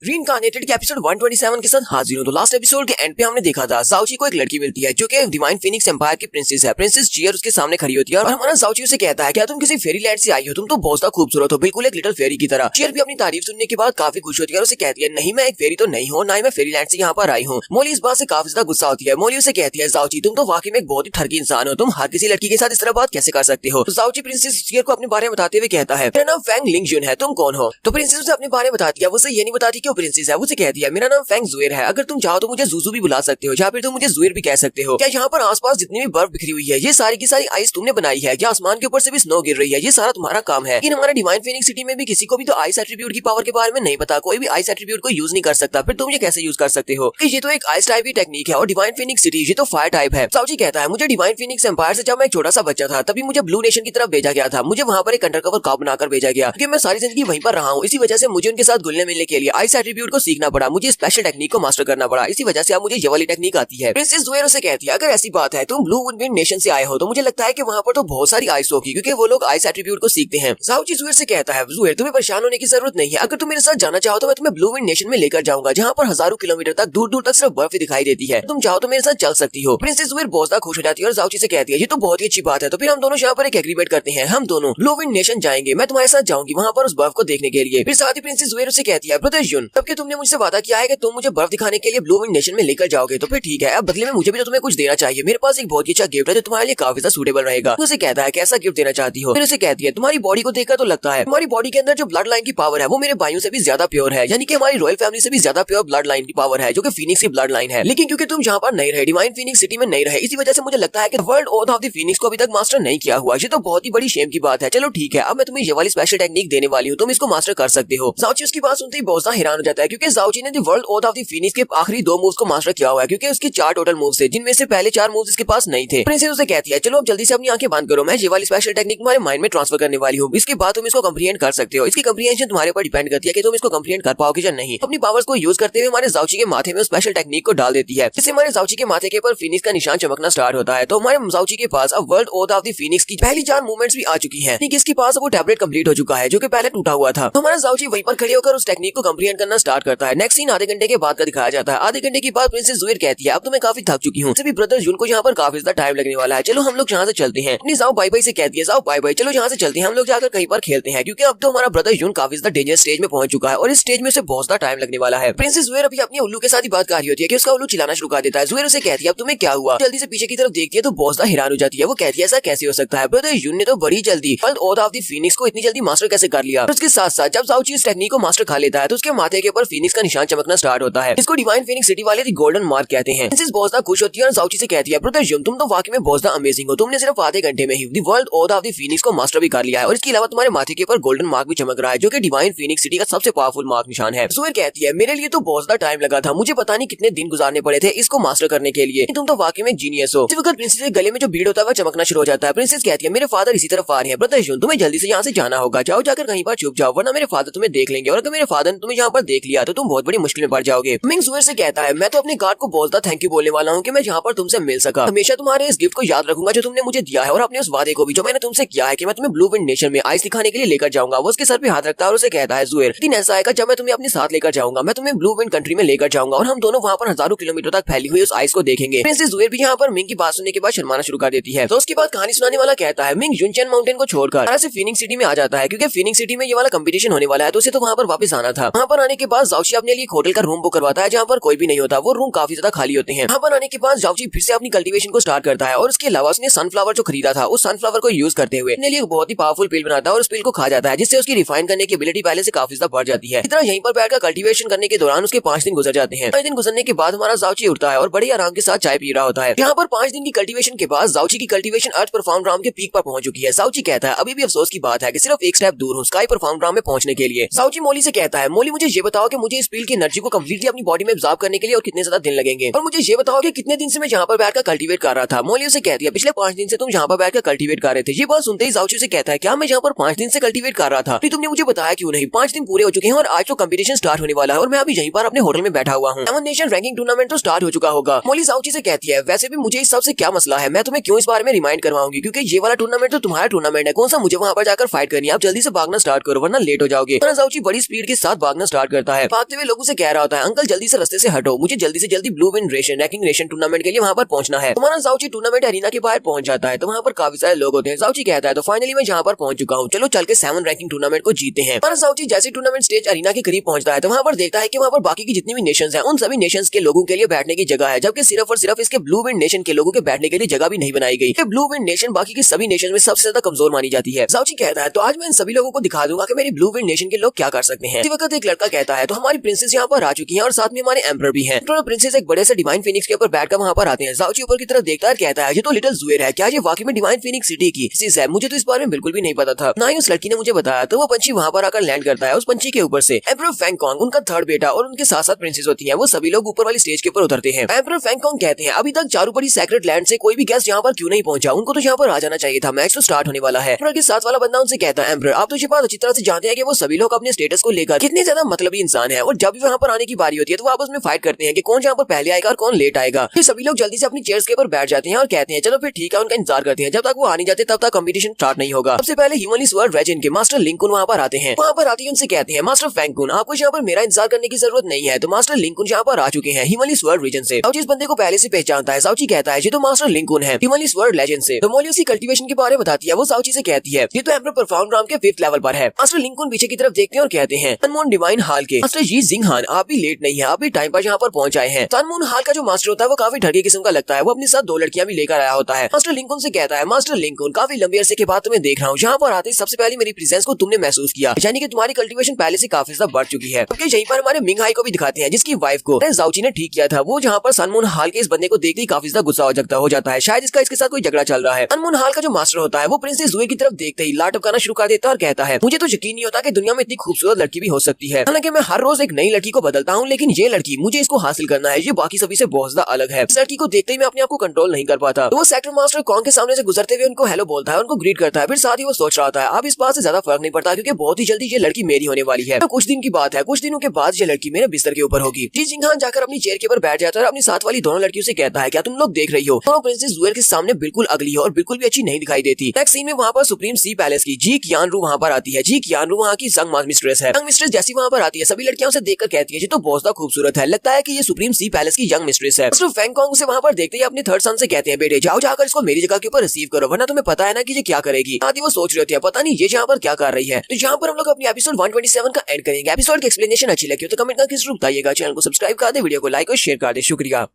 रीइंकार्नेटेड के एपिसोड 127 के साथ हाजिर हूं। तो लास्ट एपिसोड के एंड पे हमने देखा था साउची को एक लड़की मिलती है जो कि डिवाइन फीनिक्स एम्पायर की प्रिंसेस है। प्रिंसेस चियर उसके सामने खड़ी होती है और हमारा साउची उसे कहता है क्या तुम किसी फेरी लैंड से आई हो, तुम तो बहुत ज्यादा खूबसूरत हो, बिल्कुल एक लिटिल फेरी की तरह। चियर भी अपनी तारीफ सुनने के बाद काफी खुश होती है और उसे कहती है नहीं मैं एक फेरी तो नहीं हूँ, ना ही मैं फेरी लैंड से यहाँ पर आई हूँ। मोली इस बात से काफी ज्यादा गुस्सा होती है। मोली उसे कहती है साउची तुम तो वाकई में एक बहुत ही ठरकी इंसान हो, तुम हर किसी लड़की के साथ इस तरह बात कैसे कर सकते हो। तो साउची प्रिंसेस चियर को अपने बारे में बताते हुए कहता है मेरा नाम फैंग लिंगजुन है, तुम कौन हो। तो प्रिंसेस उसे अपने बारे में बताती है, वो उसे ये नहीं बताती कि वो प्रिंसेस है। वो उसे कहती है मेरा नाम फैंग जुएर है, अगर तुम चाहो तो मुझे जूजू भी बुला सकते हो या फिर तुम मुझे जुएर भी कह सकते हो। क्या यहाँ पर आसपास जितनी भी बर्फ बिखरी हुई है ये सारी की सारी आइस तुमने बनाई है, क्या आसमान के ऊपर से भी स्नो गिर रही है, ये सारा तुम्हारा काम है। लेकिन हमारे डिवाइन फीनिक्स सिटी में भी किसी को भी तो आइस एट्रीब्यूट की पावर के बारे में नहीं पता, कोई भी आइस एट्रीब्यूट को यूज नहीं कर सकता, फिर तुम ये कैसे यूज कर सकते हो। ये तो एक आइस टाइप की टेक्निक है और डिवाइन फीनिक्स सिटी ये तो फायर टाइप है। साउची कहता है मुझे डिवाइन फीनिक्स एम्पायर से जब मैं एक छोटा सा बच्चा था तभी मुझे ब्लू नेशन की तरफ भेजा गया था, मुझे वहाँ पर एक अंडरकवर कॉप बनाकर भेजा गया क्योंकि मैं सारी जिंदगी वहीं पर रहा हूँ। इसी वजह से मुझे उनके साथ घुलने मिलने के लिए आइस एट्रीब्यूट को सीखना पड़ा, मुझे स्पेशल टेक्निक को मास्टर करना पड़ा, इसी वजह से अब मुझे ये वाली टेक्निक आती है। प्रिंसेस जुएर उसे कहती है अगर ऐसी बात है तुम ब्लू विंड नेशन से आए हो तो मुझे लगता है कि वहाँ पर तो बहुत सारी आइस होगी क्योंकि वो लोग आइस एट्रीब्यूट को सीखते हैं। साउची जुएर से कहता है जुएर तुम्हें परेशान होने की जरूरत नहीं है, अगर तुम मेरे साथ जाना चाहो तो मैं तुम्हें ब्लू विंड नेशन में लेकर जाऊंगा जहाँ पर हजारों किलोमीटर तक दूर दूर तक सिर्फ बर्फ दिखाई देती है, तुम चाहो तो मेरे साथ चल सकती हो। प्रिंसेस जुएर बहुत ज्यादा खुश हो जाती है और साउची से कहती है ये तो बहुत ही अच्छी बात है, तो फिर हम दोनों यहाँ पर एक एग्रीमेंट करते हैं, हम दोनों ब्लू विंड नेशन जाएंगे, मैं तुम्हारे साथ जाऊंगी वहाँ पर उस बर्फ को देखने के लिए। फिर साथ ही प्रिंसेस जुएर उसे कहती है ब्रदर जुन तब कि तुमने मुझसे वादा किया है कि तुम मुझे बर्फ दिखाने के लिए ब्लू विंड नेशन में लेकर जाओगे, तो फिर ठीक है अब बदले में मुझे भी तो तुम्हें कुछ देना चाहिए, मेरे पास एक बहुत ही अच्छा गिफ्ट है जो तुम्हारे लिए काफी ज्यादा सूटेबल रहेगा। उसे कहता है कैसा गिफ्ट देना चाहती हो। फिर उसे कहती है तुम्हारी बॉडी को देखकर तो लगता है तुम्हारी बॉडी के अंदर जो ब्लड लाइन की पावर है वो मेरे भाइयों से भी ज्यादा प्योर है, यानी कि हमारी रॉयल फैमिली से भी ज्यादा प्योर ब्लड लाइन की पावर है जो कि फीनिक्स की ब्लड लाइन है। लेकिन क्योंकि तुम यहाँ पर नहीं रहे, डिवाइन फीनिक्स सिटी में नहीं रहे, इसी वजह से मुझे लगता है कि world oath of the phoenix को अभी तक मास्टर नहीं किया हुआ, ये तो बहुत ही बड़ी शेम की बात है। चलो ठीक है अब मैं तुम्हें ये वाली स्पेशल टेक्निक देने वाली हूँ, तुम इसको मास्टर कर सकते हो। साउची उसकी बात सुनते ही बहुत ज्यादा हैरान हो जाता है क्योंकि साउची ने world oath of the Phoenix के आखिरी 2 मूव्स को मास्टर किया हुआ है, क्योंकि उसके 4 टोटल मूव्स थे जिनमें से पहले 4 मूव्स इसके पास नहीं थे। प्रिंसेस उसे कहती है चलो अब जल्दी से अपनी आंखें बंद करो, मैं ये वाली स्पेशल टेक्निक तुम्हारे माइंड में ट्रांसफर करने वाली हूँ, इसके बाद तुम इसको कंप्रीहेंड कर सकते हो। इसकी कंप्रीहेंशन तुम्हारे ऊपर डिपेंड करती है कि तुम इसको कंप्रीहेंड कर पाओगे या नहीं। अपनी पावर्स को यूज करते हुए हमारे साउची के माथे में स्पेशल टेक्निक को डाल देती है, जिससे हमारे साउची के माथे के ऊपर फीनिक्स का निशान चमकना स्टार्ट होता है। तो हमारे साउची के पास अब world oath of the Phoenix की पहली 4 मूवमेंट्स भी आ चुकी हैं, इसके पास वो टैबलेट कंप्लीट हो चुका है जो कि पहले टूटा हुआ था। तो हमारा साउची वहीं पर खड़े होकर उस टेक्निक को कंप्रीहेंड करना स्टार्ट करता है। नेक्स्ट सीन आधे घंटे के बाद का दिखाया जाता है। आधे घंटे के बाद प्रिंसेस जुएर कहती है अब तो मैं काफी थक चुकी हूँ, सभी ब्रदर जुन को यहाँ पर काफी ज्यादा टाइम लगने वाला है, चलो हम लोग यहाँ से चलते हैं। अपनी जाओ बाई बाई से कहती है जाओ बाई बाई चलो यहाँ से चलते हैं, हम लोग जाकर कहीं पर खेलते हैं, क्योंकि अब तो हमारा ब्रदर जुन काफी ज्यादा डेंजरस स्टेज में पहुंच चुका है और इस स्टेज में से बहुत ज्यादा टाइम लगने वाला है। प्रिंसेस जुएर अभी अपनी उल्लू के साथ ही बात कर रही होती है कि उसका उल्लू चिल्लाना शुरू कर देता है। जुएर उसे कहती है अब तुम्हें क्या हुआ, जल्दी से पीछे की तरफ देखती है तो बहुत ज्यादा हैरान हो जाती है। वो कहती है ऐसा कैसे हो सकता है, ब्रदर जुन ने तो बड़ी जल्दी world oath of the phoenix को इतनी जल्दी मास्टर कैसे कर लिया। उसके साथ साथ जब साउची इस टेक्निक को मास्टर खा लेता है तो उसके माथे के ऊपर फीनिक्स का निशान चमकना स्टार्ट होता है, इसको डिवाइन फीनिक्स सिटी वाले दी गोल्डन मार्क कहते हैं। प्रिंसेस बहुत ज्यादा खुश होती है और साउची से कहती है ब्रदर जुन तुम तो वाकई में बहुत ज्यादा अमेजिंग हो, तुमने सिर्फ आधे घंटे में ही the world oath of the phoenix को मास्टर भी कर लिया है और इसके अलावा तुम्हारे माथे के ऊपर गोल्डन मार्क भी चमक रहा है जो कि डिवाइन फीनिक्स सिटी का सबसे पावरफुल मार्क निशान है। जुएर कहती है मेरे लिए तो बहुत ज्यादा टाइम लगा था, मुझे पता नहीं कितने दिन गुजारने पड़े थे इसको मास्टर करने के लिए, तुम तो वाकई में जीनियस हो। इस वक्त प्रिंसेस के गले में जो बीड होता है वह चमकना शुरू हो जाता है। प्रिंसेस कहती है मेरे फादर इसी तरफ आ रहे हैं, ब्रदर जुन तुम्हें जल्दी से यहाँ से जाना होगा, जाओ जाकर कहीं पर छुप जाओ वरना मेरे फादर तुम्हें देख लेंगे और अगर मेरे फादर ने तुम्हें यहाँ पर पर देख लिया तो तुम बहुत बड़ी मुश्किल में पड़ जाओगे। मिंग जुएर से कहता है, मैं तो अपने गार्ड को बोलता थैंक यू बोलने वाला हूँ कि मैं यहाँ पर तुमसे मिल सका। हमेशा तुम्हारे इस गिफ्ट को याद रखूंगा जो तुमने मुझे दिया है, और अपने उस वादे को भी जो मैंने तुमसे किया है कि मैं तुम्हें ब्लू विंड नेशन में आइस दिखाने के लिए लेकर जाऊंगा। वो उसके सर पे हाथ रखता है और उसे कहता है, जुएर दिन ऐसा आएगा जब मैं तुम्हें अपने साथ लेकर जाऊंगा, मैं तुम्हें ब्लू विंड कंट्री में लेकर जाऊंगा और हम दोनों वहाँ पर हजारों किलोमीटर तक फैली हुई उस आइस को देखेंगे। प्रिंसेस जुएर भी यहाँ पर मिंग की बात सुनने के बाद शर्माना शुरू कर देती है। तो उसके बाद कहानी सुनाने वाला कहता है, मिंग युनचेन माउंटेन को छोड़कर से फीनिक्स सिटी में आ जाता है क्योंकि फीनिक्स सिटी में ये वाला कंपटीशन होने वाला है, तो उसे तो वहाँ पर वापस आना था। वहाँ पर आने के बाद जाओची अपने लिए एक होटल का रूम बुक करवाता है जहाँ पर कोई भी नहीं होता। वो रूम काफी ज्यादा खाली होते हैं। वहाँ पर आने के बाद जाओची फिर से अपनी कल्टीवेशन को स्टार्ट करता है और उसके अलावा उसने सनफ्लावर जो खरीदा था उस सनफ्लावर को यूज करते हुए अपने लिए बहुत ही पावरफुल पिल बनाता है और उस पिल को खा जाता है, जिससे उसकी रिफाइन करने की एबिलिटी पहले से काफी ज्यादा बढ़ जाती है। इतना यहीं पर बैठकर कल्टीवेशन करने के दौरान उसके 5 दिन गुजर जाते हैं। 5 दिन गुजरने के बाद हमारा जाओची उठता है और बड़े आराम के साथ चाय पी रहा होता है। यहाँ पर 5 दिन की कल्टीवेशन के बाद जाओची की कल्टीवेशन अर्थ परफॉर्म राम के पीक पर पहुंच चुकी है। जाओची कहता है, अभी भी अफसोस की बात है कि सिर्फ एक स्टेप दूर हूँ स्काई परफॉर्म राम में पहुंचने के लिए। जाओची मोली से कहता है, मोली मुझे ये बताओ कि मुझे इस पिल की एनर्जी को कम्प्लीटली अपनी बॉडी में एब्जॉर्ब करने के लिए और कितने ज्यादा दिन लगेंगे, और मुझे ये बताओ कि कितने दिन से मैं यहाँ पर बैठकर कल्टीवेट कर रहा था। मोली उसे कहती है, पिछले 5 दिन से तुम यहाँ पर बैठकर कल्टीवेट कर रहे थे। ये बात सुनते ही जाओची से कहता है, क्या मैं यहाँ पर 5 दिन से कल्टीवेट कर रहा था? फिर तुमने मुझे बताया क्यों नहीं? 5 दिन पूरे हो चुके हैं और आज तो कंपटीशन स्टार्ट होने वाला है और मैं अभी यहीं पर अपने होटल में बैठा हुआ हूँ। सेवन नेशन रैंकिंग टूर्नामेंट तो स्टार्ट हो चुका होगा। मोली जाओची से कहती है, वैसे भी मुझे इस सबसे क्या मसला है, मैं तुम्हें क्यों इस बारे में रिमाइंड करवाऊंगी, क्योंकि ये वाला टूर्नामेंट तो तुम्हारा टूर्नामेंट है, कौन सा मुझे वहाँ पर जाकर फाइट करनी है। आप जल्दी से भागना स्टार्ट करो वरना लेट हो जाओगे। जाओची बड़ी स्पीड के साथ भागना स्टार्ट करता है। भागते हुए लोगों से कह रहा होता है, अंकल जल्दी से रास्ते से हटो, मुझे जल्दी से जल्दी blue wind nation ranking nation tournament के लिए वहाँ पर पहुंचना है। तुम्हारा जाओची टूर्नामेंट एरिना के बाहर पहुंच जाता है तो वहाँ पर काफी सारे लोग होते हैं। जाओची कहता है, तो फाइनली मैं यहाँ पर पहुंच चुका हूँ, चलो चल के 7 रैंकिंग टूर्नामेंट को जीते हैं। पर जाओची जैसे टूर्नामेंट स्टेज एरिना के करीब पहुंचता है तो वहाँ पर देखता है कि वहाँ पर बाकी की जितनी भी नेशंस हैं उन सभी नेशंस के लोगों के लिए बैठने की जगह है, जबकि सिर्फ और सिर्फ इसके ब्लू विंड नेशन के लोगों के बैठने के लिए जगह भी नहीं बनाई गई। ब्लू विंड नेशन बाकी की सभी नेशन में सबसे ज्यादा कमजोर मानी जाती है। जाओची कहता है, तो आज मैं इन सभी लोगों को दिखा दूंगा कि मेरी ब्लू विंड नेशन के लोग क्या कर सकते हैं। इसी वक्त एक लड़का कहता है, तो हमारी प्रिंसेस यहाँ पर आ चुकी है और साथ में हमारे एम्परर भी हैं। तो प्रिंसेस एक बड़े से डिवाइन फिनिक्स के ऊपर बैठकर वहाँ पर आते हैं। जाओची ऊपर की तरफ देखता है, कहता है, ये तो लिटिल जुएर है, क्या ये वाकई में डिवाइन फिनिक्स सिटी की चीज है? मुझे तो इस बारे में बिल्कुल भी नहीं पता था, ना ही उस लड़की ने मुझे बताया। तो वो पंछी वहाँ पर आकर लैंड करता है। उस पंछी के ऊपर से एम्परर फेंगकोंग, उनका थर्ड बेटा और उनके साथ साथ प्रिंसेस होती है, वो सभी लोग ऊपर वाली स्टेज के ऊपर उतरते हैं। एम्परर फेंगकोंग कहते हैं, अभी तक चारों बड़ी सेक्रेट लैंड से कोई भी गेस्ट यहाँ पर क्यों नहीं पहुंचा? उनको तो यहाँ पर आ जाना चाहिए था, मैच तो स्टार्ट होने वाला है। एम्परर के साथ वाला बंदा उनसे कहता है, एम्परर आप तो ये बात अच्छी तरह से जानते हैं कि वो सभी लोग अपने स्टेटस को लेकर कितने ज्यादा मतलबी इंसान है, और जब भी वहाँ पर आने की बारी होती है तो वो आपस में फाइट करते हैं कि कौन यहाँ पर पहले आएगा और कौन लेट आएगा। फिर सभी लोग जल्दी से अपनी चेयर्स के ऊपर बैठ जाते हैं और कहते हैं, चलो फिर ठीक है, उनका इंतजार करते हैं। जब तक वो आ नहीं जाते तब तक कंपटीशन स्टार्ट नहीं होगा। सबसे पहले ह्यूमनली स्वर्ड रेजिन के मास्टर लिंकुन वहाँ पर आते हैं। वहाँ पर आते ही उनसे कहते हैं, मास्टर फेंगकुन आपको यहाँ पर मेरा इंतजार करने की जरूरत नहीं है। तो मास्टर लिंकुन यहाँ पर आ चुके हैं ह्यूमनली स्वर्ड रीजन से। जाओची इस बंदे को पहले से पहचानता है। जाओची कहता है, ये तो मास्टर लिंकुन है ह्यूमनली स्वर्ड लेजेंड से। तो मोली उसकी कल्टीवेशन के बारे में बताती है। वो जाओची से कहती है, ये तो एम्परर परफॉर्म राम के 5th लेवल पर है। मास्टर लिंकुन पीछे की तरफ देखते हैं और कहते हैं, सनमून डिवाइन हाल के मास्टर जी जिंगहान आप भी लेट नहीं है, आप भी टाइम पर यहाँ पर पहुंच आए हैं। सनमून हाल का जो मास्टर होता है वो काफी ढड़के किस्म का लगता है। वो अपने साथ 2 लड़कियां भी लेकर आया होता है। मास्टर लिंकुन से कहता है, मास्टर लिंकुन काफी लंबे अरसे के बाद तुम्हें देख रहा हूँ। यहाँ पर आते सबसे पहले मेरी प्रेजेंस को तुमने महसूस किया, यानी कि तुम्हारी कल्टीवेशन पहले से काफी ज्यादा बढ़ चुकी है। क्योंकि यहीं पर हमारे मिंग हाई को भी दिखाते हैं, जिसकी वाइफ को जाओची ने ठीक किया था। वो जहाँ पर सनमून हाल के इस बंदे को देखते ही काफी ज्यादा गुस्सा हो जाता है, शायद इसके साथ कोई झगड़ा चल रहा है। सनमून हाल का जो मास्टर होता है वो प्रिंसेस जुएर की तरफ देखते ही लाट टपकाना शुरू कर देता है और कहता है, मुझे तो यकीन नहीं होता कि दुनिया में इतनी खूबसूरत लड़की भी हो सकती है। हालांकि मैं हर रोज एक नई लड़की को बदलता हूँ, लेकिन ये लड़की मुझे इसको हासिल करना है, ये बाकी सभी से बहुत ज्यादा अलग है। इस लड़की को देखते ही मैं अपने आप को कंट्रोल नहीं कर पाता। तो वो सेक्टर मास्टर कॉन्ग के सामने से गुजरते हुए उनको हेलो बोलता है, उनको ग्रीट करता है। फिर साथ ही वो सोच रहा होता है, अब इस बात से ज्यादा फर्क नहीं पड़ता क्योंकि बहुत ही जल्दी ये लड़की मेरी होने वाली है। तो कुछ दिन की बात है, कुछ दिनों के बाद ये लड़की मेरे बिस्तर के ऊपर होगी। जी जिंगहान जाकर अपनी चेयर के ऊपर बैठ जाता है और अपनी साथ वाली दोनों लड़कियों से कहता है, क्या तुम लोग देख रही हो? दोनों प्रिंसेस जुएर के सामने बिल्कुल अगली है और बिल्कुल भी अच्छी नहीं दिखाई देती। नेक्स्ट सीन में वहाँ पर सुप्रीम सी पैलेस की जी कियानरू वहाँ पर आती है। जी कियानरू वहाँ की जंग मिस्ट्रेस है। जंग मिस्ट्रेस जैसी वहाँ पर आती है सभी लड़कियों से देखकर कहती है, ये तो बहुत ज्यादा खूबसूरत है, लगता है कि ये सुप्रीम सी पैलेस की यंग मिस्ट्रेस है। मास्टर फेंगकोंग उसे वहाँ पर देखते ही अपने थर्ड सन से कहते हैं, बेटे जाओ जाकर इसको मेरी जगह के ऊपर रिसीव करो, वरना तुम्हें पता है ना कि ये क्या करेगी। आदि वो सोच रही होती है, पता नहीं ये यहाँ पर क्या कर रही है। तो यहाँ पर हम लोग अपनी एपिसोड 127 का एंड करेंगे। एपिसोड की एक्सप्लेनेशन अच्छी लगी हो तो कमेंट करके जरूर बताइएगा। चैनल को सब्सक्राइब कर दे, वीडियो को लाइक और शेयर कर दे। शुक्रिया।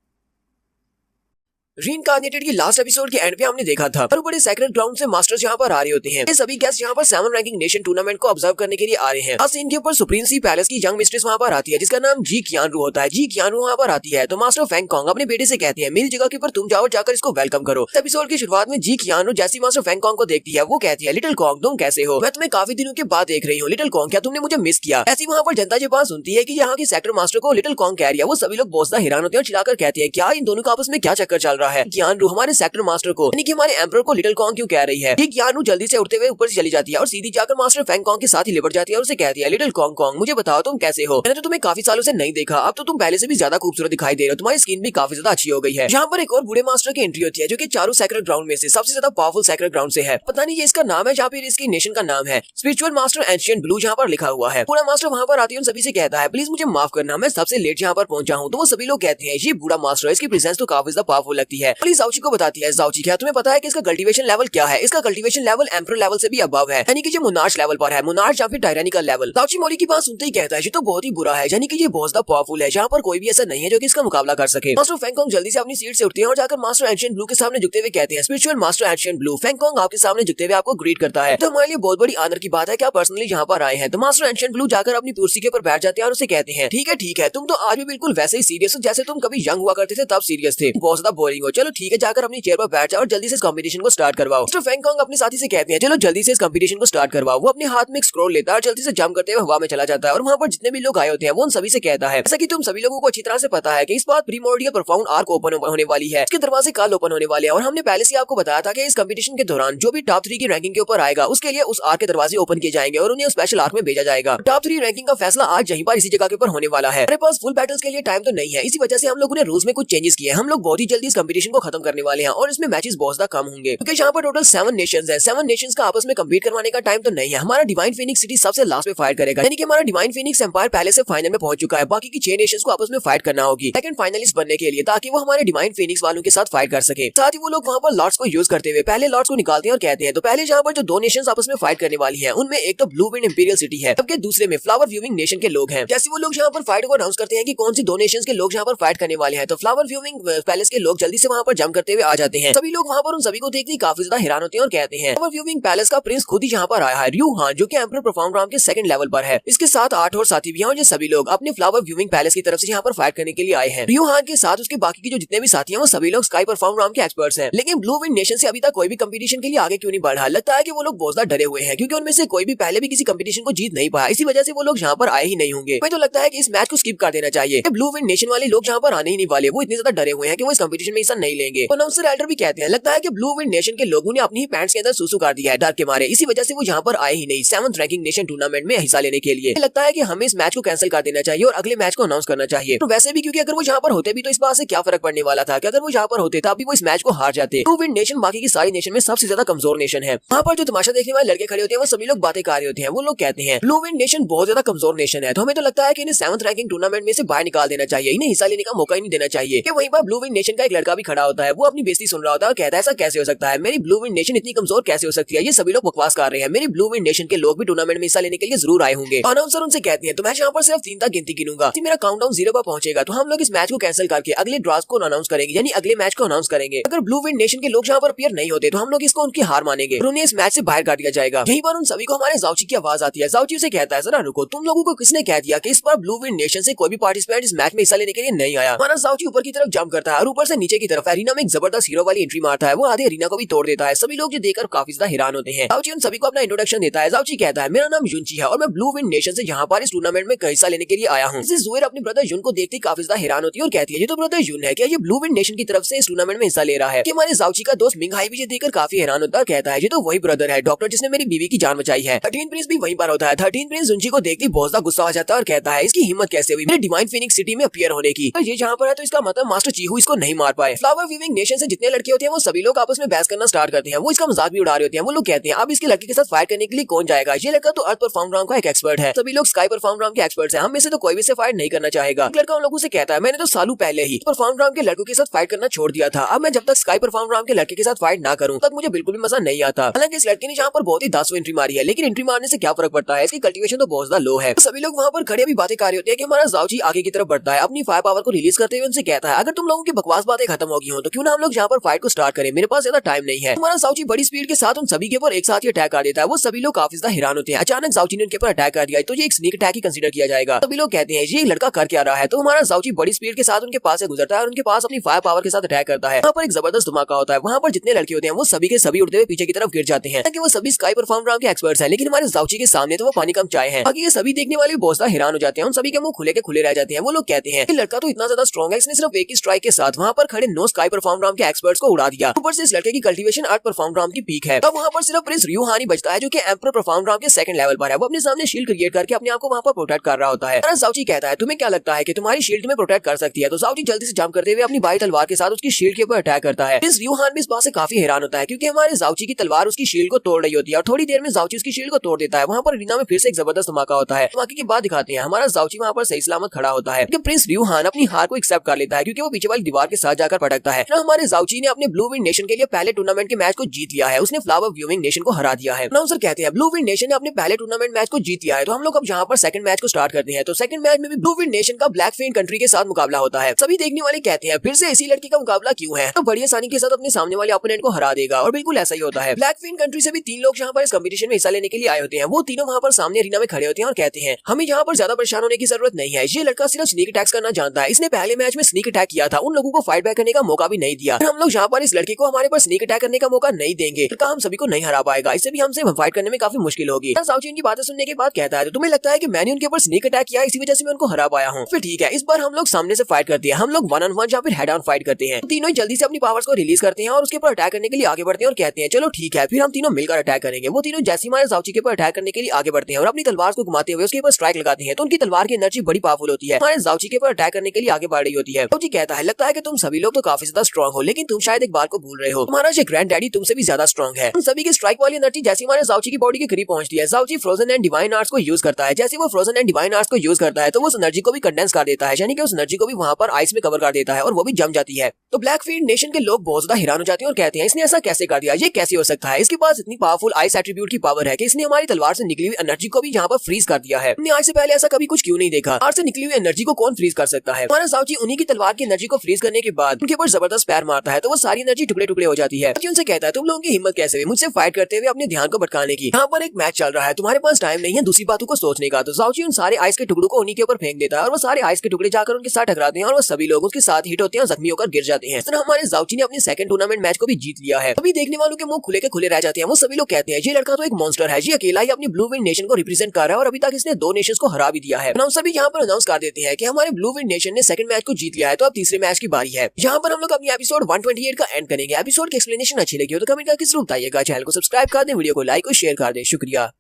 रीइंकार्नेटेड की लास्ट एपिसोड के एंड पे हमने देखा था और बड़े सेक्रेट ग्राउंड से मास्टर्स यहाँ पर आ रहे होते हैं। ये सभी गेस्ट यहाँ पर 7 रैंकिंग नेशन टूर्नामेंट को ऑब्जर्व करने के लिए आ रहे हैं। आज इनके ऊपर सुप्रीम सी पैलेस की यंग मिस्ट्रेस वहाँ पर आती है, जिसका नाम जी कियानरू होता है। जी कियानरू वहाँ पर आती है तो मास्टर फेंगकोंग अपने बेटे से कहते हैं, मेरी जगह के ऊपर तुम जाओ, जाकर इसको वेलकम करो। एपिसोड की शुरुआत में जी कियानरू जैसी मास्टर फेंगकोंग को देखती है वो कहती है, लिटिल कॉन्ग तुम कैसे हो? मैं तुम्हें काफी दिनों के बाद देख रही हूँ। लिटिल कॉन्ग क्या तुमने मुझे मिस किया? ऐसी वहाँ पर जनता ये बात सुनती है कि यहाँ के सेक्टर मास्टर को लिटिल कॉन्ग कह रही है। वो सभी लोग बहुत ज्यादा हैरान होते हैं और चिल्लाकर कहते हैं, क्या इन दोनों का आपस में क्या चक्कर चल रहा रहा है ज्ञानरू हमारे सेक्टर मास्टर को यानी कि हमारे एम्परर को लिटिल कॉन्ग क्यों कह रही है। ये ज्ञानरू जल्दी से उठते हुए ऊपर से चली जाती है और सीधी जाकर मास्टर फैंग कॉन्ग के साथ ही लिपट जाती है और उसे कहती है लिटिल कॉन्ग कॉन्ग मुझे बताओ तुम कैसे हो, मैंने तो तुम्हें काफी सालों से नहीं देखा, अब तो तुम पहले से भी ज्यादा खूबसूरत दिखाई दे रहे हो, तुम्हारी स्किन भी काफी ज्यादा अच्छी हो गई है। यहाँ पर एक और बूढ़े मास्टर की एंट्री होती है जो कि चारों सेक्रेट ग्राउंड में से सबसे ज्यादा पावरफुल सेक्रेट ग्राउंड से है। पता नहीं ये इसका नाम है जहाँ पे इसकी नेशन का नाम है स्पिरिचुअल मास्टर एंशिएंट ब्लू जहाँ पर लिखा हुआ है। बूढ़ा मास्टर वहाँ पर आती है सभी से कहता है प्लीज मुझे माफ करना मैं सबसे लेट यहाँ पर पहुंचा हूँ। तो वो सभी लोग कहते हैं ये बूढ़ा मास्टर इसकी प्रेजेंस तो काफी ज्यादा पावरफुल लगती है। पुलिस जाओची को बताती है जाओची क्या तुम्हें पता है कि इसका कल्टीवेशन लेवल क्या है। इसका कल्टीवेशन लेवल एम्परर लेवल से भी अबव है यानी कि ये मोनार्च लेवल पर है, मोनार्च या फिर टायरानिकल लेवल। जाओची मोली की बात सुनते ही कहता है ये तो बहुत ही बुरा है यानी कि ये बहुत ज्यादा पावरफुल है जहाँ पर कोई भी ऐसा नहीं है जो कि इसका मुकाबला कर सके। मास्टर फैंग कॉन्ग जल्दी से अपनी सीट से उठते हैं और जाकर मास्टर एंशिएंट ब्लू के सामने झुकते हुए कहते हैं spiritual master ancient Blue Fang Kong आपके सामने झुकते हुए आपको ग्रीट करता है तो हमारे लिए बहुत बड़ी ऑनर की बात है कि आप पर्सनली यहाँ पर आए हैं। तो मास्टर एंशिएंट ब्लू जाकर अपनी कुर्सी के ऊपर बैठ जाते हैं और उसे कहते हैं ठीक है तुम तो आज भी बिल्कुल वैसे ही सीरियस हो जैसे तुम कभी यंग हुआ करते थे तब सीरियस थे, बहुत ज्यादा बोरिंग हो। चलो ठीक है जाकर अपनी चेयर पर बैठ जाओ और जल्दी से इस कंपटीशन को स्टार्ट करवाओ। मिस्टर फैंग कॉन्ग अपने साथी से कहते हैं चलो जल्दी से इस कंपटीशन को स्टार्ट करवाओ। वो अपने हाथ में एक स्क्रॉल लेता है और जल्दी से जंप करते हुए हवा में चला जाता है और वहाँ पर जितने भी लोग आए होते हैं वो उन सभी से कहता है जैसा कि तुम सभी लोगों को अच्छी तरह से पता है कि इस बार प्रीमोर्डियल प्रोफाउंड आर्क ओपन होने वाली है, इसके दरवाजे कल ओपन होने वाले हैं और हमने पहले से आपको बताया था कि इस कंपटीशन के दौरान जो भी टॉप 3 की रैंकिंग के ऊपर आएगा उसके लिए उस आर्क के दरवाजे ओपन किए जाएंगे और उन्हें स्पेशल आर्क में भेजा जाएगा। टॉप 3 रैंकिंग का फैसला आज यहीं पर इसी जगह के ऊपर होने वाला है। हमारे पास फुल बैटल्स के लिए टाइम तो नहीं है, इसी वजह से हम लोगों ने रूल्स में कुछ चेंजेस किए हैं। हम लोग बहुत ही जल्दी इस कंपटीशन को खत्म करने वाले हैं और इसमें मैचेस बहुत ज्यादा कम होंगे क्योंकि यहाँ पर टोटल 7 नेशंस है। 7 नेशंस का आपस में कम्पीट करवाने का टाइम तो नहीं है। हमारा डिवाइन फीनिक्स सिटी सबसे लास्ट में फाइट करेगा यानी कि हमारा डिवाइन फीनिक्स एम्पायर पहले से फाइनल में पहुंच चुका है, बाकी की 6 नेशंस को आपस में फाइट करना होगी सेकंड फाइनलिस्ट बनने के लिए ताकि वो हमारे डिवाइन फीनिक्स वालों के साथ फाइट कर सके। साथ ही वो लोग वहाँ पर लॉर्ड्स को यूज करते हुए पहले लॉर्ड्स को निकालते हैं और कहते हैं तो पहले जहाँ पर जो 2 नेशंस आपस में फाइट करने वाली है उनमें एक तो ब्लू विंड इंपीरियल सिटी है जबकि दूसरे में फ्लावर व्यूइंग नेशन के लोग हैं। जैसे वो लोग यहाँ पर फाइट को अनाउंस करते हैं कि कौन सी 2 नेशंस के लोग यहाँ पर फाइट करने वाले हैं तो फ्लावर व्यूइंग पैलेस के लोग जल्दी से वहाँ पर जंप करते हुए आ जाते हैं। सभी लोग वहाँ पर उन सभी को देखते ही काफी ज्यादा हैरान होते हैं और कहते हैं फ्लावर व्यूइंग पैलेस का प्रिंस खुद ही यहाँ पर आया है र्यू हान जो कि एम्परर प्रोफाउंड राम के सेकंड लेवल पर है। इसके साथ 8 और साथी भी हैं और ये सभी लोग अपने फ्लावर व्यूइंग पैलेस की तरफ से यहाँ पर फाइट करने के लिए आए हैं। र्यू हान के साथ उसके बाकी के जो जितने भी साथी हैं वो सभी लोग स्काई परफॉर्म राम के एक्सपर्ट्स हैं। लेकिन ब्लू विंड नेशन से अभी तक कोई भी कंपटीशन के लिए आगे क्यों नहीं बढ़ा। लगता है कि वो लोग बहुत ज्यादा डरे हुए हैं क्योंकि उनमें से कोई भी पहले भी किसी कंपटीशन को जीत नहीं पाया, इसी वजह से वो लोग यहाँ पर आए ही नहीं होंगे। मुझे तो लगता है कि इस मैच को स्किप कर देना चाहिए। ब्लू विंड नेशन वाले लोग यहाँ पर आने ही नहीं वाले, वो इतने ज्यादा डरे हुए हैं कि वो इस कंपटीशन में हिस्सा नहीं लेंगे। अनाउंसर एल्डर भी कहते हैं लगता है कि ब्लू विंड नेशन के लोगों ने अपनी ही पैंट्स के अंदर सुसु कर दिया है डर के मारे, इसी वजह से वो यहाँ पर आए ही नहीं 7th रैंकिंग नेशन टूर्नामेंट में हिस्सा लेने के लिए। लगता है कि हमें इस मैच को कैंसिल कर देना चाहिए और अगले मैच को अनाउंस करना चाहिए। तो वैसे भी क्योंकि अगर वो यहाँ पर होते भी तो इस बात से क्या फर्क पड़ने वाला था कि अगर वो यहाँ पर होते तब भी वो इस मैच को हार जाते। ब्लू विंड नेशन बाकी की सारी नेशन में सबसे ज्यादा कमजोर नेशन है। वहाँ पर जो तमाशा देखने वाले लड़के खड़े होते हैं वो सभी लोग बातें कर रहे होते हैं। वो लोग कहते हैं ब्लू विंड नेशन बहुत ज्यादा कमजोर नेशन है तो हमें तो लगता है कि इन्हें 7th रैंकिंग टूर्नामेंट में से बाहर निकाल देना चाहिए, इन्हें हिस्सा लेने का मौका ही नहीं देना चाहिए। कि वहीं पर ब्लू विंड नेशन का एक लड़का भी खड़ा होता है, वो अपनी बेइज्जती सुन रहा होता है और कहता है ऐसा कैसे हो सकता है, मेरी ब्लू विंड नेशन इतनी कमजोर कैसे हो सकती है, ये सभी लोग बकवास कर रहे हैं, मेरी ब्लू विंड नेशन के लोग भी टूर्नामेंट में हिस्सा लेने के लिए जरूर आए होंगे। अनाउंसर उनसे कहते हैं तो मैं यहाँ पर सिर्फ 3 तक गिनती गिनूंगा, मेरा काउंटडाउन 0 पर पहुंचेगा तो हम लोग इस मैच को कैंसिल करके अगले ड्रॉस को अनाउंस करेंगे यानी अगले मैच को अनाउंस करेंगे। अगर ब्लू विंड नेशन के लोग यहाँ पर अपीयर नहीं होते तो हम लोग इसको उनकी हार मानेंगे और उन्हें इस मैच से बाहर कर दिया जाएगा। यहीं पर उन सभी को हमारे जाओची की आवाज आती है। जाओची से कहता है जरा रुको, तुम लोगों को किसने कह दिया कि इस बार ब्लू विंड नेशन से कोई भी पार्टिसिपेंट इस मैच में हिस्सा लेने के लिए नहीं आया। हमारा जाओची ऊपर की तरफ जंप करता है और ऊपर से नीचे की तरफ एरिना में एक जबरदस्त हीरो वाली एंट्री मारता है, वो आधे एरिना को भी तोड़ देता है। सभी लोग ये देखकर काफी ज्यादा हैरान होते हैं। जाओची उन सभी को अपना इंट्रोडक्शन देता है। जाओची कहता है मेरा नाम युनची है और मैं ब्लू विंड नेशन से यहाँ पर इस टूर्नामेंट में हिस्सा लेने के लिए आया हूँ। जुएर अपने ब्रदर युन को देखते काफी ज्यादा हैरान होती है और कहती है ये तो ब्रदर युन है, क्या ये ब्लू विंड नेशन की तरफ से इस टूर्नामेंट में हिस्सा ले रहा है। कि हमारे जाओची का दोस्त मिंग हाई भी ये देखकर काफी हैरान होता है, कहता है ये तो वही ब्रदर है डॉक्टर जिसने मेरी बीवी की जान बचाई है। 13 प्रिंस भी वहीं पर होता है। 13 प्रिंस युनची को देखते बहुत ज्यादा गुस्सा आ जाता है और कहता है इसकी हिम्मत कैसे हुई मेरे डिवाइन फीनिक्स सिटी में अपीयर होने की, तो ये जहाँ पर है तो इसका मतलब मास्टर चीहू इसको नहीं मार पाए। फ्लावर वीविंग नेशन से जितने लड़के होते हैं वो सभी लोग आपस में बहस करना स्टार्ट करते हैं, वो इसका मजाक भी उड़ा रहे होते हैं। वो लोग कहते हैं अब इसके लड़के के साथ फाइट करने के लिए कौन जाएगा, ये लड़का तो अर्थ परफॉर्म राउंड का एक एक्सपर्ट है, सभी लोग स्काई परफॉर्म राउंड के एक्सपर्ट्स हैं, हम में से तो कोई भी से फाइट नहीं करना चाहेगा। लड़का उन लोगों से कहता है मैंने तो सालों पहले ही परफॉर्म राउंड के लड़कों के साथ फाइट करना छोड़ दिया था, अब मैं जब तक स्काई परफॉर्म राउंड के लड़के के साथ फाइट ना करूं तक मुझे बिल्कुल भी मजा नहीं आता। हालांकि इस लड़के ने यहाँ पर बहुत ही 10 एंट्री मारी है, लेकिन एंट्री मारने से क्या फर्क पड़ता है, इसकी कल्टीवेशन तो बहुत ज्यादा लो है। सभी लोग वहाँ पर खड़े भी बातें कर रहे होते हैं कि हमारा जाओची आगे की तरफ बढ़ता है, अपनी फायर पावर को रिलीज करते हुए उनसे कहता है अगर तुम लोगों की बकवास बातें खत्म होगी हो तो क्यों ना हम लोग यहाँ पर फाइट को स्टार्ट करें, मेरे पास ज्यादा टाइम नहीं है। हमारा जाओची बड़ी स्पीड के साथ उन सभी के ऊपर एक साथ ही अटैक कर देता है। वो सभी लोग काफी ज्यादा हैरान होते हैं, अचानक जाओची ने उनके ऊपर अटैक कर दिया तो ये एक स्नीक अटैक ही कंसीडर किया जाएगा। सभी लोग कहते हैं ये लड़का कर क्या रहा है, तो हमारा जाओची बड़ी स्पीड के साथ उनके पास से गुजरता है और उनके पास अपनी फायर पावर के साथ अटैक करता है। वहाँ पर एक जबरदस्त धमाका होता है, वहाँ पर जितने लड़के होते हैं वो सभी के सभी उड़ते हुए पीछे की तरफ गिर जाते हैं कि वो सभी स्काई परफॉर्म राउंड के एक्सपर्ट्स हैं, लेकिन हमारे जाओची के सामने तो वो पानी कम चाय है। बाकी ये सभी देखने वाले बहुत ज्यादा हैरान हो जाते हैं, उन सभी के मुंह खुले के खुले रह जाते हैं। वो लोग कहते हैं कि लड़का तो इतना ज्यादा स्ट्रॉन्ग है, इसने सिर्फ एक ही स्ट्राइक के साथ वहाँ पर खड़े नो स्काई परफॉर्म राम के एक्सपर्ट्स को उड़ा दिया। ऊपर से इस लड़के की कल्टीवेशन आर्ट परफॉर्म राम की पीक है। तब वहाँ पर सिर्फ प्रिंस रियू हान ही बचता है जो कि एम्परर परफॉर्म राम के सेकंड लेवल पर है। वो अपने सामने शील्ड क्रिएट करके अपने आप को वहाँ पर प्रोटेक्ट कर रहा होता है। जाओ जी कहता है तुम्हें क्या लगता है कि तुम्हारी शील्ड तुम्हें प्रोटेक्ट कर सकती है? तो जाओ जी जल्दी से जंप करते हुए अपनी बाई तलवार के साथ उसकी शील्ड के ऊपर अटैक करता है। प्रिंस रियू हान भी इस बात से काफी हैरान होता है क्योंकि हमारे जाओची की तलवार उसकी शील्ड को तोड़ रही होती है और थोड़ी देर में जाओची उसकी शील्ड को तोड़ देता है। वहाँ पर रीना में फिर से एक जबरदस्त धमाका होता है। धमाके के बाद दिखाते हैं हमारा जाओची वहाँ पर सही सलामत खड़ा होता है क्योंकि प्रिंस रियू हान अपनी हार को एक्सेप्ट कर लेता है क्योंकि वो पीछे वाली दीवार के साथ जाकर पटकता है। हमारे जाओची ने अपने ब्लू विंड नेशन के लिए पहले टूर्नामेंट के मैच को जीत लिया है। उसने फ्लावर व्यूइंग नेशन को हरा दिया है। अनाउंसर कहते हैं ब्लू विंड नेशन ने अपने पहले टूर्नामेंट मैच को जीत लिया है। तो हम लोग अब यहाँ पर सेकंड मैच को स्टार्ट करते हैं। तो सेकंड मैच में भी ब्लू विंड नेशन का ब्लैक फेन कंट्री के साथ मुकाबला होता है। सभी देखने वाले कहते हैं फिर से इसी लड़की का मुकाबला क्यों है? तो बड़ी आसानी के साथ अपने सामने वाले ओपोनेंट को हरा देगा और बिल्कुल ऐसा ही होता है। ब्लैक फेन कंट्री से भी 3 लोग यहाँ पर इस कंपटीशन में हिस्सा लेने के लिए आए होते हैं। वो तीनों वहाँ पर सामने रीना में खड़े होते हैं और कहते हैं हमें यहाँ पर ज्यादा परेशान होने की जरूरत नहीं है। ये लड़का सिर्फ स्नीक अटैक्स करना जानता है। इसने पहले मैच में स्नीक अटैक किया था, उन लोगों को फाइट बैक करने का मौका भी नहीं दिया। हम लोग यहाँ पर इस लड़के को हमारे पास स्नीक अटैक करने का मौका नहीं देंगे तो हम सभी को नहीं हरा पाएगा। इससे भी हमसे फाइट करने में काफी मुश्किल होगी। साउची इनकी बातें सुनने के बाद कहता है तो तुम्हें लगता है कि मैंने उनके ऊपर स्नीक अटैक किया इसी वजह से मैं उनको हरा पाया हूँ? फिर ठीक है, इस बार हम लोग सामने से फाइट करते हैं। हम लोग 1-on-1 या फिर हेड ऑन फाइट करते हैं। तीनों जल्दी से अपनी पावर्स को रिलीज करते हैं और उसके ऊपर अटैक करने के लिए आगे बढ़ते हैं और कहते हैं चलो ठीक है फिर हम तीनों मिलकर अटैक करेंगे। वो तीनों जैसे हमारे साउची के ऊपर अटैक करने के लिए आगे बढ़ते हैं और अपनी तलवार को घुमाते हुए उसके ऊपर स्ट्राइक लगाते हैं। तो उनकी तलवार की एनर्जी बड़ी पावरफुल होती है। हमारे साउची के ऊपर अटैक करने के लिए आगे बढ़ रही होती है। साउची कहता है लगता है कि तुम सभी लोग तो काफी ज्यादा स्ट्रॉन्ग हो लेकिन तुम शायद एक बात को भूल रहे हो, तुम्हारा जो ग्रैंड डैडी तुमसे भी ज्यादा स्ट्रॉन्ग है। सभी की स्ट्राइक वाली एनर्जी जैसे हमारे साउची की बॉडी के करीब पहुंचती है। साउची फ्रोजन एंड डिवाइन आर्ट्स को यूज करता है। जैसे वो फ्रोजन एंड डिवाइन आर्ट्स को यूज करता है तो वो उस एनर्जी को भी कंडेंस कर देता है, यानी कि उस एनर्जी को भी वहां पर आइस में कवर कर देता है और वो भी जम जाती है। तो ब्लैक फील्ड नेशन के लोग बहुत ज्यादा हैरान हो जाते हैं और कहते हैं इसने ऐसा कैसे कर दिया, ये कैसे हो सकता है? इसके पास इतनी पावरफुल आइस एट्रीब्यूट की पावर है कि इसने हमारी तलवार से निकली हुई एनर्जी को भी यहाँ पर फ्रीज कर दिया है। हमने आज से पहले ऐसा कभी कुछ क्यों नहीं देखा? तलवार से निकली हुई एनर्जी को कौन फ्रीज कर सकता है? हमारा साउची उन्हीं की तलवार की एनर्जी को फ्रीज करने के बाद उनके ऊपर जबरदस्त पैर मारता है तो वो सारी एनर्जी टुकड़े टुकड़े हो जाती है। उनसे कहता है तुम लोगों की हिम्मत कैसे हुई मुझसे फाइट करते हुए अपने ध्यान को भटकाने की? यहाँ पर एक मैच चल रहा है, तुम्हारे पास टाइम नहीं है दूसरी बातों को सोचने का। तो साउची उन सारे आइस के टुकड़ों को उन्हीं के ऊपर फेंक देता है और वो सारे आइस के टुकड़े जाकर उनके साथ टकराते हैं और वो सभी लोग उसके साथ हिट होते हैं और जख्मी होकर गिर जाते हैं। इस तरह हमारे साउची ने अपने सेकंड टूर्नामेंट मैच को भी जीत लिया है। अभी देखने वालों के मुंह खुले के खुले रह जाते हैं। वो सभी लोग कहते हैं ये लड़का तो एक मॉन्स्टर है, ये अकेला ही अपनी ब्लू विंड नेशन को रिप्रेजेंट कर रहा है और अभी तक इसने 2 नेशंस को हरा भी दिया है। अनाउंसर भी यहाँ पर अनाउंस कर देते हैं कि हमारे ब्लू विंड नेशन ने सेकंड मैच को जीत लिया है तो अब तीसरे मैच की बारी है। यहाँ पर हम लोग अपनी एपिसोड 128 का एंड करेंगे। एपिसोड की एक्सप्लेनेशन अच्छी लगी हो तो कमेंट करके जरूर बताइएगा। चैनल को सब्सक्राइब कर दें, वीडियो को लाइक और शेयर कर दें। शुक्रिया।